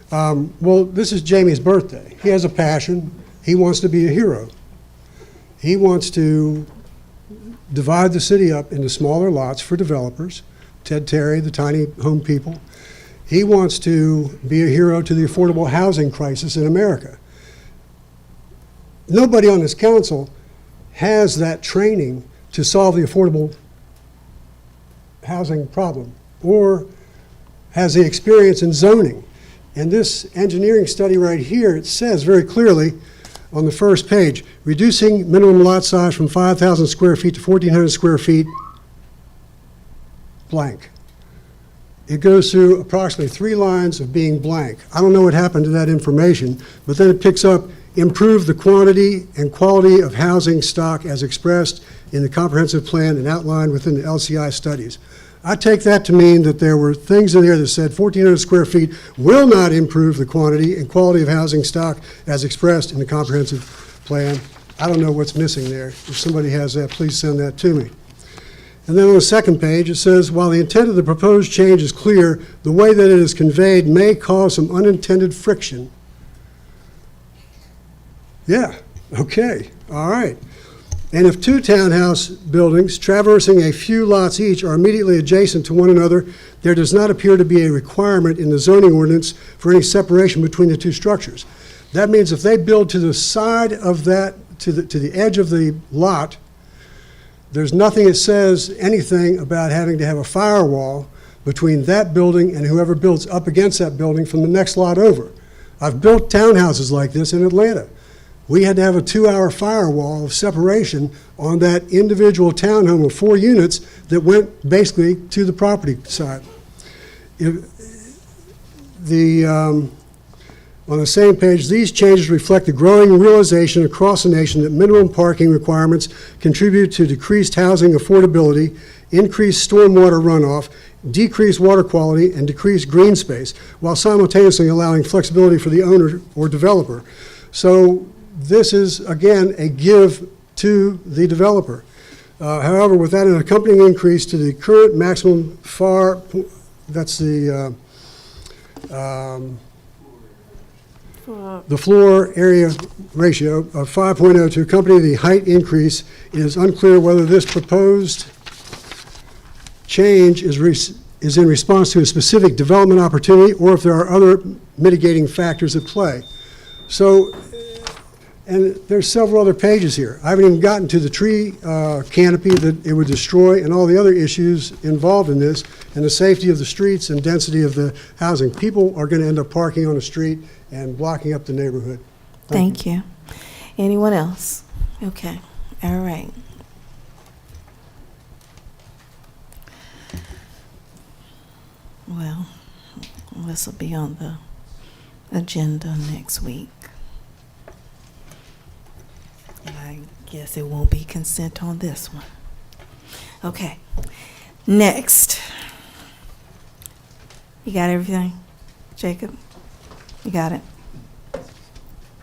Well, this is Jamie's birthday. He has a passion. He wants to be a hero. He wants to divide the city up into smaller lots for developers, Ted Terry, the tiny home people. He wants to be a hero to the affordable housing crisis in America. Nobody on this council has that training to solve the affordable housing problem or has the experience in zoning. And this engineering study right here, it says very clearly on the first page, reducing minimum lot size from 5,000 square feet to 1,400 square feet, blank. It goes through approximately 3 lines of being blank. I don't know what happened to that information, but then it picks up, improve the quantity and quality of housing stock as expressed in the comprehensive plan and outlined within the LCI studies. I take that to mean that there were things in there that said 1,400 square feet will not improve the quantity and quality of housing stock as expressed in the comprehensive plan. I don't know what's missing there. If somebody has that, please send that to me. And then on the second page, it says, while the intent of the proposed change is clear, the way that it is conveyed may cause some unintended friction. Yeah, okay, all right. And if 2 townhouse buildings traversing a few lots each are immediately adjacent to one another, there does not appear to be a requirement in the zoning ordinance for any separation between the 2 structures. That means if they build to the side of that, to the edge of the lot, there's nothing that says anything about having to have a firewall between that building and whoever builds up against that building from the next lot over. I've built townhouses like this in Atlanta. We had to have a 2-hour firewall of separation on that individual townhome of 4 units that went basically to the property side. On the same page, these changes reflect the growing realization across the nation that minimum parking requirements contribute to decreased housing affordability, increased stormwater runoff, decreased water quality, and decreased green space, while simultaneously allowing flexibility for the owner or developer. So this is, again, a give to the developer. However, without an accompanying increase to the current maximum that's the floor area ratio of 5.0 to accompany the height increase, it is unclear whether this proposed change is in response to a specific development opportunity or if there are other mitigating factors at play. So, and there's several other pages here. I haven't even gotten to the tree canopy that it would destroy and all the other issues involved in this and the safety of the streets and density of the housing. People are going to end up parking on the street and blocking up the neighborhood. Thank you. Anyone else? Okay, all right. Well, this will be on the agenda next week. I guess it won't be consent on this one. Okay, next. You got everything, Jacob? You got it?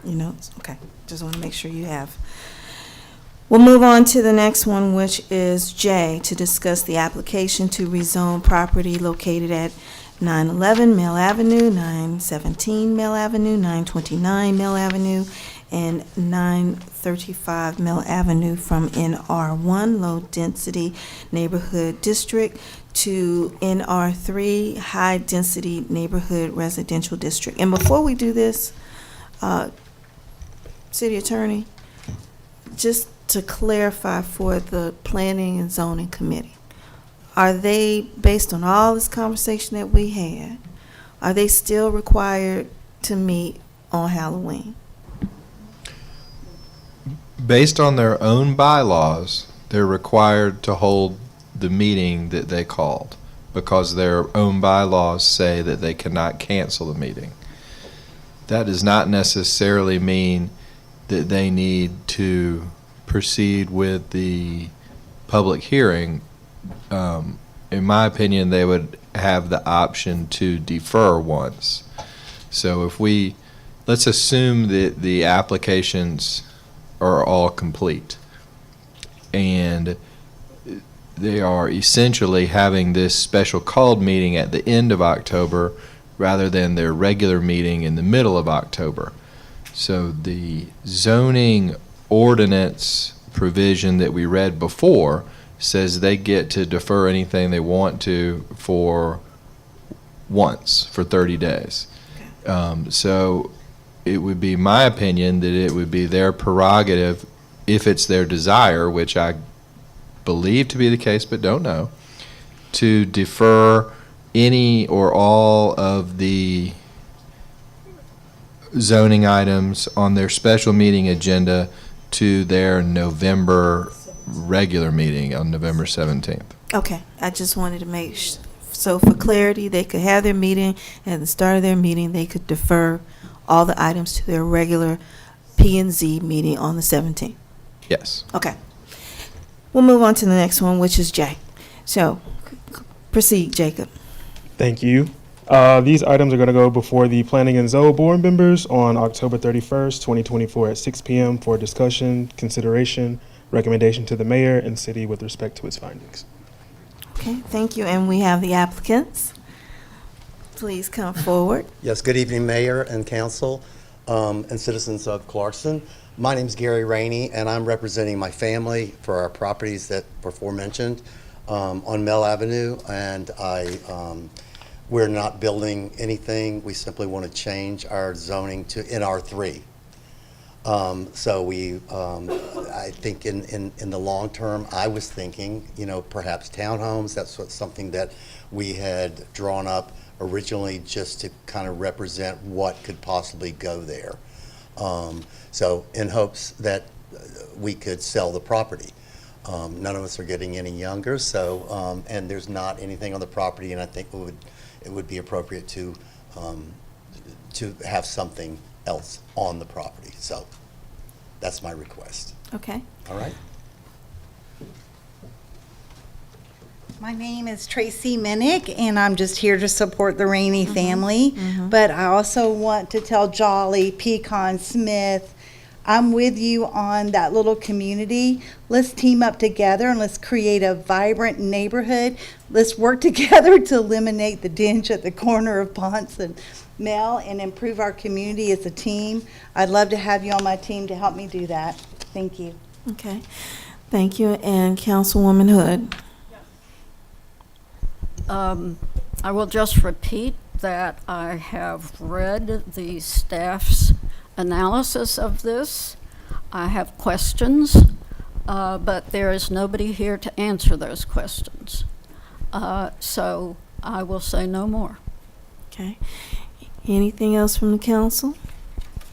You know, okay, just want to make sure you have. We'll move on to the next one, which is J, to discuss the application to rezone property located at 911 Mell Avenue, 917 Mell Avenue, 929 Mell Avenue, and 935 Mell Avenue from NR1 Low Density Neighborhood District to NR3 High Density Neighborhood Residential District. And before we do this, City Attorney, just to clarify for the Planning and Zoning Committee, are they, based on all this conversation that we had, are they still required to meet on Halloween? Based on their own bylaws, they're required to hold the meeting that they called because their own bylaws say that they cannot cancel the meeting. That does not necessarily mean that they need to proceed with the public hearing. In my opinion, they would have the option to defer once. So if let's assume that the applications are all complete and they are essentially having this special called meeting at the end of October rather than their regular meeting in the middle of October. So the zoning ordinance provision that we read before says they get to defer anything they want to for 30 days. So it would be my opinion that it would be their prerogative, if it's their desire, which I believe to be the case but don't know, to defer any or all of the zoning items on their special meeting agenda to their November regular meeting on November 17th. Okay, I just wanted to make so for clarity, they could have their meeting, and at the start of their meeting, they could defer all the items to their regular P&Z meeting on the 17th. Yes. Okay. We'll move on to the next one, which is J. So, proceed, Jacob. Thank you. These items are going to go before the Planning and Zoning Board members on October 31st, 2024 at 6 p.m. for discussion, consideration, recommendation to the mayor and city with respect to its findings. Okay, thank you. And we have the applicants. Please come forward. Yes, good evening, Mayor and Council and citizens of Clarkston. My name is Gary Rainey, and I'm representing my family for our properties that were aforementioned on Mell Avenue, and we're not building anything. We simply want to change our zoning to NR3. So we, I think in the long term, I was thinking, perhaps townhomes. That's something that we had drawn up originally just to kind of represent what could possibly go there. So in hopes that we could sell the property. None of us are getting any younger, so, and there's not anything on the property, and I think it would be appropriate to have something else on the property. So that's my request. Okay. All right. My name is Tracy Minnick, and I'm just here to support the Rainey family. But I also want to tell Jolly, Pecan, Smith, I'm with you on that little community. Let's team up together and let's create a vibrant neighborhood. Let's work together to eliminate the ditch at the corner of Ponce and Mell and improve our community as a team. I'd love to have you on my team to help me do that. Thank you. Okay. Thank you. And Councilwoman Hood. I will just repeat that I have read the staff's analysis of this. I have questions, but there is nobody here to answer those questions. So I will say no more. Okay. Anything else from the council?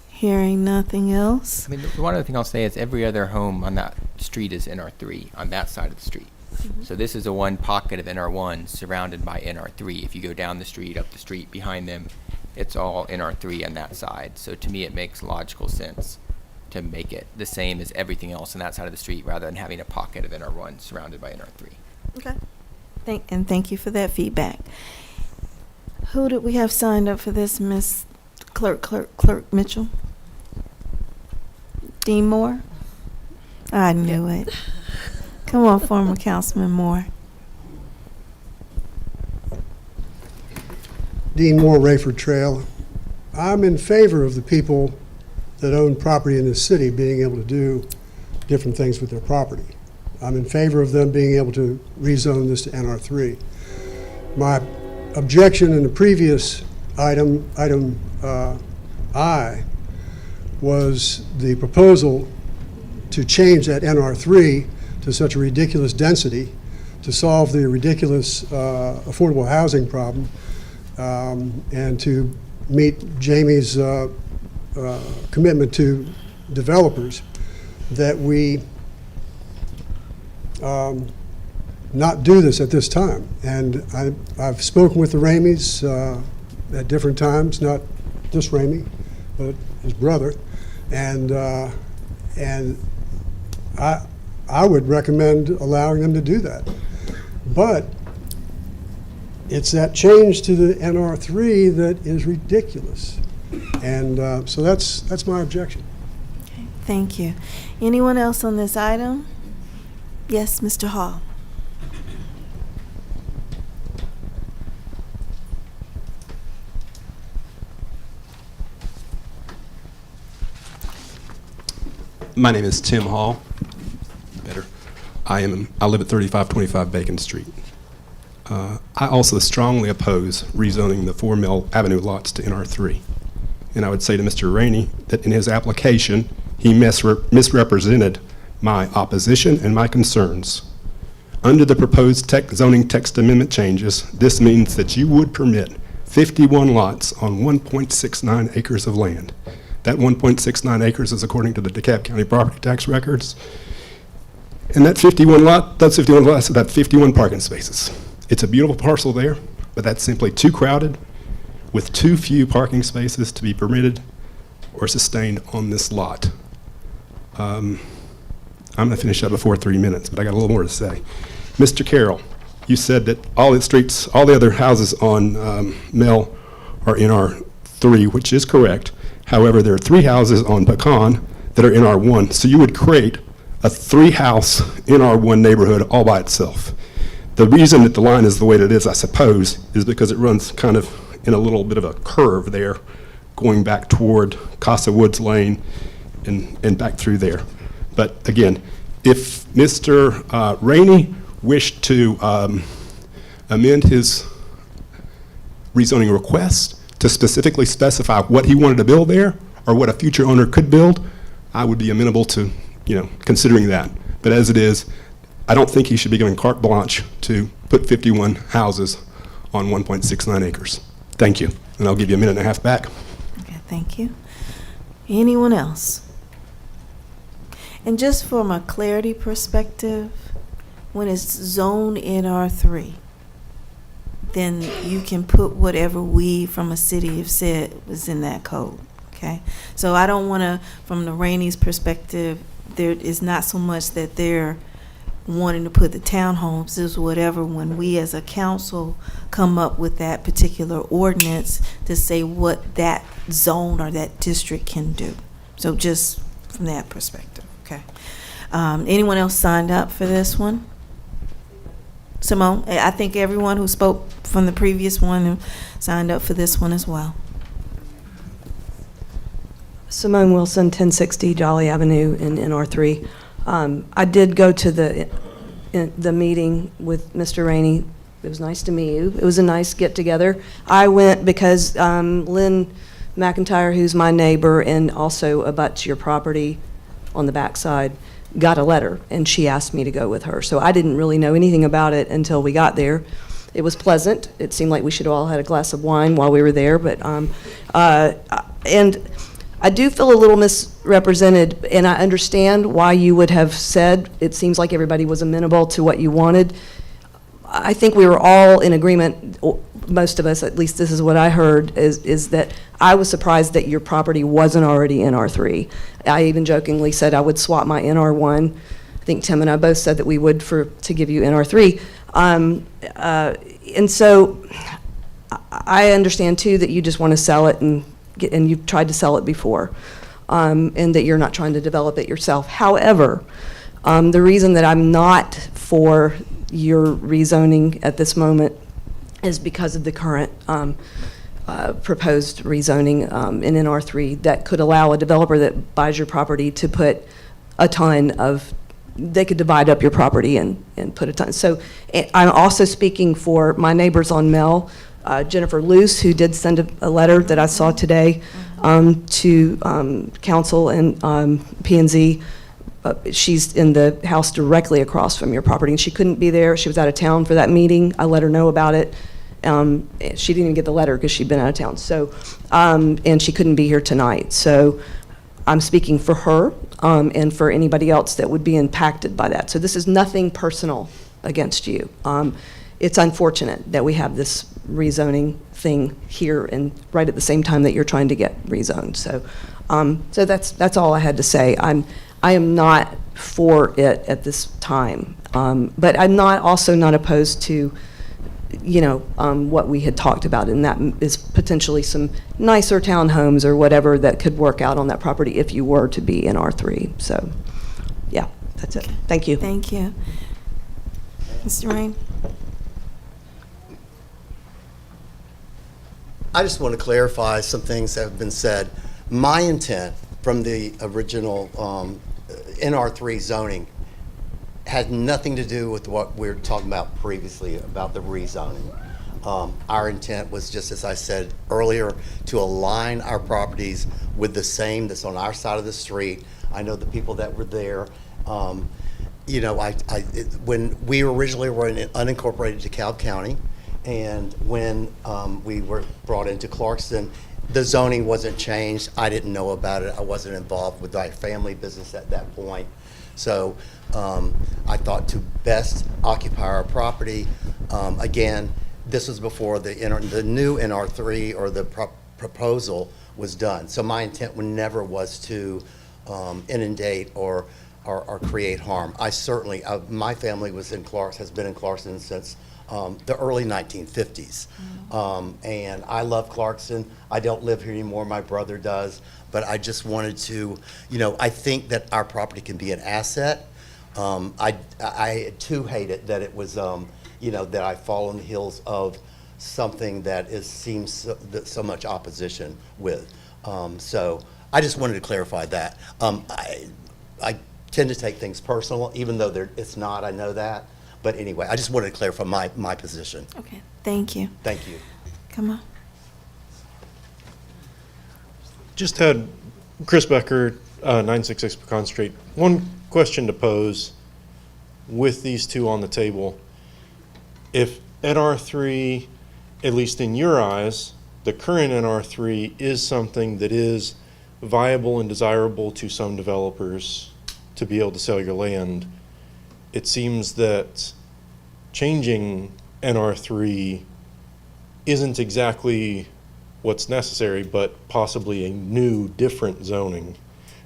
Hearing nothing else. I mean, the one other thing I'll say is every other home on that street is NR3 on that side of the street. So this is a one pocket of NR1 surrounded by NR3. If you go down the street, up the street, behind them, it's all NR3 on that side. So to me, it makes logical sense to make it the same as everything else on that side of the street rather than having a pocket of NR1 surrounded by NR3. Okay. Thank you for that feedback. Who did we have signed up for this, Miss Clerk Mitchell? Dean Moore? I knew it. Come on, former Councilman Moore. Dean Moore, Rayford Trail. I'm in favor of the people that own property in this city being able to do different things with their property. I'm in favor of them being able to rezone this to NR3. My objection in the previous item I, was the proposal to change that NR3 to such a ridiculous density to solve the ridiculous affordable housing problem and to meet Jamie's commitment to developers, that we not do this at this time. And I've spoken with the Ramies at different times, not just Ramey, but his brother, and I would recommend allowing them to do that. But it's that change to the NR3 that is ridiculous. And so that's my objection. Okay, thank you. Anyone else on this item? Yes, Mr. Hall. My name is Tim Hall. Better. I live at 3525 Bacon Street. I also strongly oppose rezoning the 4 Mell Avenue lots to NR3. And I would say to Mr. Rainey that in his application, he misrepresented my opposition and my concerns. Under the proposed zoning text amendment changes, this means that you would permit 51 lots on 1.69 acres of land. That 1.69 acres is according to the DeKalb County property tax records. And those 51 lots have 51 parking spaces. It's a beautiful parcel there, but that's simply too crowded with too few parking spaces to be permitted or sustained on this lot. I'm going to finish up before 3 minutes, but I got a little more to say. Mr. Carroll, you said that all the other houses on Mell are in R3, which is correct. However, there are 3 houses on Pecan that are in R1, so you would create a 3-house in R1 neighborhood all by itself. The reason that the line is the way that it is, I suppose, is because it runs kind of in a little bit of a curve there, going back toward Casa Woods Lane and back through there. But again, if Mr. Rainey wished to amend his rezoning request to specifically specify what he wanted to build there or what a future owner could build, I would be amenable to, considering that. But as it is, I don't think he should be given carte blanche to put 51 houses on 1.69 acres. Thank you. And I'll give you a minute and a half back. Okay, thank you. Anyone else? And just from a clarity perspective, when it's zoned in R3, then you can put whatever we from a city have said was in that code, okay? So I don't want to, from the Rainey's perspective, there is not so much that they're wanting to put the townhomes, is whatever, when we as a council come up with that particular ordinance to say what that zone or that district can do. So just from that perspective, okay? Anyone else signed up for this one? Simone, I think everyone who spoke from the previous one signed up for this one as well. Simone Wilson, 1060 Jolly Avenue in NR3. I did go to the meeting with Mr. Rainey. It was nice to meet you. It was a nice get-together. I went because Lynn McIntyre, who's my neighbor and also abuts your property on the backside, got a letter, and she asked me to go with her. So I didn't really know anything about it until we got there. It was pleasant. It seemed like we should have all had a glass of wine while we were there, but and I do feel a little misrepresented, and I understand why you would have said it seems like everybody was amenable to what you wanted. I think we were all in agreement, most of us, at least this is what I heard, is that I was surprised that your property wasn't already in R3. I even jokingly said I would swap my NR1. I think Tim and I both said that we would to give you NR3. And so I understand too that you just want to sell it and you've tried to sell it before, and that you're not trying to develop it yourself. However, The reason that I'm not for your rezoning at this moment is because of the current proposed rezoning in NR3 that could allow a developer that buys your property to put a ton of, they could divide up your property and put a ton. So I'm also speaking for my neighbors on Mell, Jennifer Luce, who did send a letter that I saw today to council and P&Z. She's in the house directly across from your property, and she couldn't be there. She was out of town for that meeting. I let her know about it. She didn't even get the letter because she'd been out of town. So, and she couldn't be here tonight. So I'm speaking for her and for anybody else that would be impacted by that. So this is nothing personal against you. It's unfortunate that we have this rezoning thing here and right at the same time that you're trying to get rezoned. So, so that's all I had to say. I am not for it at this time, but I'm also not opposed to, you know, what we had talked about, and that is potentially some nicer townhomes or whatever that could work out on that property if you were to be in R3. So, yeah, that's it. Thank you. Thank you. Mr. Rain? I just want to clarify some things that have been said. My intent from the original NR3 zoning had nothing to do with what we were talking about previously about the rezoning. Our intent was, just as I said earlier, to align our properties with the same that's on our side of the street. I know the people that were there. You know, when we originally were in unincorporated DeKalb County, and when we were brought into Clarkston, the zoning wasn't changed. I didn't know about it. I wasn't involved with my family business at that point. So I thought to best occupy our property. Again, this was before the new NR3 or the proposal was done. So my intent never was to inundate or create harm. I certainly, my family was in has been in Clarkston since the early 1950s. And I love Clarkston. I don't live here anymore, my brother does, but I just wanted to, you know, I think that our property can be an asset. I too hate it that it was, you know, that I fall on the heels of something that seems so much opposition with. So I just wanted to clarify that. I tend to take things personal, even though it's not, I know that. But anyway, I just wanted to clarify my position. Okay, thank you. Thank you. Come on. Just had Chris Becker, 966 Pecan Street. One question to pose with these two on the table. If NR3, at least in your eyes, the current NR3 is something that is viable and desirable to some developers to be able to sell your land, it seems that changing NR3 isn't exactly what's necessary, but possibly a new, different zoning.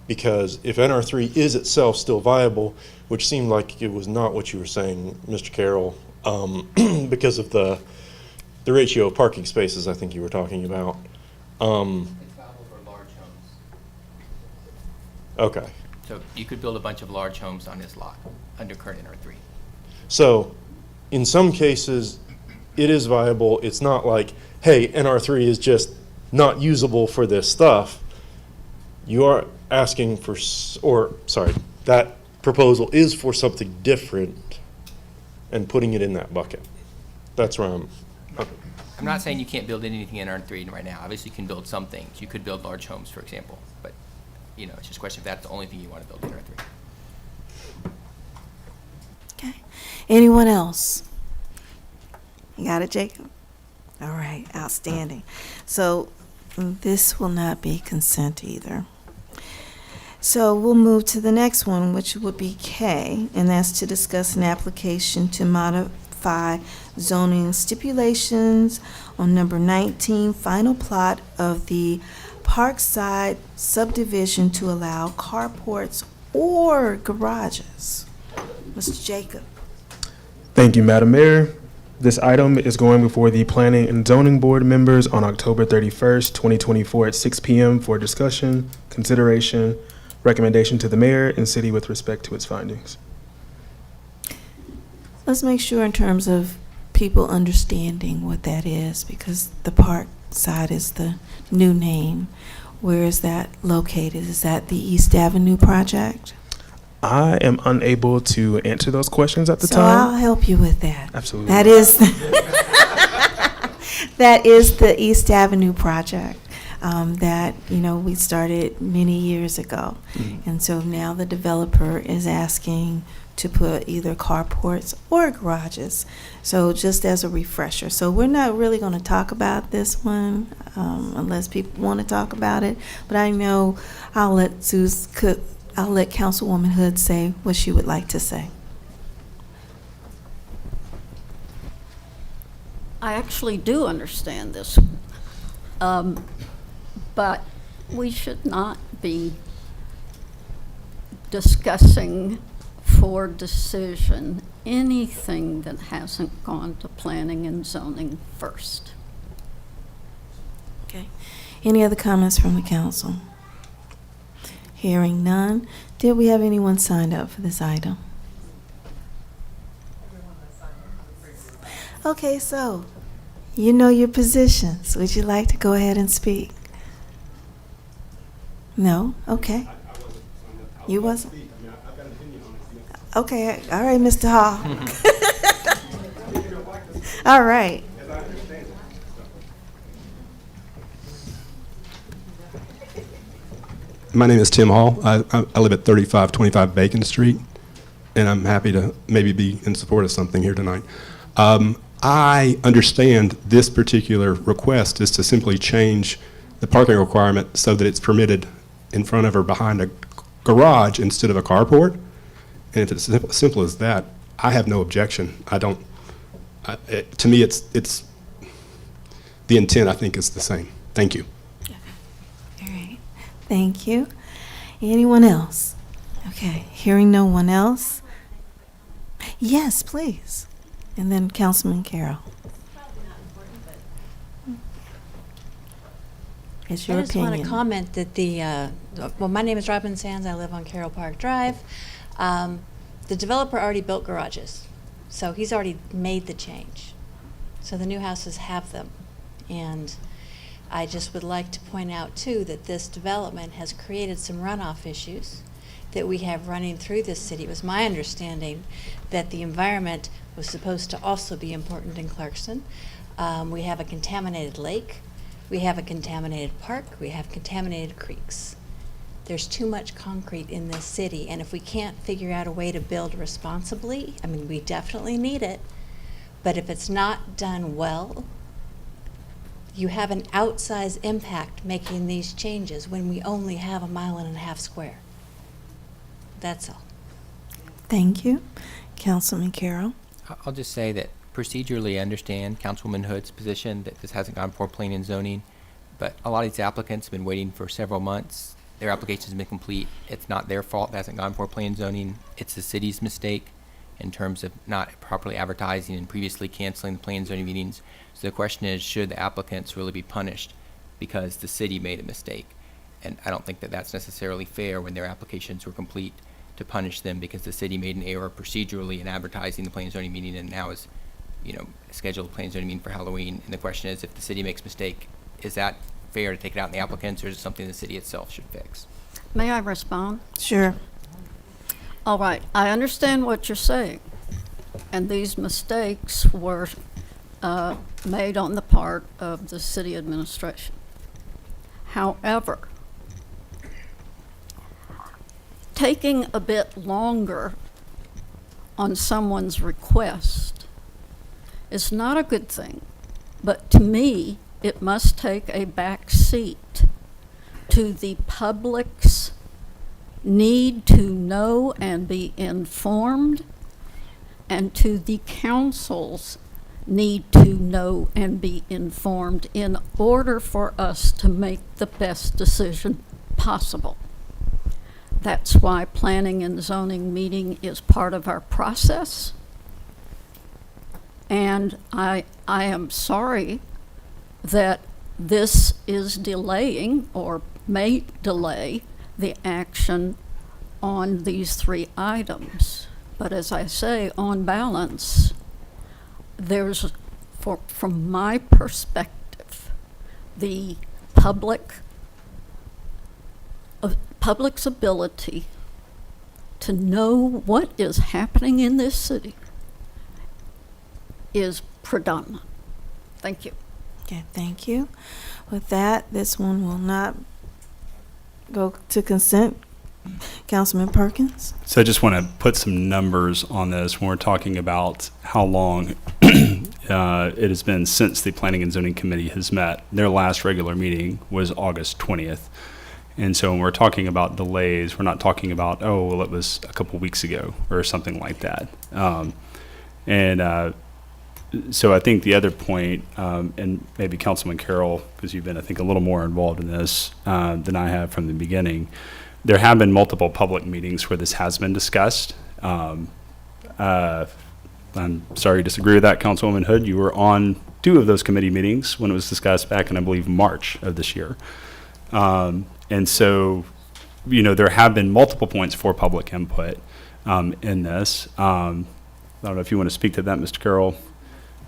Because if NR3 is itself still viable, which seemed like it was not what you were saying, Mr. Carroll, because of the ratio of parking spaces I think you were talking about. It's viable for large homes. Okay. So you could build a bunch of large homes on this lot under current NR3. So in some cases, it is viable. It's not like, hey, NR3 is just not usable for this stuff. You are asking for, that proposal is for something different and putting it in that bucket. That's where I'm not saying you can't build anything in NR3 right now. Obviously, you can build some things. You could build large homes, for example. But, you know, it's just a question if that's the only thing you want to build in NR3. Okay. Anyone else? You got it, Jacob? All right, outstanding. So this will not be consent either. So we'll move to the next one, which would be K, and that's to discuss an application to modify zoning stipulations on number 19 Final Plat of the Parkside Subdivision to allow carports or garages. Mr. Jacob. Thank you, Madam Mayor. This item is going before the Planning and Zoning Board members on October 31st, 2024 at 6 p.m. for discussion, consideration, recommendation to the mayor and city with respect to its findings. let's make sure in terms of people understanding what that is, because the Parkside is the new name. Where is that located? Is that the East Avenue project? I am unable to answer those questions at the So time. I'll help you with that. Absolutely. That is, that is the East Avenue project that, we started many years ago. And so now the developer is asking to put either carports or garages. So just as a refresher. So we're not really going to talk about this one unless people want to talk about it. But I know I'll let Councilwoman Hood say what she would like to say. I actually do understand this, but we should not be discussing for decision anything that hasn't gone to planning and zoning first. Okay. Any other comments from the council? Hearing none. Did we have anyone signed up for this item? Okay, so you know your positions. Would you like to go ahead and speak? No? Okay. You wasn't? Okay, all right, Mr. Hall. All right. My name is Tim Hall. I live at 3525 Bacon Street, and I'm happy to maybe be in support of something here tonight. I understand this particular request is to simply change the parking requirement so that it's permitted in front of or behind a garage instead of a carport. And if it's as simple as that, I have no objection. To me, it's the intent, I think, is the same. Thank you. All right. Thank you. Anyone else? Okay. Hearing no one else. Yes, please. And then Councilman Carroll. It's your I just opinion. want to comment that my name is Robin Sands. I live on Carroll Park Drive. The developer already built garages, so he's already made the change. So the new houses have them. And I just would like to point out, too, that this development has created some runoff issues that we have running through this city. It was my understanding that the environment was supposed to also be important in Clarkston. We have a contaminated lake. We have a contaminated park. We have contaminated creeks. There's too much concrete in this city, and if we can't figure out a way to build responsibly, I mean, we definitely need it, but if it's not done well, you have an outsized impact making these changes when we only have 1.5 miles square. That's all. Thank you. Councilman Carroll. I'll just say that procedurally I understand Councilwoman Hood's position that this hasn't gone for planning and zoning, but a lot of these applicants have been waiting for several months. Their application's been complete. It's not their fault it hasn't gone for planning and zoning. It's the city's mistake in terms of not properly advertising and previously canceling the planning and zoning meetings. So the question is, should the applicants really be punished because the city made a mistake? And I don't think that that's necessarily fair when their applications were complete to punish them because the city made an error procedurally in advertising the planning and zoning meeting and now is, scheduled a planning and zoning meeting for Halloween. And the question is, if the city makes a mistake, is that fair to take it out in the applicants, or is it something the city itself should fix? May I respond? Sure. All right, I understand what you're saying, and these mistakes were made on the part of the city administration. However, taking a bit longer on someone's request is not a good thing, but to me, it must take a back seat to the public's need to know and be informed, and to the council's need to know and be informed in order for us to make the best decision possible. That's why planning and zoning meeting is part of our process. And I am sorry that this is delaying or may delay the action on these 3 items. But as I say, on balance, there's, from my perspective, the public's ability to know what is happening in this city is predominant. Thank you. Okay, thank you. With that, this one will not go to consent. Councilman Perkins? So I just want to put some numbers on this when we're talking about how long it has been since the Planning and Zoning Committee has met. Their last regular meeting was August 20th. And so when we're talking about delays, we're not talking about, oh, well, it was a couple weeks ago or something like that. So I think the other point, and maybe Councilman Carroll, because you've been, I think, a little more involved in this than I have from the beginning, there have been multiple public meetings where this has been discussed. I'm sorry to disagree with that, Councilwoman Hood. You were on 2 of those committee meetings when it was discussed back in, I believe, March of this year. And so, there have been multiple points for public input in this. I don't know if you want to speak to that, Mr. Carroll,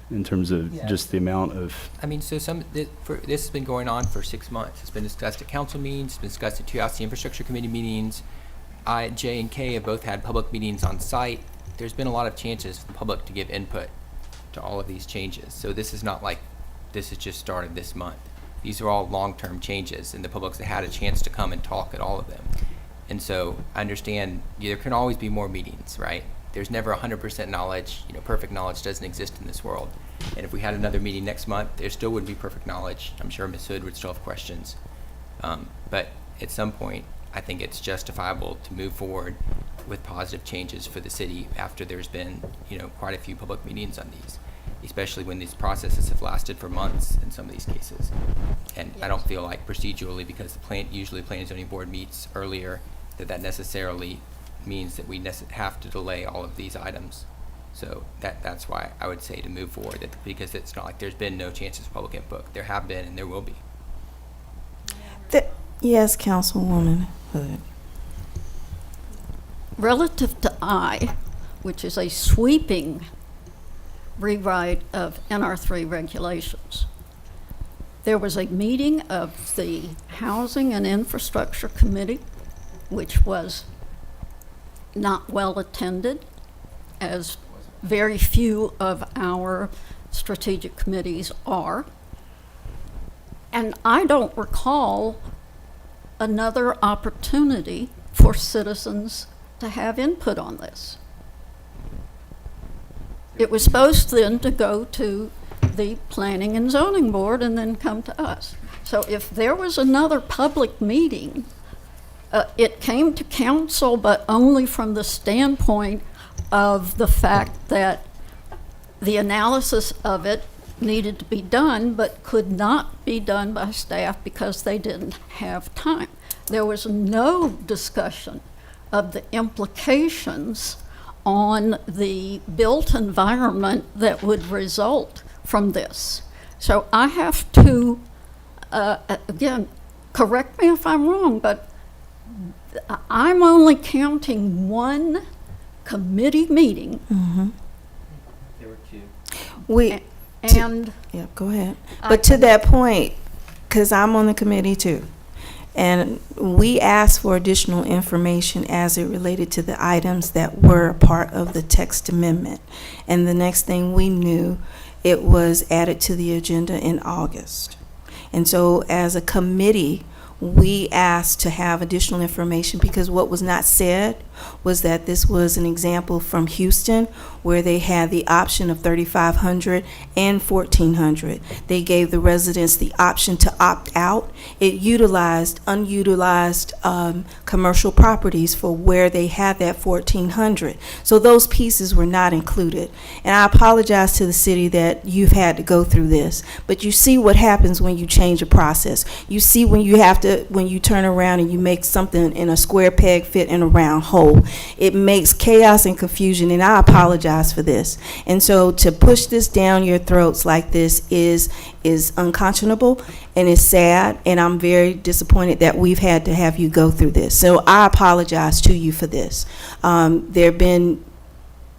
in terms of just the amount of... I mean, so this has been going on for 6 months. It's been discussed at council meetings, it's been discussed at 2 House Infrastructure Committee meetings. I, J, and K have both had public meetings on site. There's been a lot of chances for the public to give input to all of these changes. So this is not like this has just started this month. These are all long-term changes, and the public's had a chance to come and talk at all of them. And so I understand there can always be more meetings, right? There's never 100% knowledge. Perfect knowledge doesn't exist in this world. And if we had another meeting next month, there still wouldn't be perfect knowledge. I'm sure Ms. Hood would still have questions. But at some point, I think it's justifiable to move forward with positive changes for the city after there's been, quite a few public meetings on these, especially when these processes have lasted for months in some of these cases. And I don't feel like procedurally, because usually Planning and Zoning Board meets earlier, that necessarily means that we have to delay all of these items. So that's why I would say to move forward, because it's not like there's been no chances for public input. There have been, and there will be. Yes, Councilwoman Hood. Relative to I, which is a sweeping rewrite of NR3 regulations, there was a meeting of the Housing and Infrastructure Committee, which was not well attended, as very few of our strategic committees are. And I don't recall another opportunity for citizens to have input on this. It was supposed then to go to the Planning and Zoning Board and then come to us. So if there was another public meeting, it came to council, but only from the standpoint of the fact that the analysis of it needed to be done, but could not be done by staff because they didn't have time. There was no discussion of the implications on the built environment that would result from this. So I have to, again, correct me if I'm wrong, but I'm only counting one committee meeting. Mm-hmm. There were 2. Yeah, go ahead. But to that point, because I'm on the committee too, and we asked for additional information as it related to the items that were part of the text amendment. And the next thing we knew, it was added to the agenda in August. And so as a committee, we asked to have additional information because what was not said was that this was an example from Houston where they had the option of $3,500 and $1,400. They gave the residents the option to opt out. It utilized unutilized commercial properties for where they had that $1,400. So those pieces were not included. And I apologize to the city that you've had to go through this, but you see what happens when you change a process. You see when you turn around and you make something in a square peg fit in a round hole. It makes chaos and confusion, and I apologize for this. And so to push this down your throats like this is unconscionable, and it's sad, and I'm very disappointed that we've had to have you go through this. So I apologize to you for this. There have been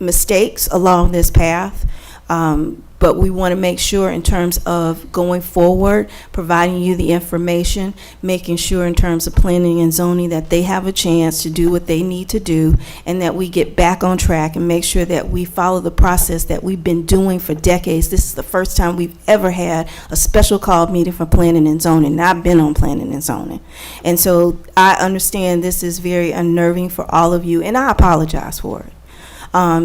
mistakes along this path, but we want to make sure in terms of going forward, providing you the information, making sure in terms of planning and zoning that they have a chance to do what they need to do, and that we get back on track and make sure that we follow the process that we've been doing for decades. This is the first time we've ever had a special called meeting for planning and zoning. And I've been on planning and zoning. And so I understand this is very unnerving for all of you, and I apologize for it.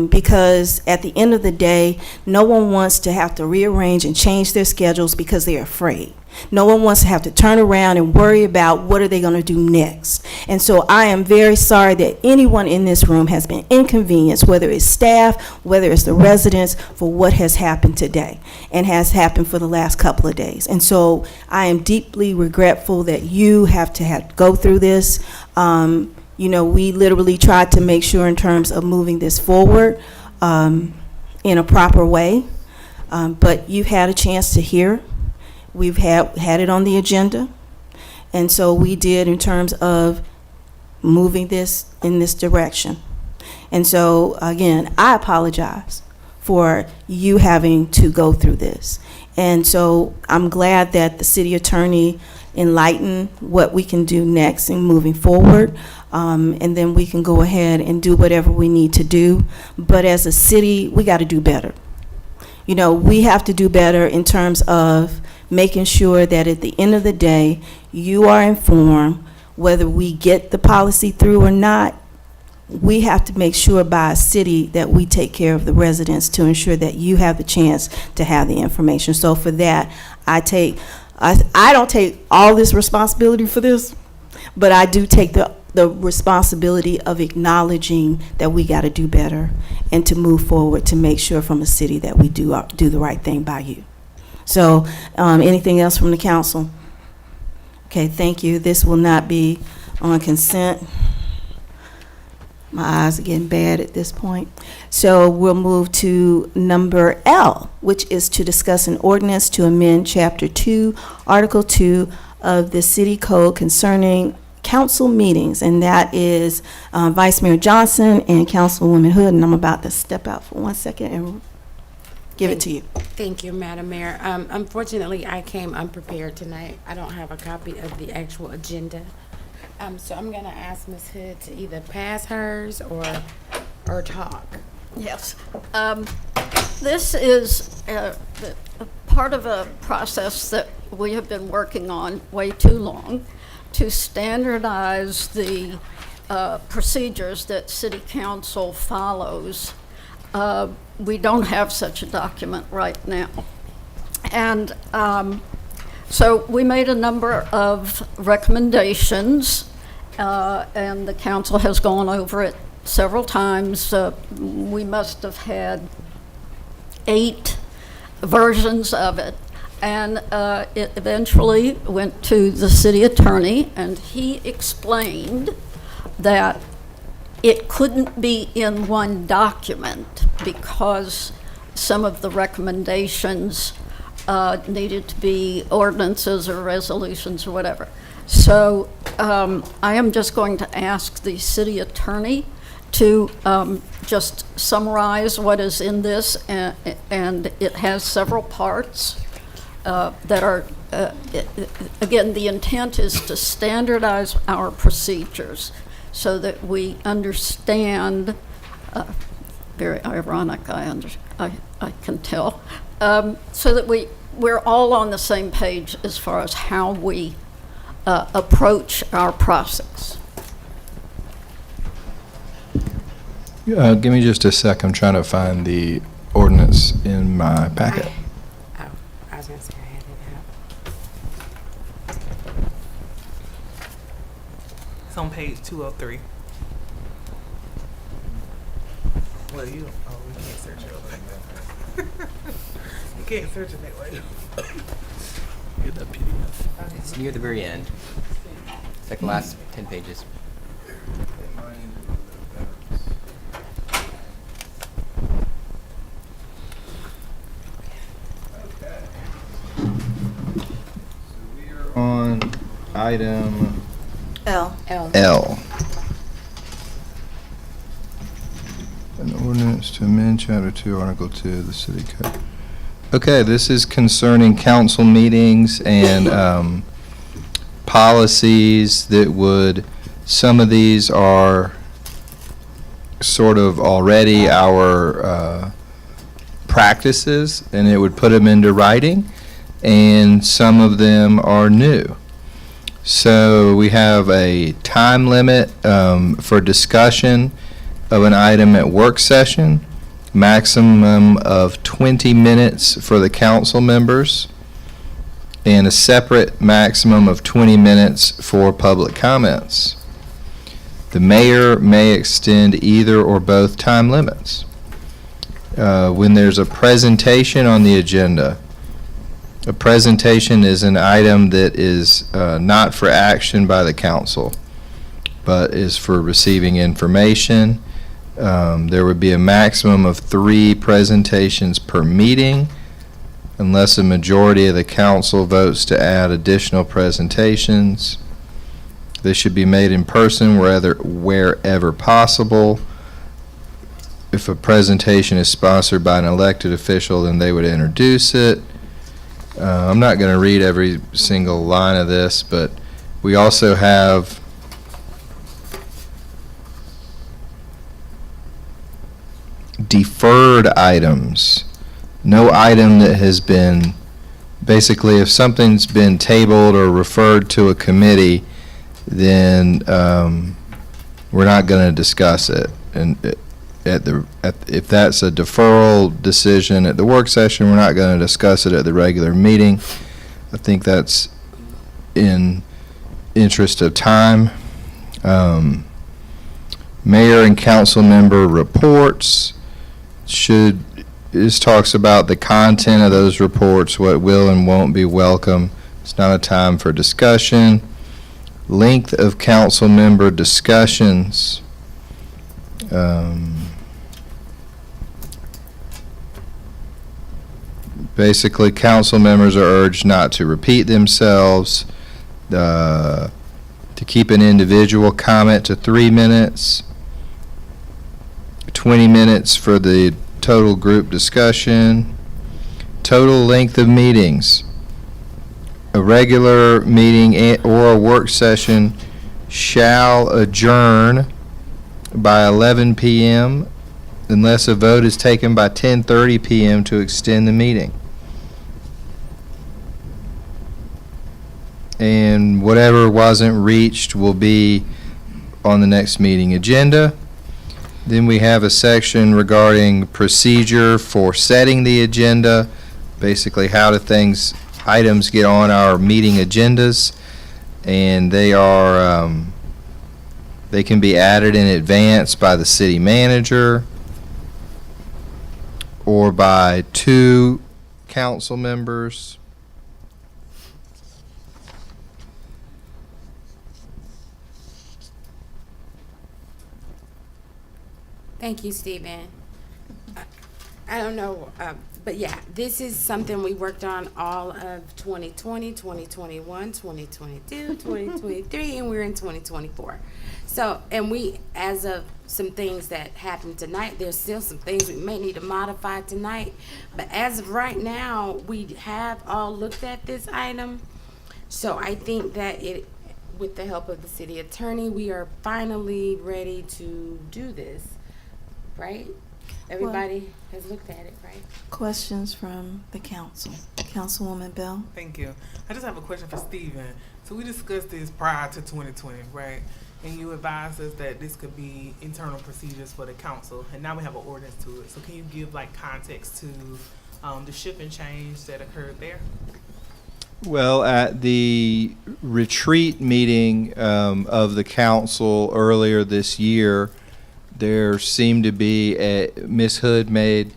Because at the end of the day, no one wants to have to rearrange and change their schedules because they're afraid. No one wants to have to turn around and worry about what are they going to do next. And so I am very sorry that anyone in this room has been inconvenienced, whether it's staff, whether it's the residents, for what has happened today and has happened for the last couple of days. And so I am deeply regretful that you have to go through this. You know, we literally tried to make sure in terms of moving this forward in a proper way, but you've had a chance to hear. We've had it on the agenda, and so we did in terms of moving this in this direction. And so, again, I apologize for you having to go through this. And so I'm glad that the city attorney enlightened what we can do next in moving forward. And then we can go ahead and do whatever we need to do. But as a city, we got to do better. You know, we have to do better in terms of making sure that at the end of the day, you are informed whether we get the policy through or not. We have to make sure by a city that we take care of the residents to ensure that you have the chance to have the information. So for that, I don't take all this responsibility for this, but I do take the responsibility of acknowledging that we got to do better and to move forward to make sure from a city that we do the right thing by you. So anything else from the council? Okay, thank you. This will not be on consent. My eyes are getting bad at this point. So we'll move to number L, which is to discuss an ordinance to amend Chapter 2, Article 2 of the City Code concerning council meetings, and that is Vice Mayor Johnson and Councilwoman Hood, and I'm about to step out for 1 second and give it to you. Thank you, Madam Mayor. Unfortunately, I came unprepared tonight. I don't have a copy of the actual agenda. So I'm going to ask Ms. Hood to either pass hers or talk. Yes. This is part of a process that we have been working on way too long to standardize the procedures that City Council follows. We don't have such a document right now. And so we made a number of recommendations, and the council has gone over it several times. We must have had 8 versions of it. And it eventually went to the city attorney, and he explained that it couldn't be in one document because some of the recommendations needed to be ordinances or resolutions or whatever. So I am just going to ask the city attorney to just summarize what is in this, and it has several parts that are, again, the intent is to standardize our procedures so that we understand, very ironic, I can tell, so that we're all on the same page as far as how we approach our process. Give me just a sec. I'm trying to find the ordinance in my packet. I was going to say I had it out. It's on page 203. Well, we can't search it over there. You can't search it that way. Get that PDF. It's near the very end. It's like the last 10 pages. On item L. L. An ordinance To amend Chapter 2, Article 2 of the City Code. Okay, this is concerning council meetings and policies that would, some of these are sort of already our practices, and it would put them into writing, and some of them are new. So we have a time limit for discussion of an item at work session, maximum of 20 minutes for the council members, and a separate maximum of 20 minutes for public comments. The mayor may extend either or both time limits. When there's a presentation on the agenda, a presentation is an item that is not for action by the council, but is for receiving information. There would be a maximum of 3 presentations per meeting, unless a majority of the council votes to add additional presentations. They should be made in person wherever possible. If a presentation is sponsored by an elected official, then they would introduce it. I'm not going to read every single line of this, but we also have deferred items. No item that has been, basically if something's been tabled or referred to a committee, then we're not going to discuss it. And if that's a deferral decision at the work session, we're not going to discuss it at the regular meeting. I think that's in interest of time. Mayor and council member reports this talks about the content of those reports, what will and won't be welcome. It's not a time for discussion. Length of council member discussions. Basically, council members are urged not to repeat themselves, to keep an individual comment to 3 minutes, 20 minutes for the total group discussion, total length of meetings. A regular meeting or a work session shall adjourn by 11 p.m. unless a vote is taken by 10:30 p.m. to extend the meeting. And whatever wasn't reached will be on the next meeting agenda. Then we have a section regarding procedure for setting the agenda, basically how do items get on our meeting agendas, and they can be added in advance by the city manager or by 2 council members. Thank you, Stephen. I don't know, but yeah, this is something we worked on all of 2020, 2021, 2022, 2023, and we're in 2024. So, and we, as of some things that happened tonight, there's still some things we may need to modify tonight. But as of right now, we have all looked at this item. So I think that with the help of the city attorney, we are finally ready to do this. Right? Everybody has looked at it, right? Questions from the council? Councilwoman Bell? Thank you. I just have a question for Stephen. So we discussed this prior to 2020, right? And you advised us that this could be internal procedures for the council, and now we have an ordinance to it. So can you give context to the shift and change that occurred there? Well, at the retreat meeting of the council earlier this year, there seemed to be Ms. Hood made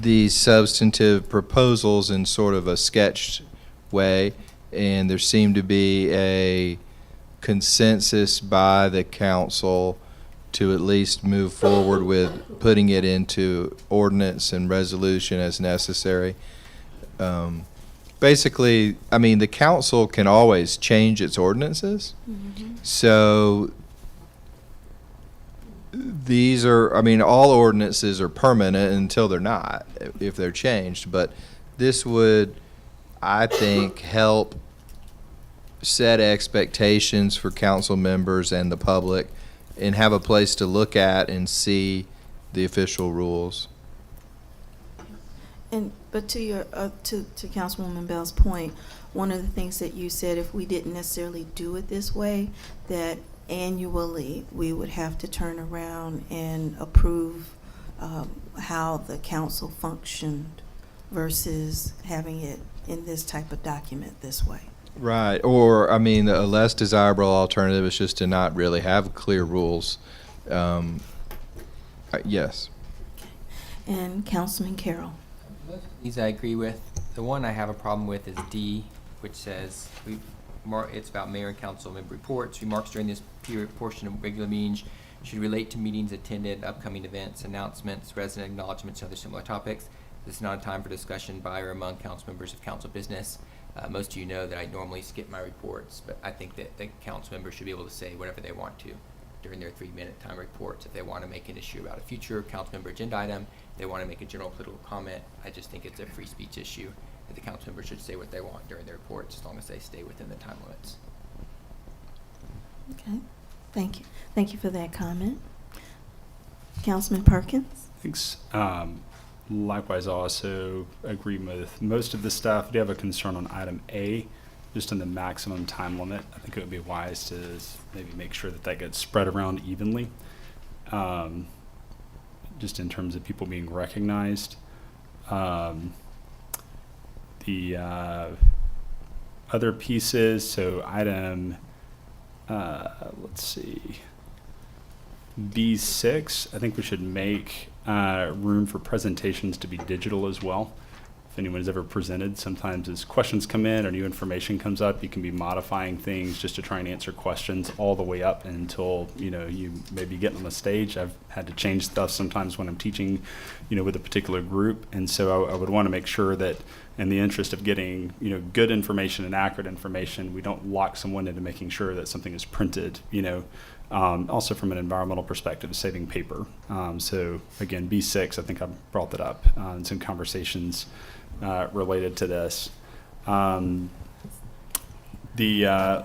these substantive proposals in sort of a sketched way, and there seemed to be a consensus by the council to at least move forward with putting it into ordinance and resolution as necessary. Basically, I mean, the council can always change its ordinances. So these are, I mean, all ordinances are permanent until they're not, if they're changed. But this would, I think, help set expectations for council members and the public and have a place to look at and see the official rules. But to your to Councilwoman Bell's point, one of the things that you said, if we didn't necessarily do it this way, that annually we would have to turn around and approve how the council functioned versus having it in this type of document this way. Right. Or, I mean, a less desirable alternative is just to not really have clear rules. Yes. And Councilman Carroll. These I agree with. The one I have a problem with is D, which says it's about mayor and council member reports. Remarks during this period portion of regular meetings should relate to meetings attended, upcoming events, announcements, resident acknowledgments, and other similar topics. This is not a time for discussion by or among council members of council business. Most of you know that I normally skip my reports, but I think that the council members should be able to say whatever they want to during their 3-minute time reports. If they want to make an issue about a future council member agenda item, they want to make a general political comment, I just think it's a free speech issue that the council members should say what they want during their reports as long as they stay within the time limits. Okay, thank you. Thank you for that comment. Councilman Perkins? Thanks. Likewise, I also agree with most of the stuff. I do have a concern on item A, just on the maximum time limit. I think it would be wise to maybe make sure that that gets spread around evenly, just in terms of people being recognized. The other pieces, so item, let's see, B6, I think we should make room for presentations to be digital as well. If anyone has ever presented, sometimes as questions come in or new information comes up, you can be modifying things just to try and answer questions all the way up until, you maybe get on the stage. I've had to change stuff sometimes when I'm teaching, with a particular group. And so I would want to make sure that in the interest of getting, good information and accurate information, we don't lock someone into making sure that something is printed, also from an environmental perspective, saving paper. So again, B6, I think I brought that up in some conversations related to this. The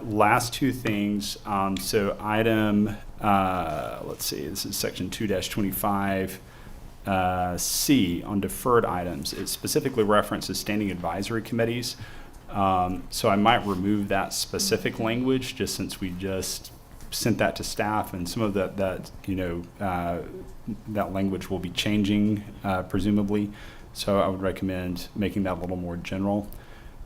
last two things, so item, let's see, this is section 2-25, C on deferred items. It specifically references standing advisory committees. So I might remove that specific language just since we just sent that to staff, and some of that language will be changing presumably. So I would recommend making that a little more general.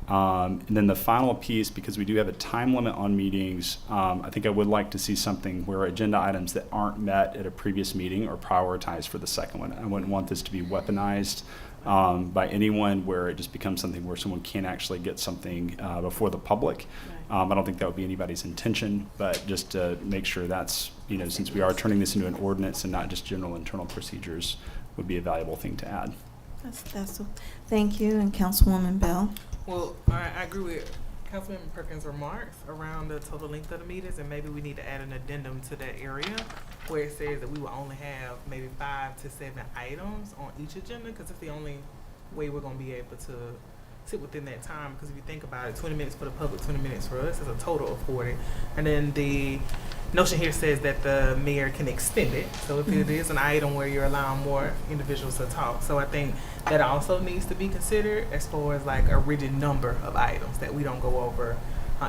And then the final piece, because we do have a time limit on meetings, I think I would like to see something where agenda items that aren't met at a previous meeting are prioritized for the second one. I wouldn't want this to be weaponized by anyone where it just becomes something where someone can't actually get something before the public. I don't think that would be anybody's intention, but just to make sure that's, since we are turning this into an ordinance and not just general internal procedures, would be a valuable thing to add. Thank you, and Councilwoman Bell. Well, I agree with Councilman Perkins' remarks around the total length of the meetings, and maybe we need to add an addendum to that area where it says that we will only have maybe 5 to 7 items on each agenda, because it's the only way we're going to be able to sit within that time. Because if you think about it, 20 minutes for the public, 20 minutes for us is a total of 40. And then the notion here says that the mayor can extend it. So if it is an item where you're allowing more individuals to talk. So I think that also needs to be considered as far as like a rigid number of items that we don't go over.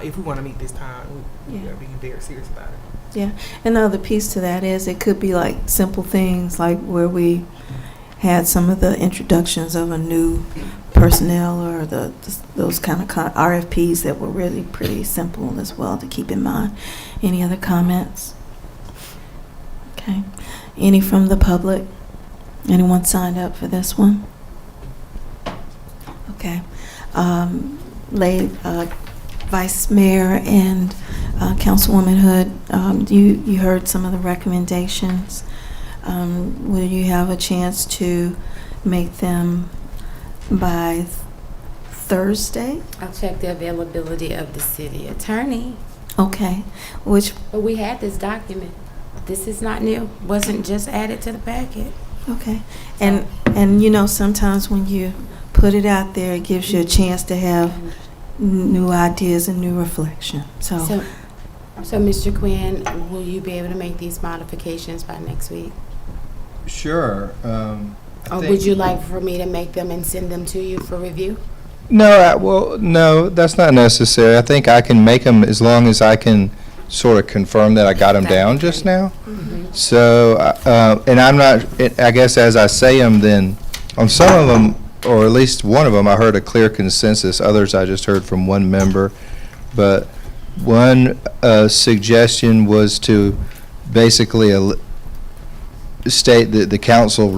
If we want to meet this time, we are being very serious about it. Yeah, and the other piece to that is it could be like simple things like where we had some of the introductions of a new personnel or those kind of RFPs that were really pretty simple as well to keep in mind. Any other comments? Okay. Any from the public? Anyone signed up for this one? Okay. Vice Mayor and Councilwoman Hood, you heard some of the recommendations. Will you have a chance to make them by Thursday? I'll check the availability of the city attorney. Okay. But we had this document. This is not new, wasn't just added to the packet. Okay. And you know, sometimes when you put it out there, it gives you a chance to have new ideas and new reflection. So, Mr. Quinn, will you be able to make these modifications by next week? Sure. Or would you like for me to make them and send them to you for review? No, well, no, that's not necessary. I think I can make them as long as I can sort of confirm that I got them down just now. So, and I'm not, I guess as I say them, then on some of them, or at least one of them, I heard a clear consensus. Others I just heard from one member. But one suggestion was to basically state that the council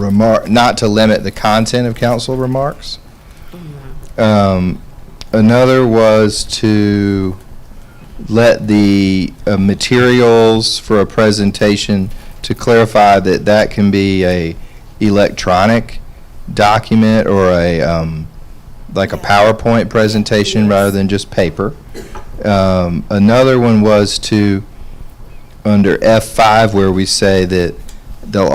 not to limit the content of council remarks. Another was to let the materials for a presentation, to clarify that that can be a electronic document or a like a PowerPoint presentation rather than just paper. Another one was to, under F5, where we say that they'll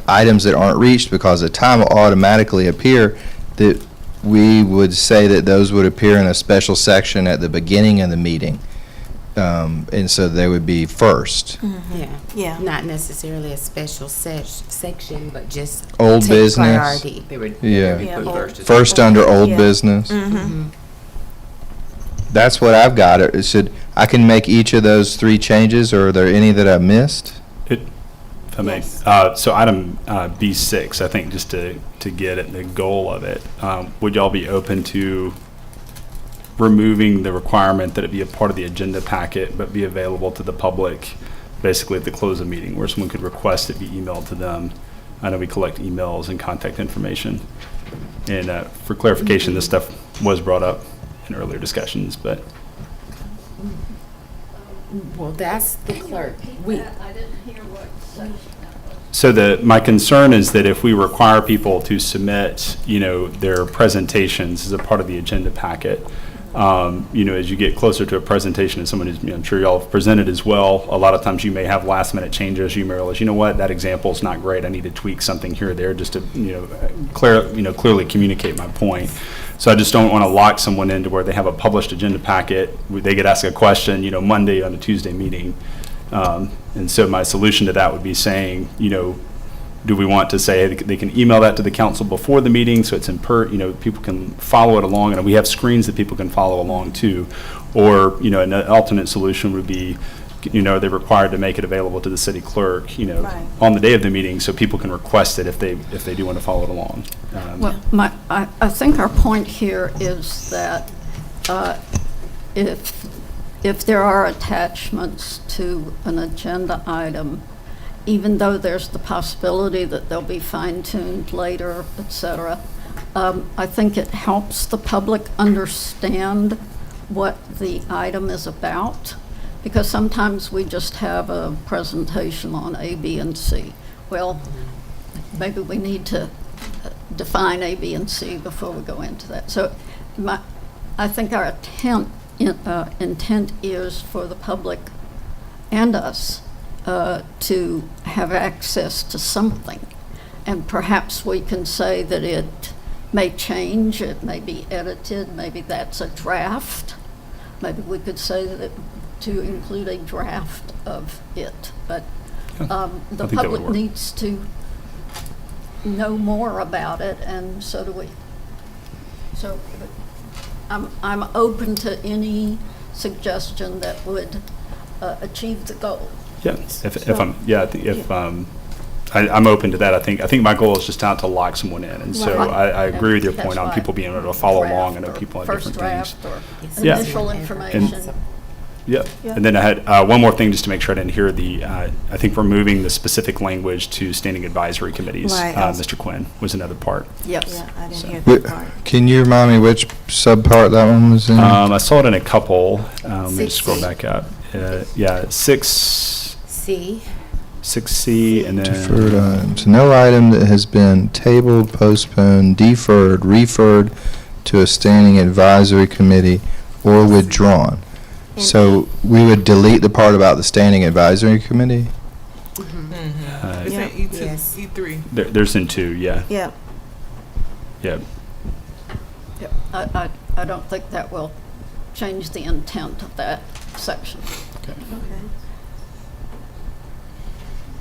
items that aren't reached because the time will automatically appear, that we would say that those would appear in a special section at the beginning of the meeting. And so they would be first. Yeah. Not necessarily a special section, but just Old take business. priority. They would Yeah. put first. First under old business. That's what I've got. I can make each of those three changes, or are there any that I missed? If I may. So item B6, I think just to get at the goal of it, would y'all be open to removing the requirement that it be a part of the agenda packet but be available to the public basically at the close of the meeting, where someone could request it be emailed to them? I know we collect emails and contact information. And for clarification, this stuff was brought up in earlier discussions, but. Well, that's the clerk. I didn't hear what section that was. So my concern is that if we require people to submit, their presentations as a part of the agenda packet, as you get closer to a presentation, as someone who's, I'm sure y'all have presented as well, a lot of times you may have last minute changes. You may realize, that example is not great. I need to tweak something here or there just to, clearly communicate my point. So I just don't want to lock someone into where they have a published agenda packet. They get asked a question, Monday on a Tuesday meeting. And so my solution to that would be saying, do we want to say they can email that to the council before the meeting so it's people can follow it along, and we have screens that people can follow along too? Or, an alternate solution would be, they're required to make it available to the city clerk, on the day of the meeting so people can request it if they do want to follow it along. Well, I think our point here is that if there are attachments to an agenda item, even though there's the possibility that they'll be fine-tuned later, et cetera, I think it helps the public understand what the item is about, because sometimes we just have a presentation on A, B, and C. Well, maybe we need to define A, B, and C before we go into that. So I think our intent is for the public and us to have access to something. And perhaps we can say that it may change, it may be edited, maybe that's a draft. Maybe we could say that to include a draft of it. But the public needs to know more about it, and so do we. So I'm open to any suggestion that would achieve the goal. Yeah, I'm open to that. I think my goal is just not to lock someone in, and so I agree with your point on people being able to follow along. I know people have different things. First draft or initial information. Yeah, and then I had one more thing just to make sure I didn't hear I think removing the specific language to standing advisory committees. Right. Mr. Quinn was another part. Yes. Yeah, I didn't hear that part. Can you remind me which subpart that one was in? I saw it in a couple. Let me just scroll back up. 6C, and then Deferred items. No item that has been tabled, postponed, deferred, referred to a standing advisory committee, or withdrawn. So we would delete the part about the standing advisory committee? Yes. E3. There's in two, yeah. Yeah. Yeah. Yep. I don't think that will change the intent of that section. Okay.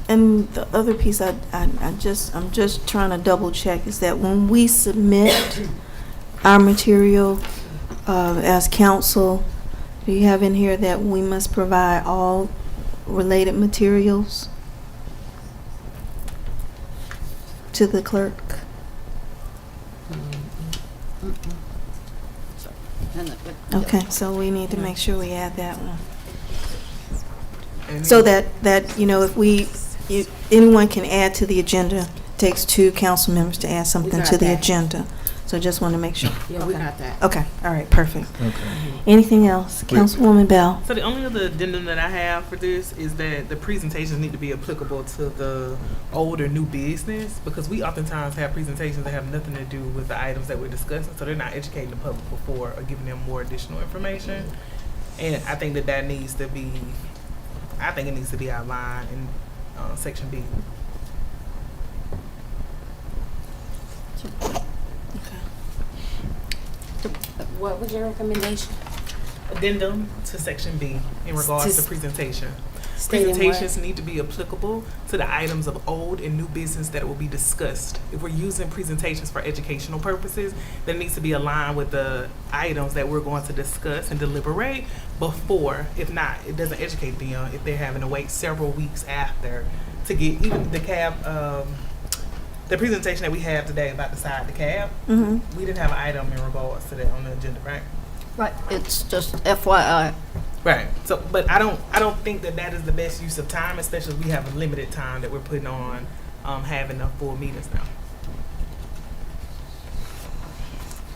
And the other piece I'm just trying to double check is that when we submit our material as council, do you have in here that we must provide all related materials to the clerk? Okay, so we need to make sure we add that one. So that if anyone can add to the agenda. It takes 2 council members to add something to the agenda. So just want to make sure. Yeah, we got that. Okay, all right, perfect. Okay. Anything else? Councilwoman Bell? So the only other addendum that I have for this is that the presentations need to be applicable to the old or new business, because we oftentimes have presentations that have nothing to do with the items that we're discussing, so they're not educating the public before or giving them more additional information. And I think that needs to be, it needs to be outlined in section B. What was your recommendation? Addendum to section B in regards to presentation. Stating what? Presentations need to be applicable to the items of old and new business that will be discussed. If we're using presentations for educational purposes, then it needs to be aligned with the items that we're going to discuss and deliberate before. If not, it doesn't educate them if they're having to wait several weeks after to get even the the presentation that we have today about Decide Dekalb. We didn't have an item in regards to that on the agenda, right? Right, it's just FYI. Right. So, but I don't think that is the best use of time, especially if we have a limited time that we're putting on having the full meetings now.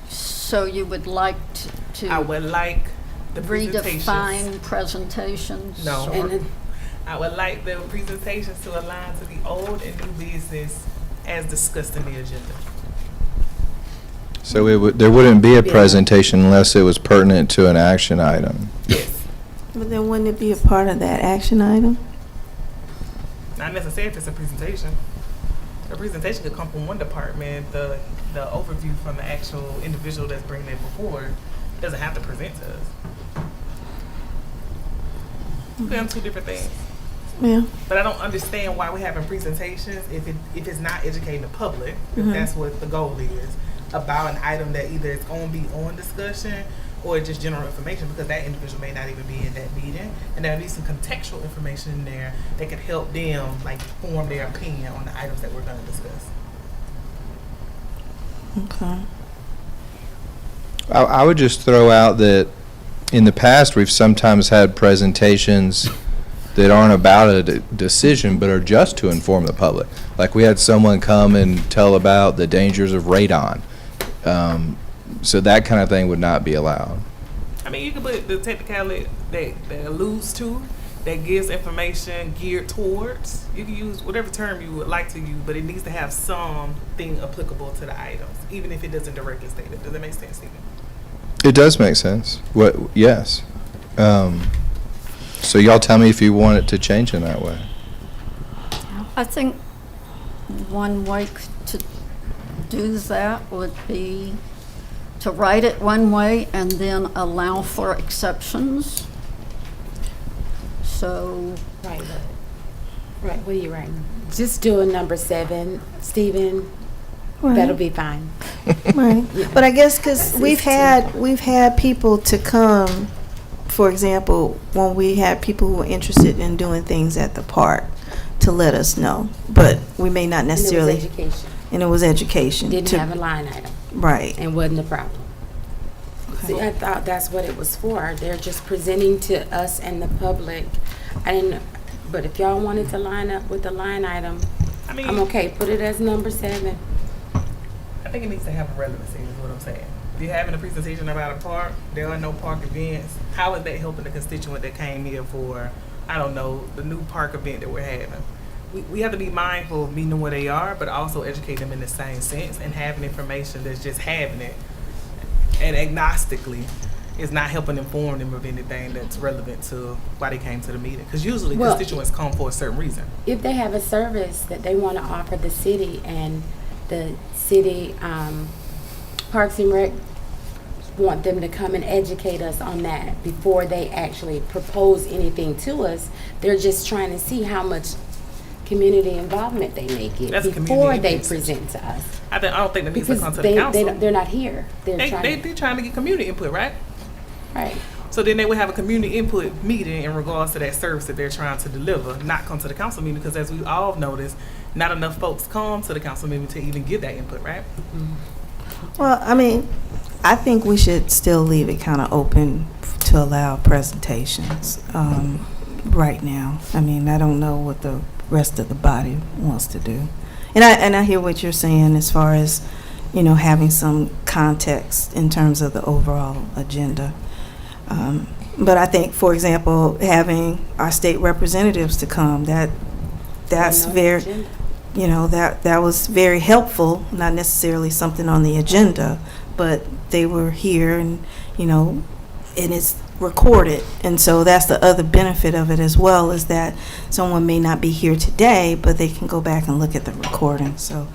So you would like to I would like the redefine presentations? No. or- I would like the presentations to align to the old and new business as discussed in the agenda. So there wouldn't be a presentation unless it was pertinent to an action item. But then wouldn't it be a part of that action item? Not necessarily if it's a presentation. A presentation could come from one department. The overview from the actual individual that's bringing it before doesn't have to present to us. We're on 2 different things. Yeah. But I don't understand why we're having presentations if it's not educating the public, if that's what the goal is, about an item that either it's going to be on discussion or just general information, because that individual may not even be in that meeting, and there'll be some contextual information in there that could help them form their opinion on the items that we're going to discuss. Okay. I would just throw out that in the past, we've sometimes had presentations that aren't about a decision, but are just to inform the public. Like we had someone come and tell about the dangers of radon. So that kind of thing would not be allowed. I mean, you can put the technicality that alludes to, that gives information geared towards. You can use whatever term you would like to use, but it needs to have something applicable to the items, even if it doesn't directly state it. Does that make sense, Stephen? It does make sense. Yes. So y'all tell me if you want it to change in that way. I think one way to do that would be to write it one way and then allow for exceptions. So. Right. What are you writing? Just do a number 7, Stephen. Right. That'll be fine. Right. But I guess because we've had people to come, for example, when we had people who were interested in doing things at the park to let us know, but we may not necessarily. And it was education. And it was education. Didn't have a line item. Right. And wasn't a problem. Okay. See, I thought that's what it was for. They're just presenting to us and the public. But if y'all wanted to line up with the line item, I'm okay. Put it as number 7. I think it needs to have a relevancy, is what I'm saying. If you're having a presentation about a park, there are no park events, how is that helping the constituent that came here for, I don't know, the new park event that we're having? We have to be mindful of meeting where they are, but also educate them in the same sense, and having information that's just having it and agnostically is not helping inform them of anything that's relevant to why they came to the meeting. Because usually Well, constituents come for a certain reason. If they have a service that they want to offer the city and the city Parks and Rec want them to come and educate us on that before they actually propose anything to us, they're just trying to see how much community involvement they may get That's before they community present to us. I don't think that needs to Because come to the council. they're not here. They're They're trying to get community input, right? Right. So then they would have a community input meeting in regards to that service that they're trying to deliver, not come to the council meeting, because as we all noticed, not enough folks come to the council meeting to even get that input, right? Well, I mean, I think we should still leave it kind of open to allow presentations right now. I mean, I don't know what the rest of the body wants to do. And I hear what you're saying as far as, having some context in terms of the overall agenda. But I think, for example, having our state representatives to come, that's very, that was very helpful, not necessarily something on the agenda, but they were here and it's recorded. And so that's the other benefit of it as well, is that someone may not be here today, but they can go back and look at the recording. So,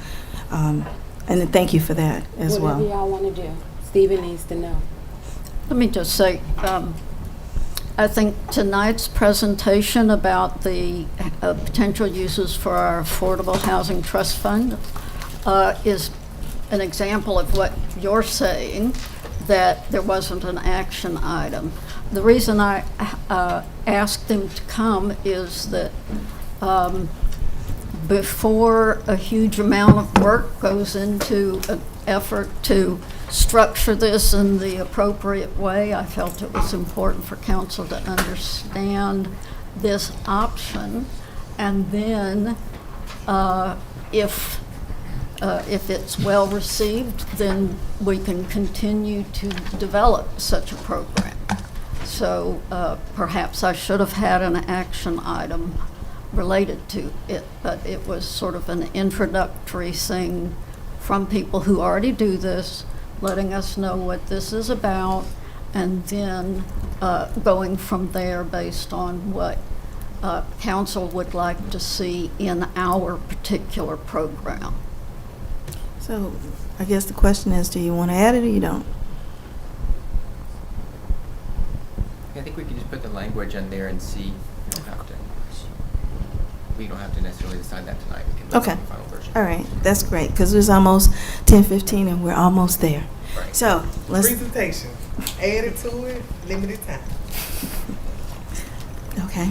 and then thank you for that as well. Whatever y'all want to do. Stephen needs to know. Let me just say, I think tonight's presentation about the potential uses for our Affordable Housing Trust Fund is an example of what you're saying, that there wasn't an action item. The reason I asked them to come is that before a huge amount of work goes into an effort to structure this in the appropriate way, I felt it was important for council to understand this option, and then if it's well received, then we can continue to develop such a program. So perhaps I should have had an action item related to it, but it was sort of an introductory thing from people who already do this, letting us know what this is about, and then going from there based on what council would like to see in our particular program. So I guess the question is, do you want to add it or you don't? I think we can just put the language in there and see. We don't have to necessarily decide that tonight. We can look Okay. at the final version. All right, that's great, because it's almost 10:15 and we're almost there. Right. So let's, Presentation, added to it, limited time. okay.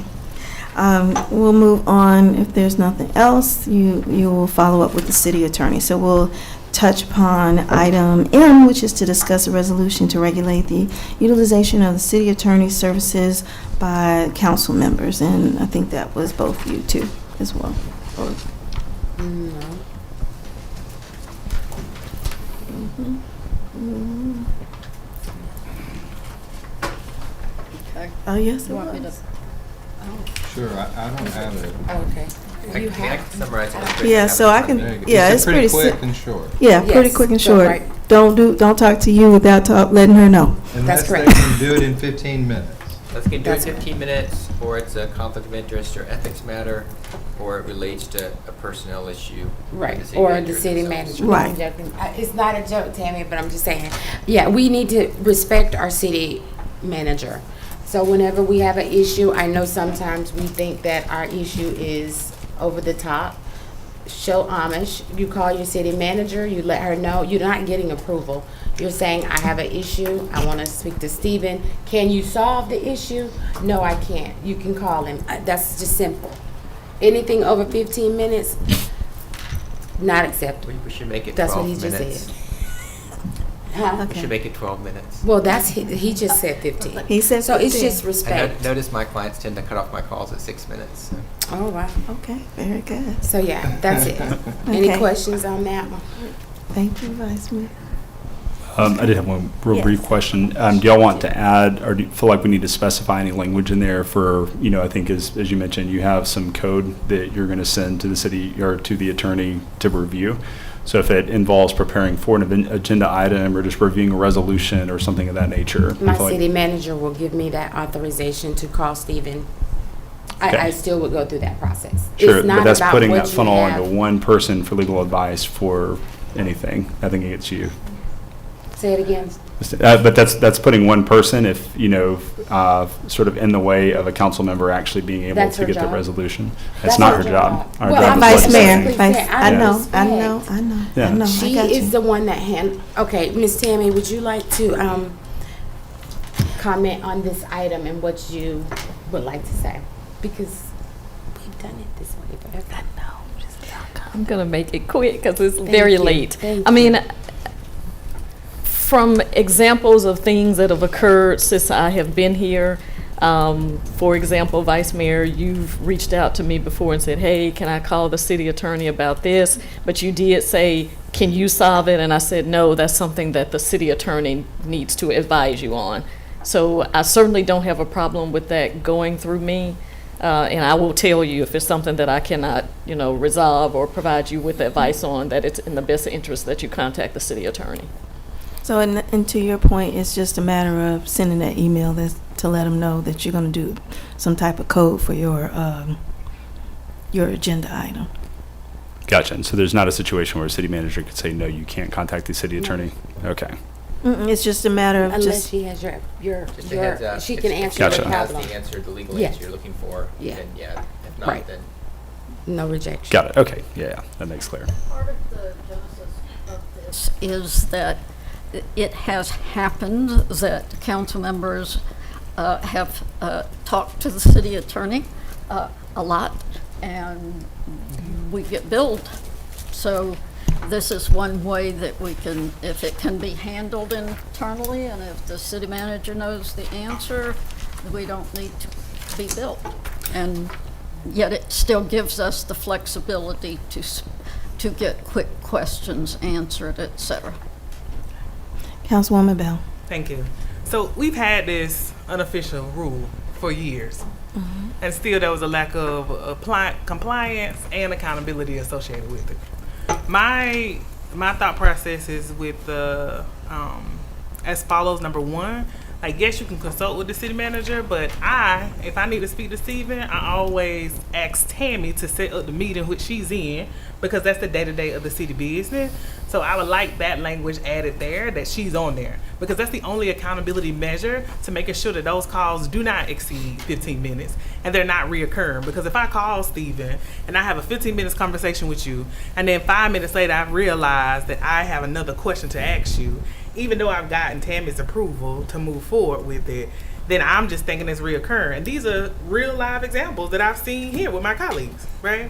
We'll move on. If there's nothing else, you will follow up with the city attorney. So we'll touch upon item M, which is to discuss a resolution to regulate the utilization of the city attorney's services by council members. And I think that was both you too as well. Or- Okay. Oh, yes, it You want me to? was. Sure, I don't have it. Okay. You I have can summarize it. quick. Yeah, so I can, yeah, it's pretty quick si- and short. Yeah, pretty Yes, quick and go short. right. Don't talk to you without letting her know. Unless they correct. can do it in 15 minutes. Let's get do it That's in 15 minutes, or it's a conflict of interest or ethics matter, or it relates to a personnel issue. Right, with or manager the city themselves. manager. Right. I'm joking. It's not a joke, Tammy, but I'm just saying. Yeah, we need to respect our city manager. So whenever we have an issue, I know sometimes we think that our issue is over the top. Show homage. You call your city manager, you let her know. You're not getting approval. You're saying, I have an issue, I want to speak to Stephen. Can you solve the issue? No, I can't. You can call him. That's just simple. Anything over 15 minutes, not acceptable. We should make it 12 That's what he minutes. just said. Huh? We should make it 12 minutes. Well, he just said 15. He said So it's 15. just I respect. notice my clients tend to cut off my calls at 6 minutes. So. Oh, wow. Okay, very good. So yeah, that's it. Any Okay. questions on that one? Thank you, Vice Mayor. I did have one real Yes. brief question. Do y'all want to add, or do you feel like we need to specify any language in there for, I think as you mentioned, you have some code that you're going to send to the city or to the attorney to review. So if it involves preparing for an agenda item or just reviewing a resolution or something of that nature. My I feel like- city manager will give me that authorization to call Stephen. Okay. I still would go through that process. Sure, It's but not that's about putting what that you funnel have. into one person for legal advice for anything. I think it's you. Say it again. But that's putting one person, if, sort of in the way of a council member actually being able That's to her get the job. resolution. That's It's not her her job. job. Our Well, job I'm is Vice Mayor, legislating. Vice, I I know, respect. I know, I know, Yeah. I know. I She got is you. the one that okay, Ms. Tammy, would you like to comment on this item and what you would like to say? Because we've done it this way forever. I'm going to make it quick because it's Thank very you. late. Thank I mean, from examples of things that have occurred since I have been here, for example, Vice Mayor, you've reached out to me before and said, hey, can I call the city attorney about this? But you did say, can you solve it? And I said, no, that's something that the city attorney needs to advise you on. So I certainly don't have a problem with that going through me. And I will tell you if it's something that I cannot, resolve or provide you with advice on, that it's in the best interest that you contact the city attorney. So, and to your point, it's just a matter of sending that email to let them know that you're going to do some type of code for your agenda item. Gotcha. And so there's not a situation where a city manager could say, no, you can't contact the city attorney? Okay. It's just a matter of Unless she has your Just a heads up. she If can she answer Gotcha. your has problem. the answer, the legal Yes. answer you're looking for, Yeah. then yeah. If not, Right. then No rejection. Got it. Okay. Yeah, that makes clear. Part of the genesis of this is that it has happened that council members have talked to the city attorney a lot, and we get billed. So this is one way that we can, if it can be handled internally, and if the city manager knows the answer, we don't need to be billed. And yet it still gives us the flexibility to get quick questions answered, et cetera. Councilwoman Bell. Thank you. So we've had this unofficial rule for years, and still there was a lack of compliance and accountability associated with it. My thought process is with the as follows. Number one, I guess you can consult with the city manager, but if I need to speak to Steven, I always ask Tammy to set up the meeting which she's in, because that's the day-to-day of the city business. So I would like that language added there, that she's on there, because that's the only accountability measure to making sure that those calls do not exceed 15 minutes and they're not reoccurring. Because if I call Steven and I have a 15 minutes conversation with you, and then 5 minutes later I realize that I have another question to ask you, even though I've gotten Tammy's approval to move forward with it, then I'm just thinking it's reoccurring. And these are real live examples that I've seen here with my colleagues, right?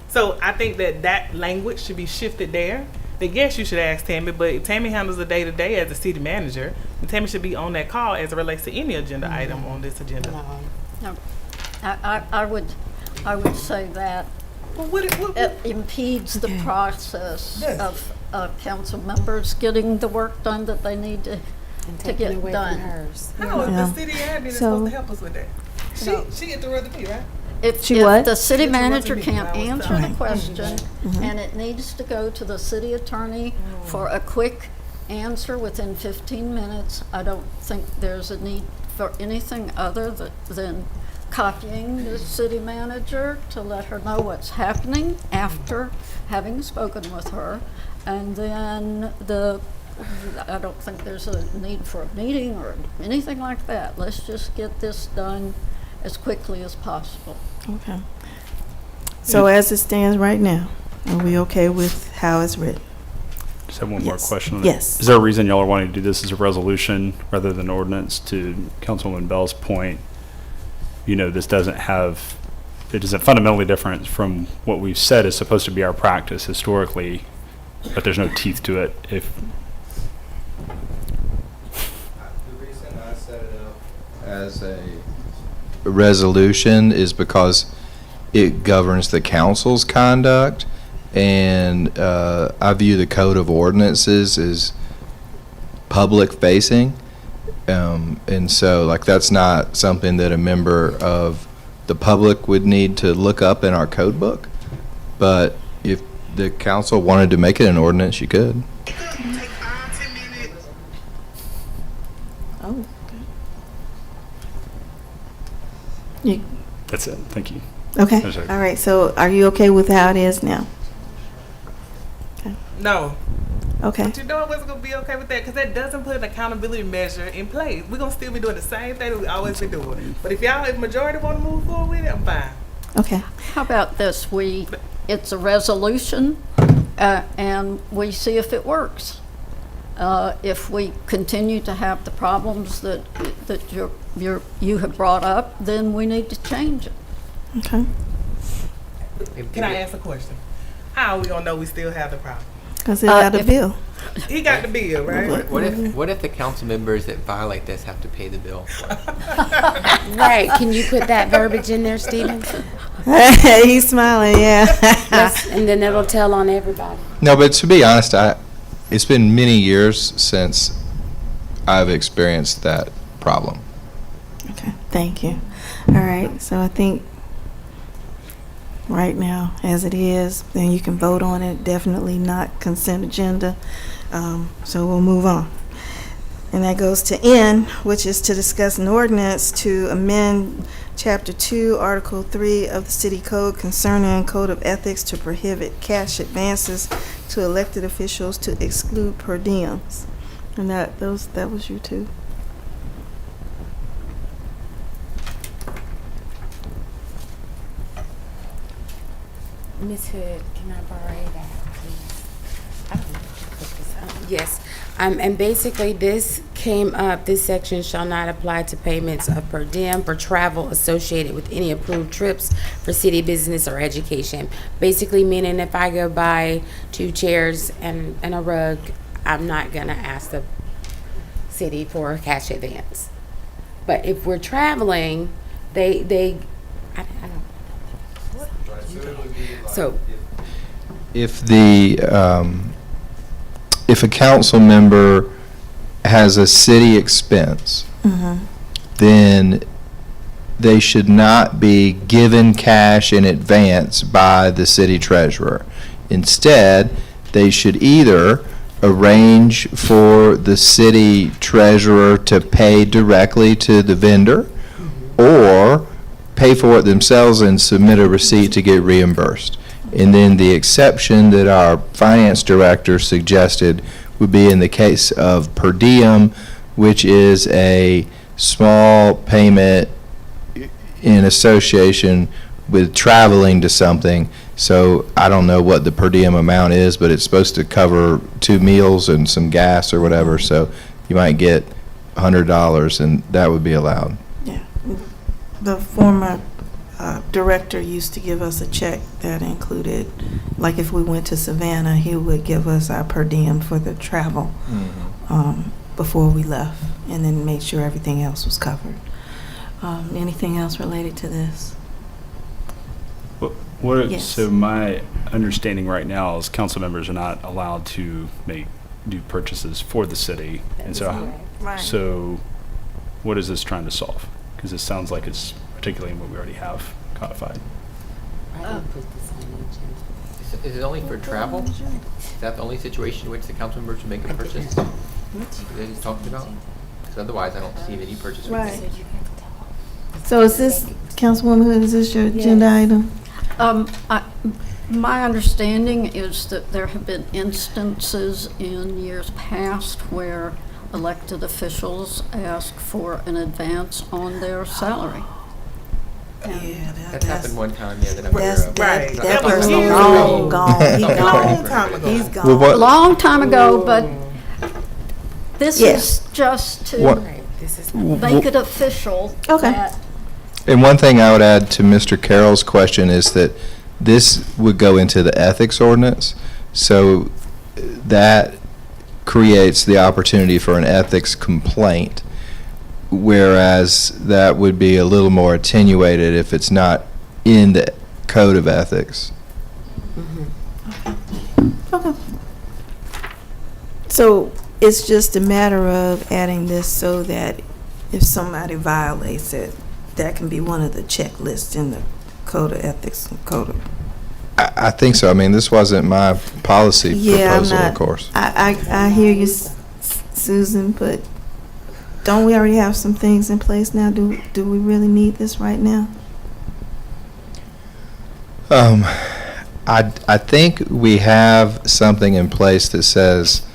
So I think that language should be shifted there. That yes, you should ask Tammy, but Tammy handles the day-to-day as the city manager, and Tammy should be on that call as it relates to any agenda item on this agenda. No, I would say that it impedes the process of council members getting the work done that they need to taking get away done. from hers. How Yeah. is the city admin is So- supposed to help us with that? She interrupted me, right? If She what? the city She interrupted manager me can't when I was answer talking. the question, and it needs to go to the city attorney for a quick answer within 15 minutes, I don't think there's a need for anything other than copying the city manager to let her know what's happening after having spoken with her. And then I don't think there's a need for a meeting or anything like that. Let's just get this done as quickly as possible. Okay. So as it stands right now, are we okay with how it's written? Just have one more Yes. question on Yes. it. Is there a reason y'all are wanting to do this as a resolution rather than ordinance? To Councilwoman Bell's point, this it isn't fundamentally different from what we've said is supposed to be our practice historically, but there's no teeth to it. The reason I set it up as a resolution is because it governs the council's conduct, and I view the code of ordinances as public facing, and so that's not something that a member of the public would need to look up in our code book. But if the council wanted to make it an ordinance, you could. Oh, okay. That's it. Thank you. Okay, That's it. all right, so are you okay with how it is now? No. Okay, But you know I wasn't gonna be okay with that because that doesn't put an accountability measure in place. We're gonna still be doing the same thing that we always been doing. But if majority want to move forward with it, I'm fine. okay. How about this? It's a resolution, and we see if it works. If we continue to have the problems that you have brought up, then we need to change it. Okay. Can I ask a question? How are we gonna know we still have the problem? Because he got a bill. He got the bill, right? What if the council members that violate this have to pay the bill? Right, can you put that verbiage in there, Stephen? He's smiling, yeah. And then it'll tell on everybody. No, but to be honest, it's been many years since I've experienced that problem. Okay, thank you. All right, so I think right now, as it is, then you can vote on it. Definitely not consent agenda. So we'll move on. And that goes to N, which is to discuss an ordinance to amend Chapter 2, Article 3 of the City Code concerning Code of Ethics to prohibit cash advances to elected officials to exclude per diems. And that was you too. Ms. Hood, can I borrow that, please? I don't know if you put this on. Yes, and basically this came up, this section shall not apply to payments of per diem for travel associated with any approved trips for city business or education. Basically meaning if I go buy 2 chairs and a rug, I'm not gonna ask the city for a cash advance. But if we're traveling, I don't. So, If a council member has a city expense, then they should not be given cash in advance by the city treasurer. Instead, they should either arrange for the city treasurer to pay directly to the vendor or pay for it themselves and submit a receipt to get reimbursed. And then the exception that our finance director suggested would be in the case of per diem, which is a small payment in association with traveling to something. So I don't know what the per diem amount is, but it's supposed to cover 2 meals and some gas or whatever. So you might get $100 and that would be allowed. Yeah. The former director used to give us a check that included, like if we went to Savannah, he would give us our per diem for the travel before we left, and then make sure everything else was covered. Anything else related to this? Yes. So my understanding right now is council members are not allowed to do purchases for the city. And so, Right. so what is this trying to solve? Because it sounds like it's particularly what we already have codified. I didn't put this on the agenda. Is it only for travel? Is that the only situation in which the council member should make a purchase? That he's talking about? Because otherwise, I don't see any purchase. Right. So is this, Councilwoman Hood, is this your agenda item? My understanding is that there have been instances in years past where elected officials ask for an advance on their salary. That's happened one time, yeah, that I'm aware of. Right. That was person years gone, ago. gone, he Long gone. time ago. He's gone. Well, what- Long time ago, but this Yes. is just to What- Right, this is make it official. Okay. that And one thing I would add to Mr. Carroll's question is that this would go into the ethics ordinance, so that creates the opportunity for an ethics complaint, whereas that would be a little more attenuated if it's not in the code of ethics. Okay. So it's just a matter of adding this so that if somebody violates it, that can be one of the checklists in the code of ethics and code of. I think so. I mean, this wasn't my policy Yeah, proposal, of course. I hear you, Susan, but don't we already have some things in place now? Do we really need this right now? I think we have something in place that says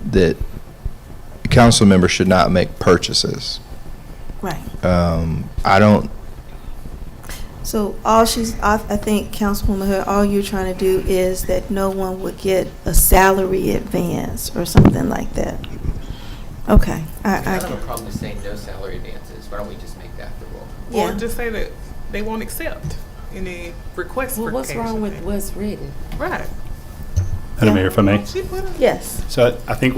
that council members should not make purchases. Right. I don't, So I think Councilwoman Hood, all you're trying to do is that no one would get a salary advance or something like that. Okay. I don't have a problem with saying no salary advances. Why don't we just make that the rule? Yeah. Or just say that they won't accept any requests for What's cash wrong with advance. what's written? Right. Madam Mayor, if I may. She put it. Yes. So I think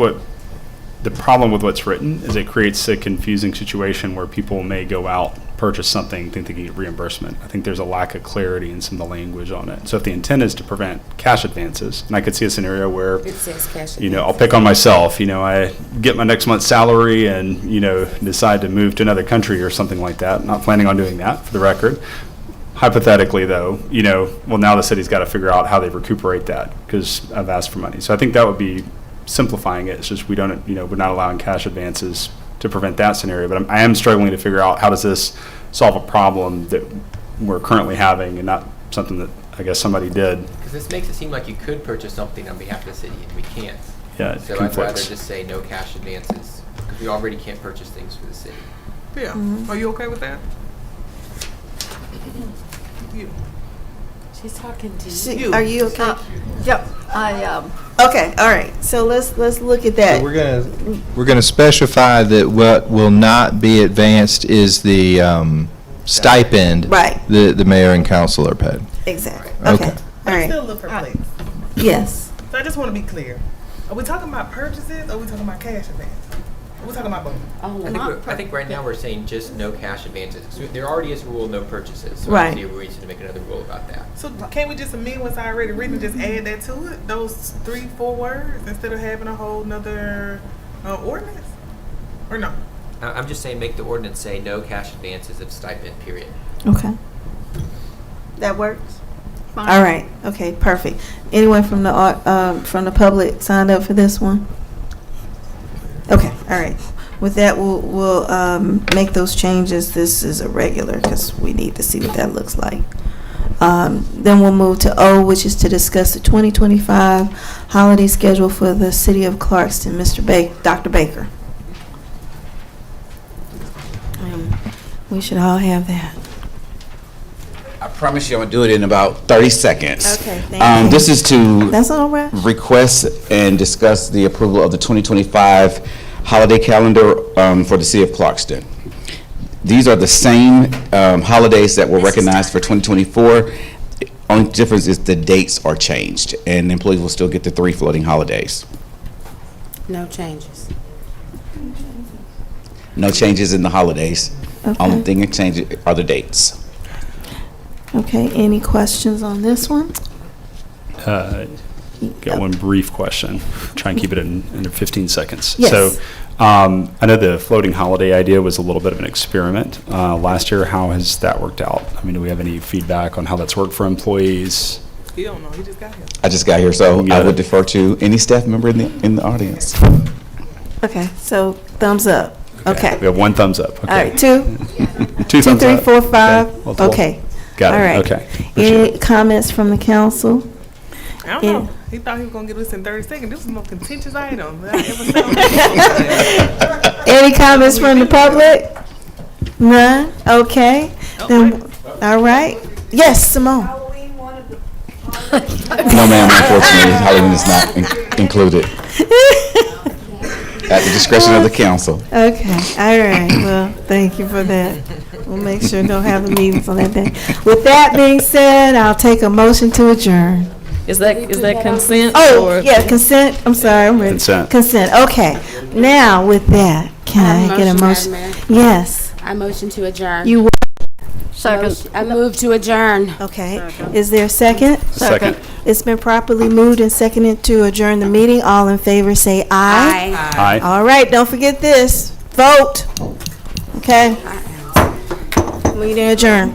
the problem with what's written is it creates a confusing situation where people may go out, purchase something, think they can get reimbursement. I think there's a lack of clarity in some of the language on it. So if the intent is to prevent cash advances, and I could see a scenario where, It says cash. I'll pick on myself, I get my next month's salary and, decide to move to another country or something like that. Not planning on doing that, for the record. Hypothetically, though, now the city's got to figure out how they recuperate that because I've asked for money. So I think that would be simplifying it. It's just we're not allowing cash advances to prevent that scenario. But I am struggling to figure out how does this solve a problem that we're currently having and not something that I guess somebody did. Because this makes it seem like you could purchase something on behalf of the city, and we can't. Yeah, it So I'd rather conflicts. just say no cash advances, because we already can't purchase things for the city. Yeah. Are you okay with that? You. She's talking to you. Are you okay? Yep, I, Okay, all right. So let's look at that. so we're gonna specify that what will not be advanced is the stipend. Right. The mayor and council are paid. Exactly. Okay. Okay. All I'm right. still a little perplexed. Yes. So I just want to be clear. Are we talking about purchases or are we talking about cash advance? Are we talking about both? I think right now we're saying just no cash advances. So there already is a rule, no purchases. So Right. I don't see a reason to make another rule about that. So can't we just amend what's already written and just add that to it? Those 3-4 words instead of having a whole nother ordinance? Or no? I'm just saying make the ordinance say no cash advances of stipend, period. Okay. That works? All right. Okay, perfect. Anyone from the public signed up for this one? Okay, all right. With that, we'll make those changes. This is a regular because we need to see what that looks like. Then we'll move to O, which is to discuss the 2025 holiday schedule for the City of Clarkston. Dr. Baker. We should all have that. I promise you I'm going to do it in about 30 seconds. Okay, thank you. This is to That's all right. request and discuss the approval of the 2025 holiday calendar for the City of Clarkston. These are the same holidays that were recognized for 2024. Only difference is the dates are changed, and employees will still get the 3 floating holidays. No changes. No changes in the holidays. Okay. Only thing that changes are the dates. Okay, any questions on this one? Got one brief question. Try and keep it in under 15 seconds. Yes. So I know the floating holiday idea was a little bit of an experiment last year. How has that worked out? I mean, do we have any feedback on how that's worked for employees? He don't know. He just got here. I just got here, so Yeah. I would defer to any staff member in the audience. Okay, so thumbs up. Okay. We have 1 thumbs up. Okay. All right, 2? 2, thumbs 3, up. 4, 5? Okay, multiple. Okay. Got it. All right. Okay. Any comments from the council? I don't know. He thought he was going to get this in 30 seconds. This was the most contentious item that I ever saw. Any comments from the public? None? Okay. Then, all right. Yes, Simone. No, ma'am, unfortunately, Halloween is not included. At the discretion of the council. Okay, all right. Well, thank you for that. We'll make sure don't have the meetings on that day. With that being said, I'll take a motion to adjourn. Is that consent? Oh, or- yeah, consent. I'm sorry, I'm ready. Consent. Consent, okay. Now, with that, can I get a motion? Madam Mayor. Yes. I motion to adjourn. You, second. I move to adjourn. okay. Is there a second? Second. It's been properly moved and seconded to adjourn the meeting. All in favor, say aye. Aye. All right, don't forget this. Vote. Okay. Meeting adjourned.